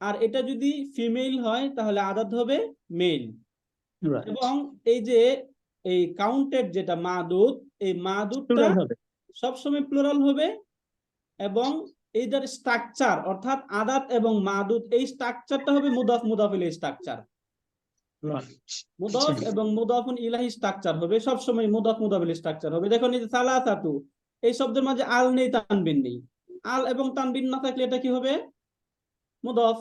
আর এটা যদি ফিমেল হয় তাহলে আদাদ হবে মেল। রাইট, এবং এই যে এই কাউন্টেড যেটা মাদুদ, এই মাদুদটা প্লুরাল হবে। সবসময় প্লুরাল হবে, এবং এইটার স্ট্রাকচার অর্থাৎ আদাত এবং মাদুদ এই স্ট্রাকচারটা হবে মুদাফ মুদাফ ইলাইহি স্ট্রাকচার। রাইট, মুদাফ এবং মুদাফুন ইলাইহি স্ট্রাকচার হবে, সবসময় মুদাফ মুদাফ ইলাইহি স্ট্রাকচার হবে। দেখুন এই যে সালাসাতু, এই শব্দের মাঝে আল নেই, তানবিন নেই। আল এবং তানবিন না থাকলে এটা কি হবে? মুদাফ।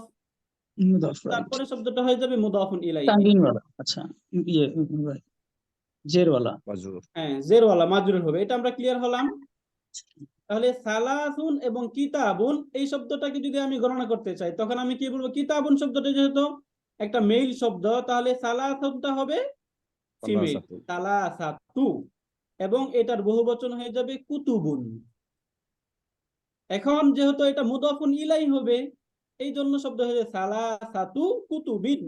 মুদাফ, রাইট। তারপরে শব্দটা হয়ে যাবে মুদাফুন ইলাইহি। তানবিন ওয়ালা, আচ্ছা, ইয়ে, রাইট, জের ওয়ালা। হ্যাঁ, জেরওয়ালা মাজরুর হবে। এটা আমরা ক্লিয়ার হলাম। তাহলে সালাসুন এবং কিতাবুন এই শব্দটাকে যদি আমি গণনা করতে চাই তখন আমি কি বলবো? কিতাবুন শব্দটা যেহেতু একটা মেইল শব্দ, তাহলে সালাসুনটা হবে ফিমেল, সালাসাতু, এবং এটার বহুবচন হয়ে যাবে কুতুবুন। এখন যেহেতু এটা মুদাফুন ইলাই হবে, এই জন্য শব্দ হয়ে যাবে সালাসাতু কুতুবিন।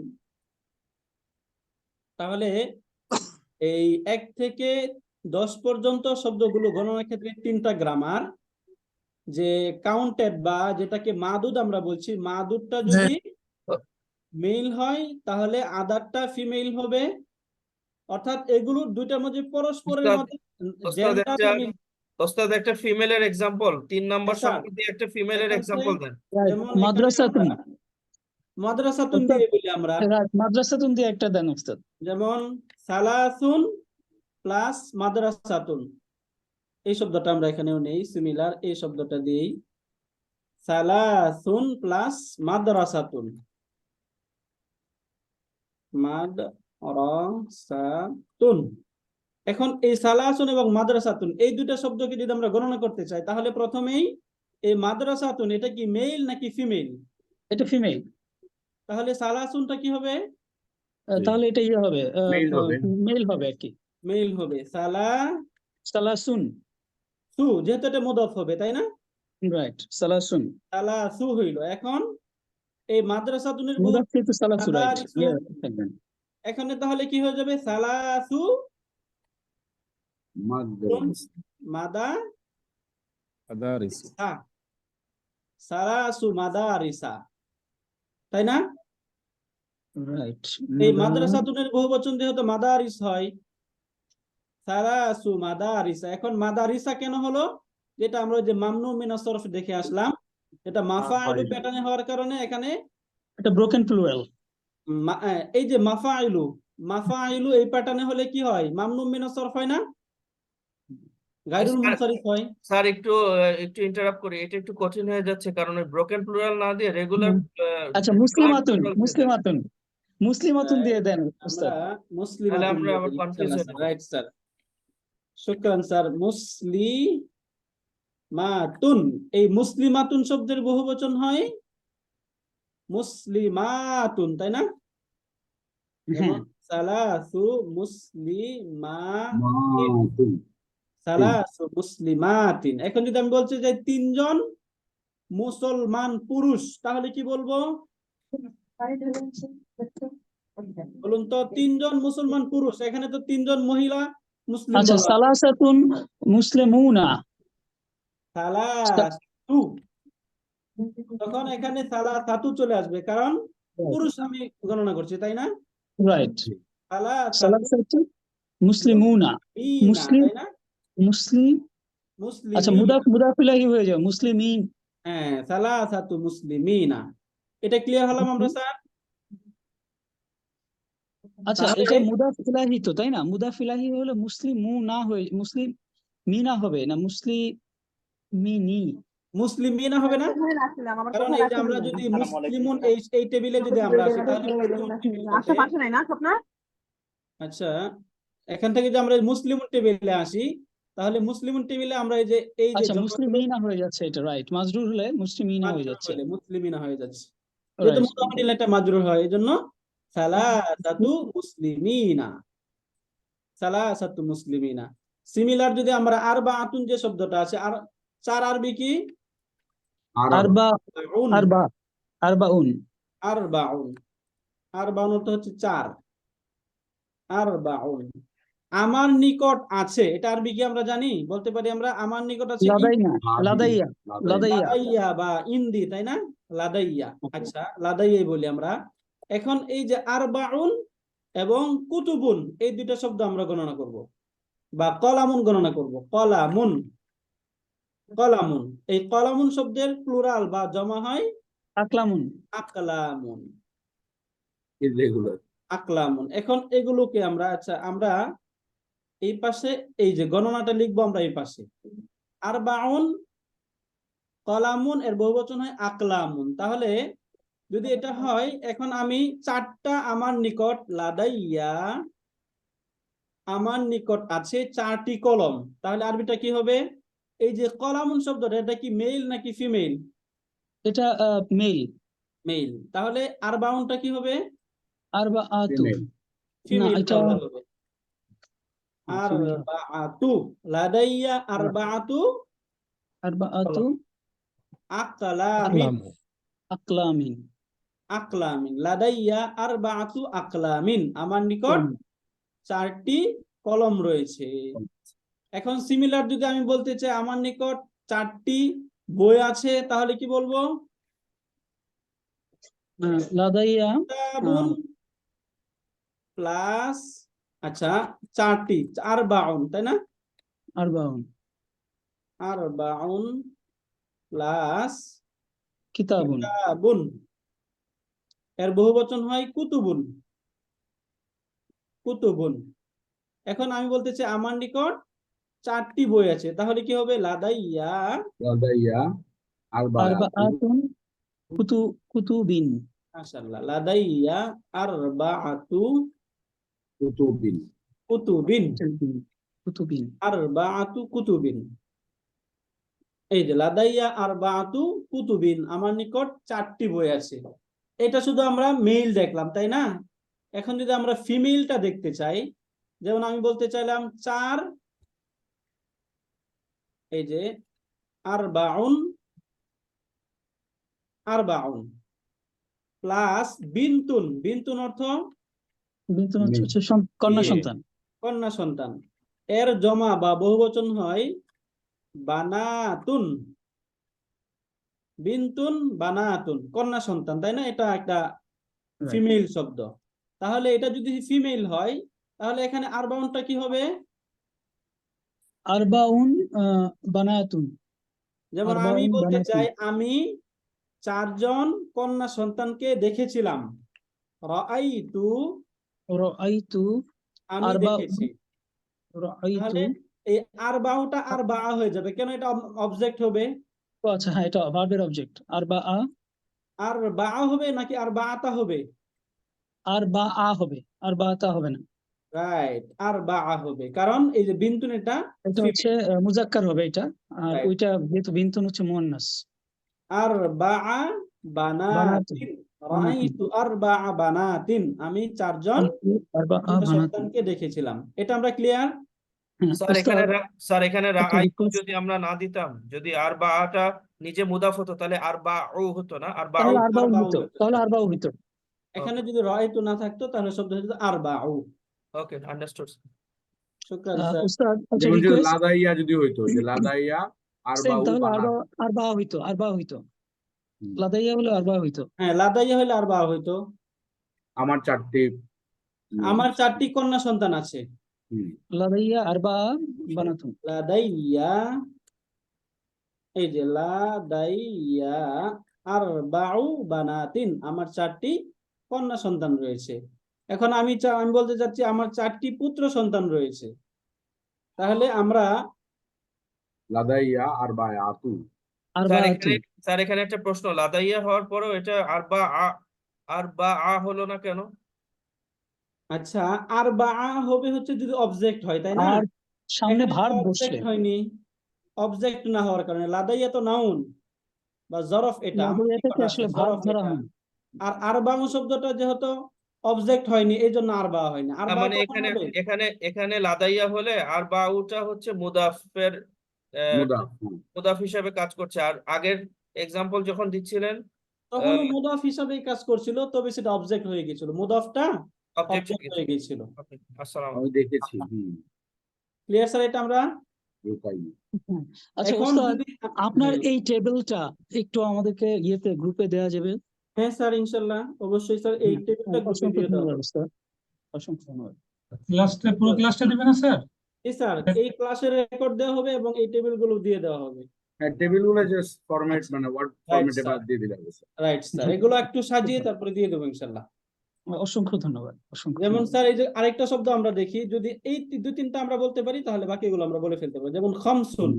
তাহলে এই 1 থেকে 10 পর্যন্ত শব্দগুলো গণনার ক্ষেত্রে 3টা গ্রামার, যে কাউন্টেড বা যেটাকে মাদুদ আমরা বলছি, মাদুদটা যদি মেল হয় তাহলে আদারটা ফিমেল হবে, অর্থাৎ এগুলো দুইটার মধ্যে পরস্পরের মধ্যে জেন্ডার মিল। ওস্তাদ একটা ফিমেলের এক্সাম্পল 3 নাম্বার আচ্ছা, সংখ্যা দিয়ে একটা ফিমেলের এক্সাম্পল দেন। যেমন এখানে মাদ্রাসাতুন, আমরা মাদ্রাসাতুন দিয়ে বলি আমরা, রাইট, মাদ্রাসাতুন দিয়ে একটা দেন উস্তাদ। যেমন সালাসুন প্লাস মাদ্রাসাতুন, এই শব্দটা আমরা এখানেও নেই, সিমিলার এই শব্দটা দিয়েই সালাসুন প্লাস মাদ্রাসাতুন, মাদ্রাসাতুন। এখন এই সালাসুন এবং মাদ্রাসাতুন এই দুইটা শব্দকে যদি আমরা গণনা করতে চাই তাহলে প্রথমেই এই মাদ্রাসাতুন এটা কি মেল নাকি ফিমেল? এটা ফিমেল। তাহলে সালাসুনটা কি হবে? তাহলে এটা ইয়ে হবে, মেল হবে। মেল হবে আর কি। মেল হবে। সালাসুন, সু, যেহেতু এটা মুদাফ হবে, তাই না? রাইট, সালাসুন, সালাসু হইল। এখন এই মাদ্রাসাতুনের মুদাফ কিন্তু সালাসু, রাইট, মাদারিসু, ইয়ে থাকবেন। এখানে তাহলে কি হয়ে যাবে? সালাসু মাদারিসা, সালাসু মাদারিসা, তাই না? রাইট, এই মাদ্রাসাতুনের বহুবচন যেহেতু মাদারিস হয়, সালাসু মাদারিসা। এখন মাদারিসা কেন হলো? যেটা আমরা যে মামনু মিনাস সরফ দেখে আসলাম, এটা মাফাইলু প্যাটার্নে হওয়ার কারণে এখানে এটা ব্রোকেন প্লুরাল। এই যে মাফাইলু এই প্যাটার্নে হলে কি হয়? মামনু মিনাস সরফ হয় না, গায়রুল মুনসারিফ হয়। স্যার একটু ইন্টারাপ্ট করি, এটা একটু কঠিন হয়ে যাচ্ছে কারণ ব্রোকেন প্লুরাল না দিয়ে রেগুলার। আচ্ছা, মুসলিমাতুন দিয়ে দেন উস্তাদ। আমরা মুসলিমাতুন আমরা আবার কনফিউজ হয়ে যাবো। রাইট স্যার, শুকরান স্যার। মুসলিমাতুন, এই মুসলিমাতুন শব্দের বহুবচন হয় মুসলিমাতুন, তাই না? হ্যাঁ, সালাসু মুসলিমাতিন, সালাসু মুসলিমাতিন। এখন যদি আমি বলছি যে 3 জন মুসলমান পুরুষ, তাহলে কি বলবো? বলুন তো, 3 জন মুসলমান পুরুষ, এখানে তো 3 জন মহিলা মুসলিম আচ্ছা, বলা। সালাসাতুন মুসলিমুনা, সালাসু, তখন এখানে সালাসাতু চলে আসবে, কারণ পুরুষ আমি গণনা করছি, তাই না? রাইট, সালাসাতু সালাসাতুন মুসলিমুনা, মুসলিম, তাই না? মুসলিম, আচ্ছা, মুসলিমিনা, মুদাফ ইলাইহি হয়ে যাবে মুসলিমিন। হ্যাঁ, সালাসাতু মুসলিমিনা। এটা ক্লিয়ার হলাম আমরা স্যার? আচ্ছা, তাহলে এটা মুদাফ ইলাইহি তো, তাই না? মুদাফ ইলাইহি হলে মুসলিমুনা হয়ে মুসলিম মিনা হবে না, মুসলিমিনি। মুসলিমিনা হবে না, কারণ এই যে আমরা যদি মুসলিমুন এই টেবিলে যদি আমরা আসি তাহলে মুসলিমুন টেবিল হবে। আচ্ছা, এখান থেকে যে আমরা মুসলিমুন টেবিলে আসি তাহলে মুসলিমুন টেবিলে আমরা এই যে আচ্ছা, জবরগুলো মুসলিমিনা হয়ে যাচ্ছে, এটা রাইট। মাজরুর হলে মুসলিমিনা হয়ে মাজরুর যাচ্ছে, হলে মুসলিমিনা হয়ে যাচ্ছে, যেহেতু রাইট। মুদাফ ইলাইহি এটা মাজরুর হয়, এজন্য সালাসাতু মুসলিমিনা, সালাসাতু মুসলিমিনা। সিমিলার যদি আমরা আরবাআতুন যে শব্দটা আছে, আর 4 আরবি কি? আরবা উন আরবা আরবাউন আরবাউন আরবাউন অর্থ হচ্ছে 4 আরবাউন আমার নিকট আছে, এটা আরবি কি আমরা জানি? বলতে পারি আমরা আমার নিকট আছে লাদাইনা লাদাইয়া লাদাইয়া লাদাইয়া বা ইন্দি, তাই না? লাদাইয়া। আচ্ছা, লাদাইয়াই বলি আমরা। এখন এই যে আরবাউন এবং কুতুবুন, এই দুইটা শব্দ আমরা গণনা করব, বা কলামুন গণনা করব। কলামুন কলামুন, এই কলামুন শব্দের প্লুরাল বা জমা হয় আকলামুন আকলামুন। ইররেগুলার। আকলামুন। এখন এগুলোকে আমরা, আচ্ছা আমরা এই পাশে এই যে গণনাটা লিখবো আমরা এই পাশে। আরবাউন কলামুন এর বহুবচন হয় আকলামুন। তাহলে যদি এটা হয়, এখন আমি 4টা আমার নিকট লাদাইয়া, আমার নিকট আছে 4টি কলম, তাহলে আরবিটা কি হবে? এই যে কলামুন শব্দটা, এটা কি মেল নাকি ফিমেল? এটা মেল মেল। তাহলে আরবাউনটা কি হবে? আরবাআতু ফিমেল। না ফিমেল এটা প্লারাল হবে। ফিমেল আরবাআতু লাদাইয়া আরবাআতু আরবাআতু আকলামিন আকলামিন আকলামিন লাদাইয়া আরবাআতু আকলামিন, আমার নিকট 4টি কলম রয়েছে। এখন সিমিলার যদি আমি বলতে চাই আমার নিকট 4টি বই আছে, তাহলে কি বলবো? লাদাইয়া কিতাবুন প্লাস, আচ্ছা 4টি আরবাউন, তাই না? আরবাউন আরবাউন প্লাস কিতাবুন কিতাবুন, এর বহুবচন হয় কুতুবুন কুতুবুন। এখন আমি বলতে চাই আমার নিকট 4টি বই আছে, তাহলে কি হবে? লাদাইয়া লাদাইয়া আরবায়াতু আরবাআতুন কুতুবিন মাশাআল্লাহ, লাদাইয়া আরবাআতু কুতুবিন। কুতুবিন কুতুবিন আরবাআতু কুতুবিন। এই যে লাদাইয়া আরবাআতু কুতুবিন, আমার নিকট 4টি বই আছে। এটা শুধু আমরা মেল দেখলাম, তাই না? এখন যদি আমরা ফিমেলটা দেখতে চাই, যেমন আমি বলতে চাইলাম 4, এই যে আরবাউন আরবাউন প্লাস বিনতুন, বিনতুন অর্থ বিনতুন মেয়ে। হচ্ছে কন্যা মেয়ে। সন্তান কন্যা সন্তান, এর জমা বা বহুবচন হয় বানাতুন। বিনতুন বানাতুন, কন্যা সন্তান, তাই না? এটা একটা ফিমেল শব্দ। তাহলে এটা যদি ফিমেল হয়, তাহলে এখানে আরবাউনটা কি হবে? আরবাউন বানাতুন যেমন আমি আরবাউন বলতে বানাতুন চাই আমি 4 জন কন্যা সন্তানকে দেখেছিলাম। রাআইতু, রাআইতু আমি দেখেছি। রাআইতু তাহলে এই আরবাউটা আরবা হয়ে যাবে, কেন? এটা অবজেক্ট হবে। ও আচ্ছা, হ্যাঁ এটা ভার্বের অবজেক্ট আরবাআ আরবা হবে নাকি আরবাআতা হবে? আরবাআ হবে, আরবাআতা হবে না, রাইট, আরবা হবে, কারণ এই যে বিনতুন এটা এটা হচ্ছে মুজাক্কার হবে এটা, আর Right. ওইটা যেহেতু বিনতুন হচ্ছে মুয়ান্নাস। আরবা বানাতুন বানাতিন, রাআইতু আরবা বানাতিন, আমি 4 জন আরবাআ কন্যা বানাতুন। সন্তানকে দেখেছিলাম। এটা আমরা ক্লিয়ার? হ্যাঁ, স্যার এখানে একটা রাআইতু request- যদি আমরা না দিতাম, যদি আরবাআটা নিজে মুদাফ হতো, তাহলে আরবাউ হতো না, আরবাউ। তাহলে আরবাউ আরবাউ হইতো, হতো। তাহলে আরবাউ হইতো। এখানে যদি রাআইতু না থাকতো, তাহলে শব্দ হতো আরবাউ। ওকে, আন্ডারস্টুড। শুকরান স্যার। উস্তাদ আচ্ছা যেমন যদি রিকোয়েস্ট লাদাইয়া যদি হইতো, যে লাদাইয়া আরবাউ তাহলে বানাত। আরবাউ হইতো, আরবাউ হইতো, হুম। লাদাইয়া হলে আরবাউ হইতো। হ্যাঁ, লাদাইয়া হলে আরবা হইতো। আমার 4টি আমার 4টি কন্যা সন্তান আছে। লাদাইয়া আরবাআ বানাতুন। লাদাইয়া, এই যে লাদাইয়া আরবাউ বানাতিন, আমার 4টি কন্যা সন্তান রয়েছে। এখন আমি বলতে চাচ্ছি আমার 4টি পুত্র সন্তান রয়েছে। তাহলে আমরা লাদাইয়া আরবায়াতু। আরবাআতুন স্যার এখানে একটা প্রশ্ন, লাদাইয়া হওয়ার পরেও এটা আরবাআ হলো না কেন? আচ্ছা আরবা হবে হচ্ছে যদি অবজেক্ট হয়, তাই না? আর সামনে এখানে ভার্ব বসলে অবজেক্ট হয়নি, অবজেক্ট না হওয়ার কারণে লাদাইয়া তো নাউন বা জরফ, এটা আমার লাদাইয়াটাকে নিকট আছে, আসলে ভার্ব জরফ ধরা এটা। হয়নি। আর আরবাউ শব্দটা যেহেতু অবজেক্ট হয়নি, এই জন্য আরবা হয়নি। তার আরবা মানে কখন এখানে হবে? এখানে এখানে লাদাইয়া হলে আরবাউটা হচ্ছে মুদাফের মুদাফ। মুদাফ হিসাবে কাজ করছে, আর আগের এক্সাম্পল যখন দিচ্ছিলেন তখনও মুদাফ হিসাবে কাজ করছিল, তবে সেটা অবজেক্ট হয়ে গেছিল, মুদাফটা অবজেক্ট অবজেক্ট হয়ে গেছিল। আসসালাম আমি দেখেছি ক্লিয়ার স্যার এটা আমরা? এটাই। হ্যাঁ। আচ্ছা এখন ওস্তাদ, যদি আপনার হ্যাঁ, এই টেবিলটা একটু আমাদেরকে গ্রুপে দেওয়া যাবে? হ্যাঁ স্যার ইনশাল্লাহ অবশ্যই স্যার, এই টেবিলটা গ্রুপে অসংখ্য দিয়ে দেওয়া ধন্যবাদ হবে। ওস্তাদ, অসংখ্য ধন্যবাদ। ক্লাসটা পুরো ক্লাসটা দিবেন না স্যার? জি স্যার, এই ক্লাসের রেকর্ড দেওয়া হবে এবং এই টেবিলগুলো দিয়ে দেওয়া হবে। হ্যাঁ, টেবিলগুলো জাস্ট ফরম্যাট মানে ওয়ার্ড ফরম্যাটে স্যার। দিয়ে দিলে হবে স্যার। রাইট স্যার, এগুলো একটু সাজিয়ে তারপরে দিয়ে দেবো ইনশাল্লাহ। অসংখ্য ধন্যবাদ, অসংখ্য যেমন ধন্যবাদ। স্যার এই যে আরেকটা শব্দ আমরা দেখি, যদি এই দুই তিনটা আমরা বলতে পারি তাহলে বাকিগুলো আমরা বলে ফেলতে পারি। যেমন খমসুন,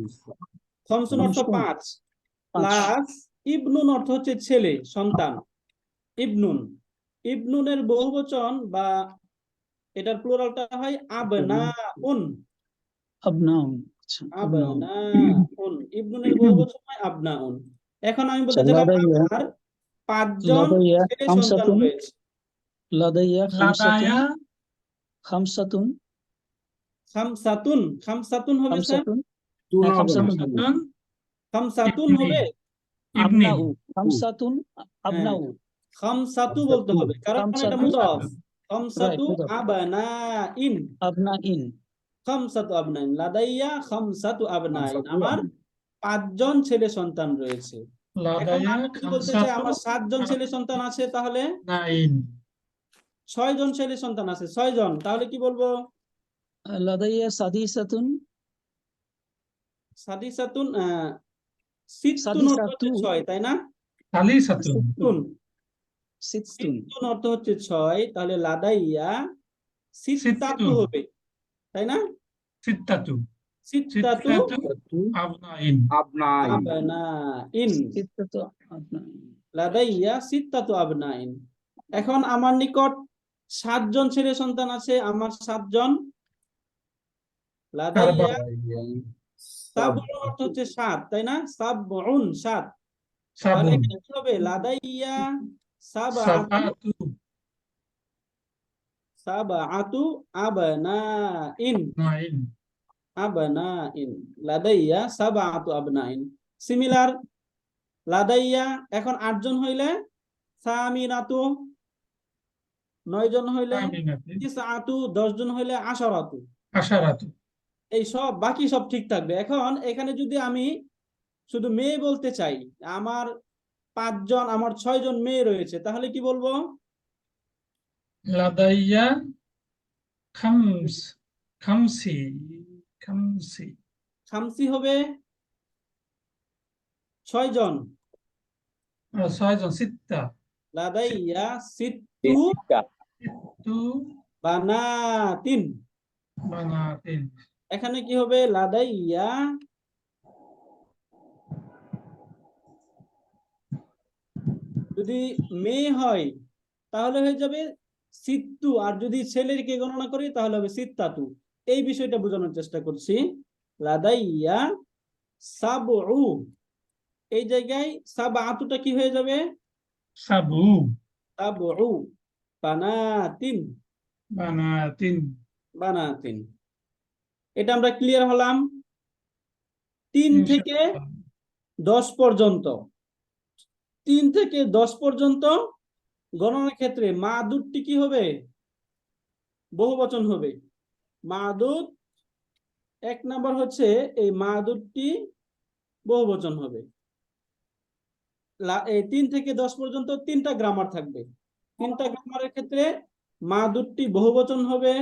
খমসুন অর্থ খমসুন, 5, পাঁচ। প্লাস ইবনুন অর্থ হচ্ছে ছেলে, সন্তান। ইবনুন, ইবনুনের বহুবচন বা এটার প্লুরালটা হয় আবনাউন। আবনাউন, আচ্ছা, আবনাউন। আবনাউন, ইবনুনের বহুবচন হয় আবনাউন। এখন আমি বলতে আচ্ছা, চাইলাম লাদাইয়া, আমার 5 জন লাদাইয়া ছেলে সন্তান খামসাতুন, রয়েছে। লাদাইয়া খামসাতুন, লাদায়া খামসাতুন, খামসাতুন, খামসাতুন হবে স্যার? খামসাতুন, তুন হ্যাঁ, হবে না। খামসাতুন হবে। খামসাতুন খামসাতুন ইবনি হবে? ইবনি আবনাউ, খামসাতুন, আবনাউ, খামসাতু বলতে হবে, কারণ এটা খামসাতু, মুদাফ। রাইট, খামসাতু মুদাফ। আবনাইন, আবনাইন, খামসাতু আবনাইন, লাদাইয়া খামসাতু আবনাইন, খামসাতু আমার আবনাইন। 5 জন ছেলে সন্তান রয়েছে। এখন লাদায়া আমি যদি বলতে চাই আমার 7 জন ছেলে সন্তান আছে, তাহলে নাইন 6 জন ছেলে সন্তান আছে, 6 জন, তাহলে কি বলবো? লাদাইয়া সাদিসাতুন, সাদিসাতুন, সিত্তুন অর্থ হচ্ছে সাদিসাতু, 6, তাই না? সালিসাতুন সিত্তুন, সিত্তুন, সিত্তুন অর্থ হচ্ছে 6, তাহলে লাদাইয়া সিত্তাতু সিত্তুন হবে, তাই না? সিত্তাতু সিত্তাতু সিত্তাতু আবনাইন আবনাইন। আবনাইন, সিত্তাতু আবনাইন। লাদাইয়া সিত্তাতু আবনাইন। এখন আমার নিকট 7 জন ছেলে সন্তান আছে, আমার 7 জন। লাদাইয়া সাবউন অর্থ হচ্ছে 7, তাই না? সাবউন 7, তাহলে সাবুন এখানে কি হবে? লাদাইয়া সাবআতু, সাবাতু সাবআতু আবনাইন, নাইন আবনাইন, লাদাইয়া সাবআতু আবনাইন। সিমিলার, লাদাইয়া এখন 8 জন হইলে সামিনাতু, 9 জন হইলে আমিনাতি তিসআতু, 10 জন হইলে আশারাতু। আশারাতু এই সব বাকি সব ঠিক থাকবে। এখন এখানে যদি আমি শুধু মেয়ে বলতে চাই, আমার 5 জন, আমার 6 জন মেয়ে রয়েছে, তাহলে কি বলবো? লাদাইয়া খামস খামসি খামসি খামসি হবে 6 জন, 6 জন সিত্তা লাদাইয়া সিত্তু তু বানাতিন। বানাতিন এখানে কি হবে? লাদাইয়া যদি মেয়ে হয় তাহলে হয়ে যাবে সিত্তু, আর যদি ছেলেকে গণনা করি তাহলে হবে সিত্তাতু। এই বিষয়টা বোঝানোর চেষ্টা করছি। লাদাইয়া সাবউ, এই জায়গায় সাবআতুটা কি হয়ে যাবে? সাবু সাবউ বানাতিন, বানাতিন বানাতিন। এটা আমরা ক্লিয়ার হলাম। 3 থেকে 10 পর্যন্ত, 3 থেকে 10 পর্যন্ত গণনার ক্ষেত্রে মাদুদটি কি হবে? বহুবচন হবে। মাদুদ 1 নাম্বার হচ্ছে এই মাদুদটি বহুবচন হবে। এই 3 থেকে 10 পর্যন্ত 3টা গ্রামার থাকবে। 3টা গ্রামারের ক্ষেত্রে মাদুদটি বহুবচন হবে।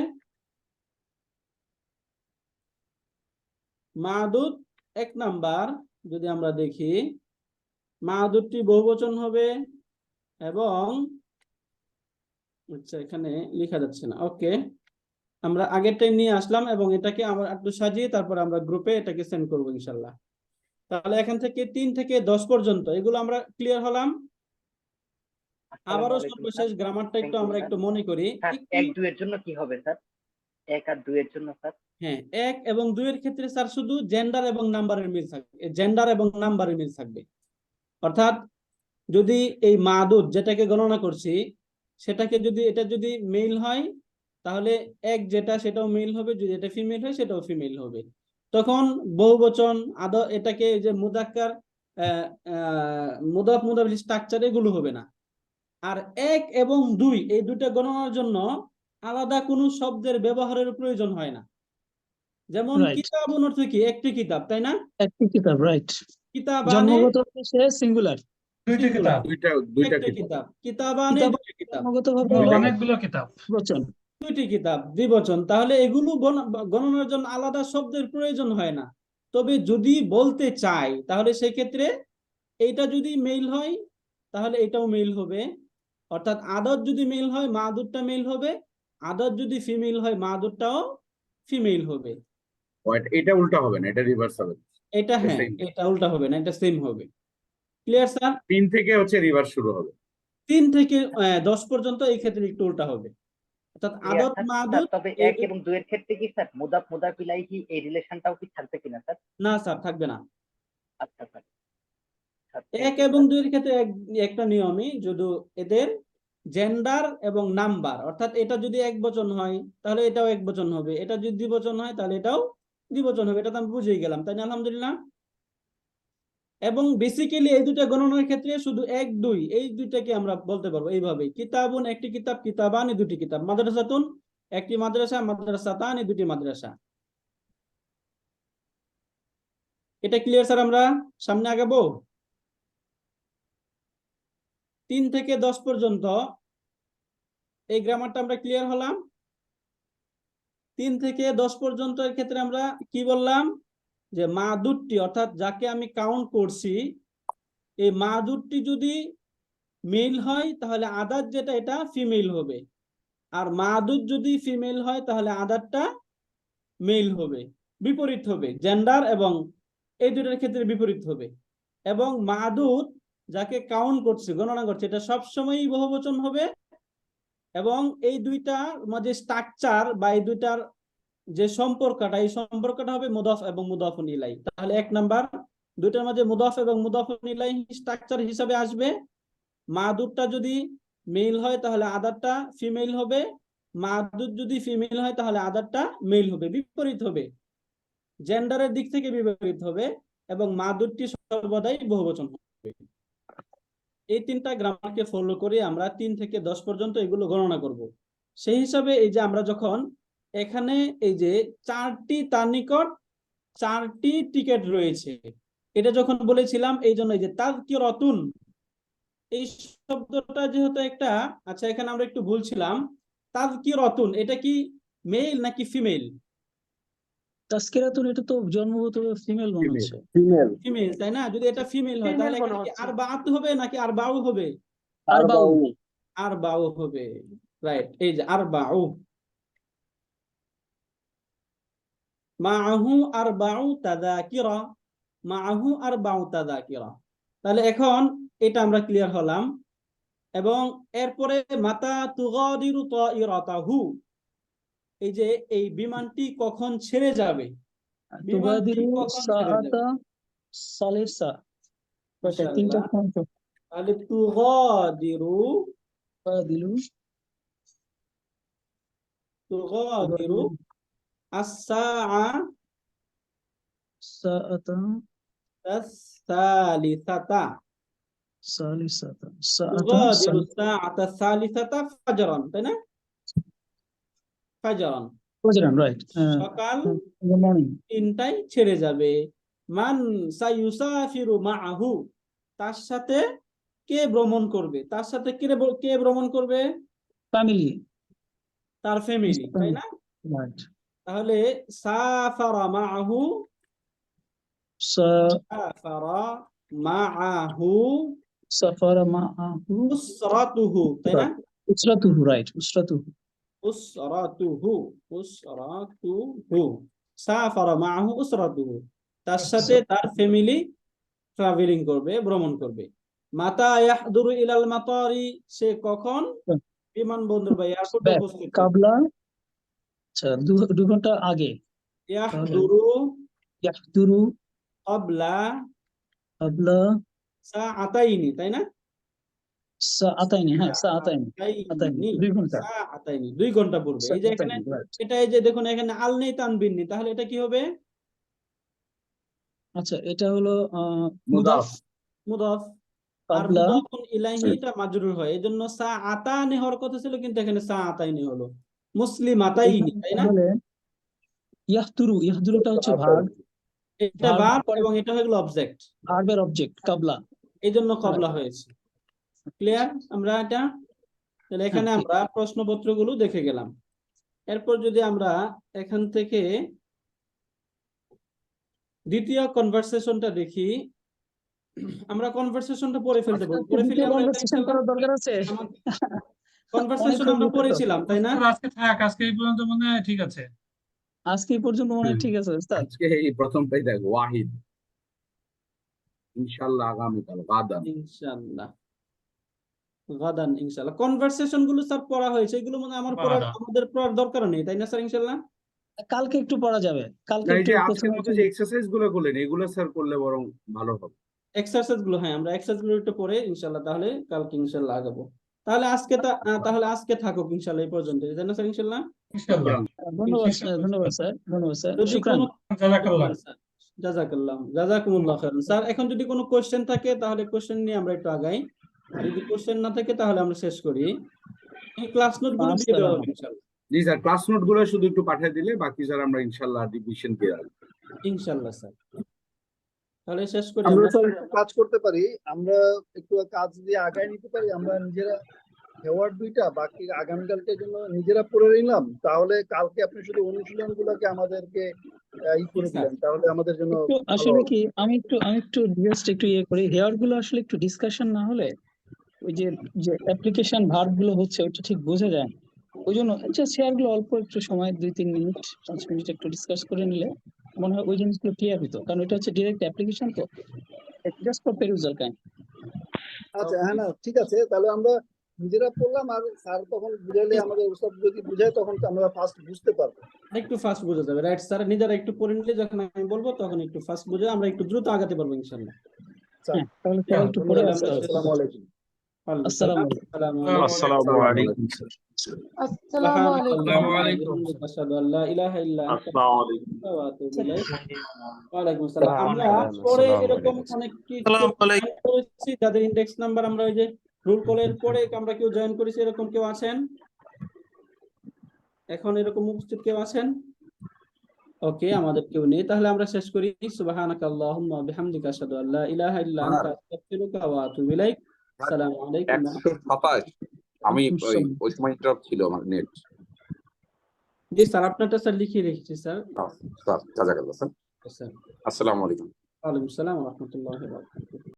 মাদুদ 1 নাম্বার যদি আমরা দেখি, মাদুদটি বহুবচন হবে এবং আচ্ছা এখানে লেখা যাচ্ছে না, ওকে, আমরা আগের টাইম নিয়ে আসলাম এবং এটাকে আমরা একটু সাজিয়ে তারপর আমরা গ্রুপে এটাকে সেন্ড করবো ইনশাল্লাহ। তাহলে এখান থেকে 3 থেকে 10 পর্যন্ত এগুলো আমরা ক্লিয়ার হলাম। আবারও সর্বশেষ গ্রামারটা একটু আমরা একটু মনে করি। 1 2 এর জন্য কি হবে স্যার? 1 আর 2 এর জন্য স্যার? হ্যাঁ, 1 এবং 2 এর ক্ষেত্রে স্যার শুধু জেন্ডার এবং নাম্বারের মিল থাকবে, জেন্ডার এবং নাম্বারের মিল থাকবে। অর্থাৎ যদি এই মাদুদ যেটাকে গণনা করছি সেটাকে যদি এটা যদি মেল হয় তাহলে 1 যেটা সেটাও মেল হবে, যদি এটা ফিমেল হয় সেটাও ফিমেল হবে। তখন বহুবচন এটাকে যে মুযাক্কার মুদাফ মুদাফিল স্ট্রাকচার এগুলো হবে না। আর 1 এবং 2 এই দুটো গণনার জন্য আলাদা কোনো শব্দের ব্যবহারের প্রয়োজন হয় না। যেমন রাইট, কিতাবুন অর্থ কি? একটি কিতাব, তাই না? একটি কিতাব, রাইট। কিতাবানে জন্মগত সে সিঙ্গুলার, দুইটি সিঙ্গুলার, কিতাব, দুইটা একটি কিতাব। কিতাব। কিতাবানে কিতাব দুটি কিতাব, জন্মগতভাবে ও, হলো অনেকগুলো কিতাব। বচন। দুইটি কিতাব, দ্বিবচন। তাহলে এগুলো গণনার জন্য আলাদা শব্দের প্রয়োজন হয় না। তবে যদি বলতে চাই তাহলে সেক্ষেত্রে এইটা যদি মেইল হয় তাহলে এটাও মেইল হবে। অর্থাৎ আদত যদি মেইল হয় মাদুদটা মেইল হবে, আদত যদি ফিমেল হয় মাদুদটাও ফিমেল হবে। এটা উল্টা হবে না, এটা রিভার্স হবে। এটা হ্যাঁ, সেম। এটা উল্টা হবে না, এটা সেম হবে। Clear sir? 3 থেকে হচ্ছে রিভার্স শুরু হবে। 3 থেকে 10 পর্যন্ত এই ক্ষেত্রে একটু উল্টা হবে। অর্থাৎ আদত স্যার, মাদুদ তবে এই 1 এবং 2 এর ক্ষেত্রে কি স্যার মুদাফ মুদাফ ইলাইহি এই রিলেশনটাও কি থাকবে কিনা স্যার? না স্যার, থাকবে না। আচ্ছা স্যার। 1 এবং 2 এর ক্ষেত্রে একটা নিয়মই, যদি এদের জেন্ডার এবং নাম্বার, অর্থাৎ এটা যদি একবচন হয় তাহলে এটাও একবচন হবে, এটা যদি দ্বিবচন হয় তাহলে এটাও দ্বিবচন হবে। এটা তো আমি বুঝেই গেলাম, তাই না? আলহামদুলিল্লাহ। এবং বেসিক্যালি এই দুটো গণনার ক্ষেত্রে শুধু 1 2 এই দুইটাকে আমরা বলতে পারবো এইভাবে, কিতাবুন একটি কিতাব, কিতাবানি দুটি কিতাব, মাদ্রাসাতুন একটি মাদ্রাসা, মাদ্রাসাতানি দুটি মাদ্রাসা। এটা ক্লিয়ার স্যার? আমরা সামনে আগাবো। 3 থেকে 10 পর্যন্ত এই গ্রামারটা আমরা ক্লিয়ার হলাম। 3 থেকে 10 পর্যন্ত এর ক্ষেত্রে আমরা কি বললাম, যে মাদুদটি অর্থাৎ যাকে আমি কাউন্ট করছি এই মাদুদটি যদি মেল হয় তাহলে আদাত যেটা এটা ফিমেল হবে, আর মাদুদ যদি ফিমেল হয় তাহলে আদাতটা মেল হবে, বিপরীত হবে। জেন্ডার এবং এই দুটোর ক্ষেত্রে বিপরীত হবে। এবং মাদুদ যাকে কাউন্ট করছে, গণনা করছে, এটা সবসময়ই বহুবচন হবে। এবং এই দুইটার মাঝে স্ট্রাকচার বা এই দুইটার যে সম্পর্কটা, এই সম্পর্কটা হবে মুদাফ এবং মুদাফুন ইলাই। তাহলে 1 নাম্বার, দুইটার মাঝে মুদাফ এবং মুদাফুন ইলাই স্ট্রাকচার হিসাবে আসবে। মাদুদটা যদি মেল হয় তাহলে আদারটা ফিমেল হবে, মাদুদ যদি ফিমেল হয় তাহলে আদারটা মেল হবে, বিপরীত হবে, জেন্ডারের দিক থেকে বিপরীত হবে। এবং মাদুদটি সর্বদাই বহুবচন হবে। এই 3টা গ্রামারকে ফলো করে আমরা 3 থেকে 10 পর্যন্ত এগুলো গণনা করব। সেই হিসাবে এই যে আমরা যখন এখানে এই যে 4টি, তার নিকট 4টি টিকেট রয়েছে, এটা যখন বলেছিলাম এই জন্য এই যে তাযকিরাতুন এই শব্দটা যেহেতু একটা, আচ্ছা এখানে আমরা একটু ভুলছিলাম, তাযকিরাতুন এটা কি মেল নাকি ফিমেল? তাসকিরাতুন এটা তো জন্মগতভাবে ফিমেল মনে হচ্ছে। ফিমেল। ফিমেল, তাই না? যদি এটা ফিমেল হয় তাহলে এখানে কি আরবাআত হবে নাকি আরবাউ হবে? আরবাউ, আরবাউ হবে, রাইট। এই যে আরবাউ, মাআহু আরবাউ তাযাকিরা, মাআহু আরবাউ তাযাকিরা। তাহলে এখন এটা আমরা ক্লিয়ার হলাম। এবং এরপরে মাতা তুগাদিরু তাইরাতাহু, এই যে এই বিমানটি কখন ছেড়ে যাবে, বিমানটি তুগাদিরু কখন ছেড়ে যাবে? সাআতা সালিসা, কয়টা? 3টা মাশাআল্লাহ। পয়েন্ট। তাহলে তুগাদিরু, তুগাদিরু তুগাদিরু as-sa'a সাআতা as-salisata, সালিসাতা, সাআতা তুগাদিরু as-sa'ata as-salisata ফাজরান, তাই না? ফাজরান, ফজরান, রাইট। সকাল মর্নিং। 3টায় ছেড়ে যাবে। মান সায়ুসাফিরু মাআহু, তার সাথে কে ভ্রমণ করবে? তার সাথে কে ভ্রমণ করবে? ফ্যামিলি, তার ফ্যামিলি, তাই না? রাইট। তাহলে সাফারা মাআহু, সাফারা মাআহু সাফারা মাআহু উসরাতুহু, তাই না? উসরাতুহু, রাইট, উসরাতুহু। উসরাতুহু, উসরাতুহু, সাফারা মাআহু উসরাতুহু, তার সাথে তার ফ্যামিলি ট্রাভেলিং করবে, ভ্রমণ করবে। মাতা ইয়াহদুরু ইলাল মাতারি, সে কখন বিমানবন্দর বা এয়ারপোর্টে উপস্থিত হবে? কাবলা, আচ্ছা 2 ঘন্টা আগে। ইয়াহদুরু ইয়াহদুরু ক্বাবলা কাবলা সাআতাইনি, তাই না? সাআতাইনি, হ্যাঁ সাআতাইনি, সাআতাইনি, 2 ঘন্টা। সাআতাইনি 2 ঘন্টা পূর্বে। এই যে এখানে এটা, এই যে দেখুন এখানে আল নেই, তানবিন নেই, তাহলে এটা কি হবে? আচ্ছা এটা হলো মুদাফ। মুদাফ, আর কাবলা মুদাফুন ইলাইহিটা মাজরুর হয়, এজন্য সাআতানি হওয়ার কথা ছিল, কিন্তু এখানে সাআতাইনি হলো, মুসলিমাতাইনি, তাই না? তাহলে ইয়াহদুরুটা হচ্ছে ভার্ব, এটা ভার্ব এবং এটা হলো অবজেক্ট, ভার্বের অবজেক্ট কাবলা। এই জন্য কবলা হয়েছে। ক্লিয়ার আমরা এটা? তাহলে এখানে আমরা প্রশ্নপত্রগুলো দেখে গেলাম। এরপর যদি আমরা এখান থেকে দ্বিতীয় কনভারসেশনটা দেখি, আমরা কনভারসেশনটা পড়ে ফেলতে বলবো, পড়ে ফেলে আমরা কনভারসেশন করার দরকার আছে। কনভারসেশন আমরা পড়েছিলাম, তাই না? আজকে থাক, আজকে এই পর্যন্ত মনে হয় ঠিক আছে। আজকে এই পর্যন্ত মনে হয় ঠিক আছে ওস্তাদ। আজকে এই প্রথমটাই দেখ, ওয়াহিদ। ইনশাআল্লাহ আগামীকাল গাদান। ইনশাআল্লাহ গাদান ইনশাআল্লাহ। কনভারসেশন গুলো সব পড়া হয়েছে, এগুলো মানে আমাদের পড়ার দরকার নেই, তাই না স্যার? ইনশাআল্লাহ কালকে একটু পড়া যাবে, কালকে না, এই একটু যে আজকের প্রথমে মধ্যে যে এক্সারসাইজ গুলো করলেন এগুলো স্যার করলে বরং ভালো হবে। এক্সারসাইজ গুলো, হ্যাঁ আমরা এক্সারসাইজ গুলো একটু পড়ে ইনশাআল্লাহ তাহলে কালকে ইনশাআল্লাহ আগাবো। তাহলে তাহলে আজকে থাকুক ইনশাআল্লাহ এই পর্যন্ত, তাই না স্যার? ইনশাআল্লাহ ইনশাআল্লাহ। ধন্যবাদ স্যার, ধন্যবাদ স্যার, ধন্যবাদ স্যার, যদি শুকরান। জাযাকাল্লাহ। জাযাকাল্লাহ, জাযাকুমুল্লাহ খাইরান। স্যার এখন যদি কোনো কোশ্চেন থাকে তাহলে কোশ্চেন নিয়ে আমরা একটু আগাই, আর যদি কোশ্চেন না থাকে তাহলে আমরা শেষ করি। এই ক্লাস নোট গুলো দিয়ে দেওয়া হবে ইনশাআল্লাহ। জি স্যার, ক্লাস নোট গুলো শুধু একটু পাঠিয়ে দিলে বাকি স্যার আমরা ইনশাআল্লাহ রিভিশন দিয়ে রাখবো। ইনশাআল্লাহ স্যার, তাহলে শেষ করি আমরা আমরা। স্যার একটু কাজ করতে পারি, আমরা একটু কাজ দিয়ে আগায় নিতে পারি, আমরা নিজেরা হেওয়ার্ড দুইটা বাকি আগামীকালকের জন্য নিজেরা পড়ে নিলাম, তাহলে কালকে আপনি শুধু অনুশীলন গুলোকে আমাদেরকে ই করে দিলেন, তাহলে আমাদের জন্য একটু ভালো আসলে হবে। কি আমি একটু জাস্ট একটু ইয়ে করি, হেয়ার গুলো আসলে একটু ডিসকাশন না হলে ওই যে যে অ্যাপ্লিকেশন ভার্ব গুলো হচ্ছে ওইটা ঠিক বোঝা যায় না। ওই জন্য জাস্ট হেয়ার গুলো অল্প একটু সময় 2-3 মিনিট 5 মিনিট একটু ডিসকাস করে নিলে মনে হয় ওই জিনিসগুলো ক্লিয়ার হতো, কারণ এটা হচ্ছে ডিরেক্ট অ্যাপ্লিকেশন, তো জাস্ট ফর পেরুজাল কাইন্ড। আচ্ছা, হ্যাঁ, না ঠিক আছে, তাহলে আমরা নিজেরা পড়লাম, আর স্যার তখন বুঝাইলে, আমাদের উস্তাদ যদি বুঝায় তখন তো আমরা ফার্স্ট বুঝতে পারবো। একটু ফাস্ট বোঝা যাবে, রাইট স্যার? নিজেরা একটু পড়ে নিলে যখন আমি বলবো তখন একটু ফাস্ট বুঝে আমরা একটু দ্রুত আগাতে পারবো ইনশাআল্লাহ। হ্যাঁ, তাহলে সবাই একটু পড়ে তাহলে আসতে আমরা হবে। আসসালামু আলাইকুম। আসসালামু আলাইকুম। আসসালামু আলাইকুম। আসসালামু আলাইকুম। আসসালামু আলাইকুম। আশহাদু আল্লা ইলাহা ইল্লা আনতা আসসালামু আলাইকুম। ওয়া আতুবু ইলাইক। ওয়া আলাইকুম আসসালাম। আমরা পরে এরকম অনেক কিছু আসসালামু আলাইকুম। join করেছি, যাদের ইনডেক্স নাম্বার আমরা ওই যে রুল কলের পরে আমরা কেউ জয়েন করেছি, এরকম কেউ আছেন এখন? এরকম উপস্থিত কেউ আছেন? ওকে, আমাদের কেউ নেই, তাহলে আমরা শেষ করি। সুবহানাকাল্লাহুম্মা ওয়া বিহামদিকা আশহাদু আল্লা ইলাহা ইল্লা আনতা আস্তাগফিরুকা ওয়া আতুবু ইলাইক। আসসালামু আলাইকুম। 127 আমি ওই সময় ইন্টারাপ্ট ছিল আমার নেট। জি স্যার, আপনারটা স্যার লিখিয়ে রেখেছি স্যার। স্যার জাযাকাল্লাহ স্যার। স্যার আসসালামু আলাইকুম। ওয়ালাইকুম আসসালাম ওয়া রাহমাতুল্লাহি ওয়া বারাকাতুহু।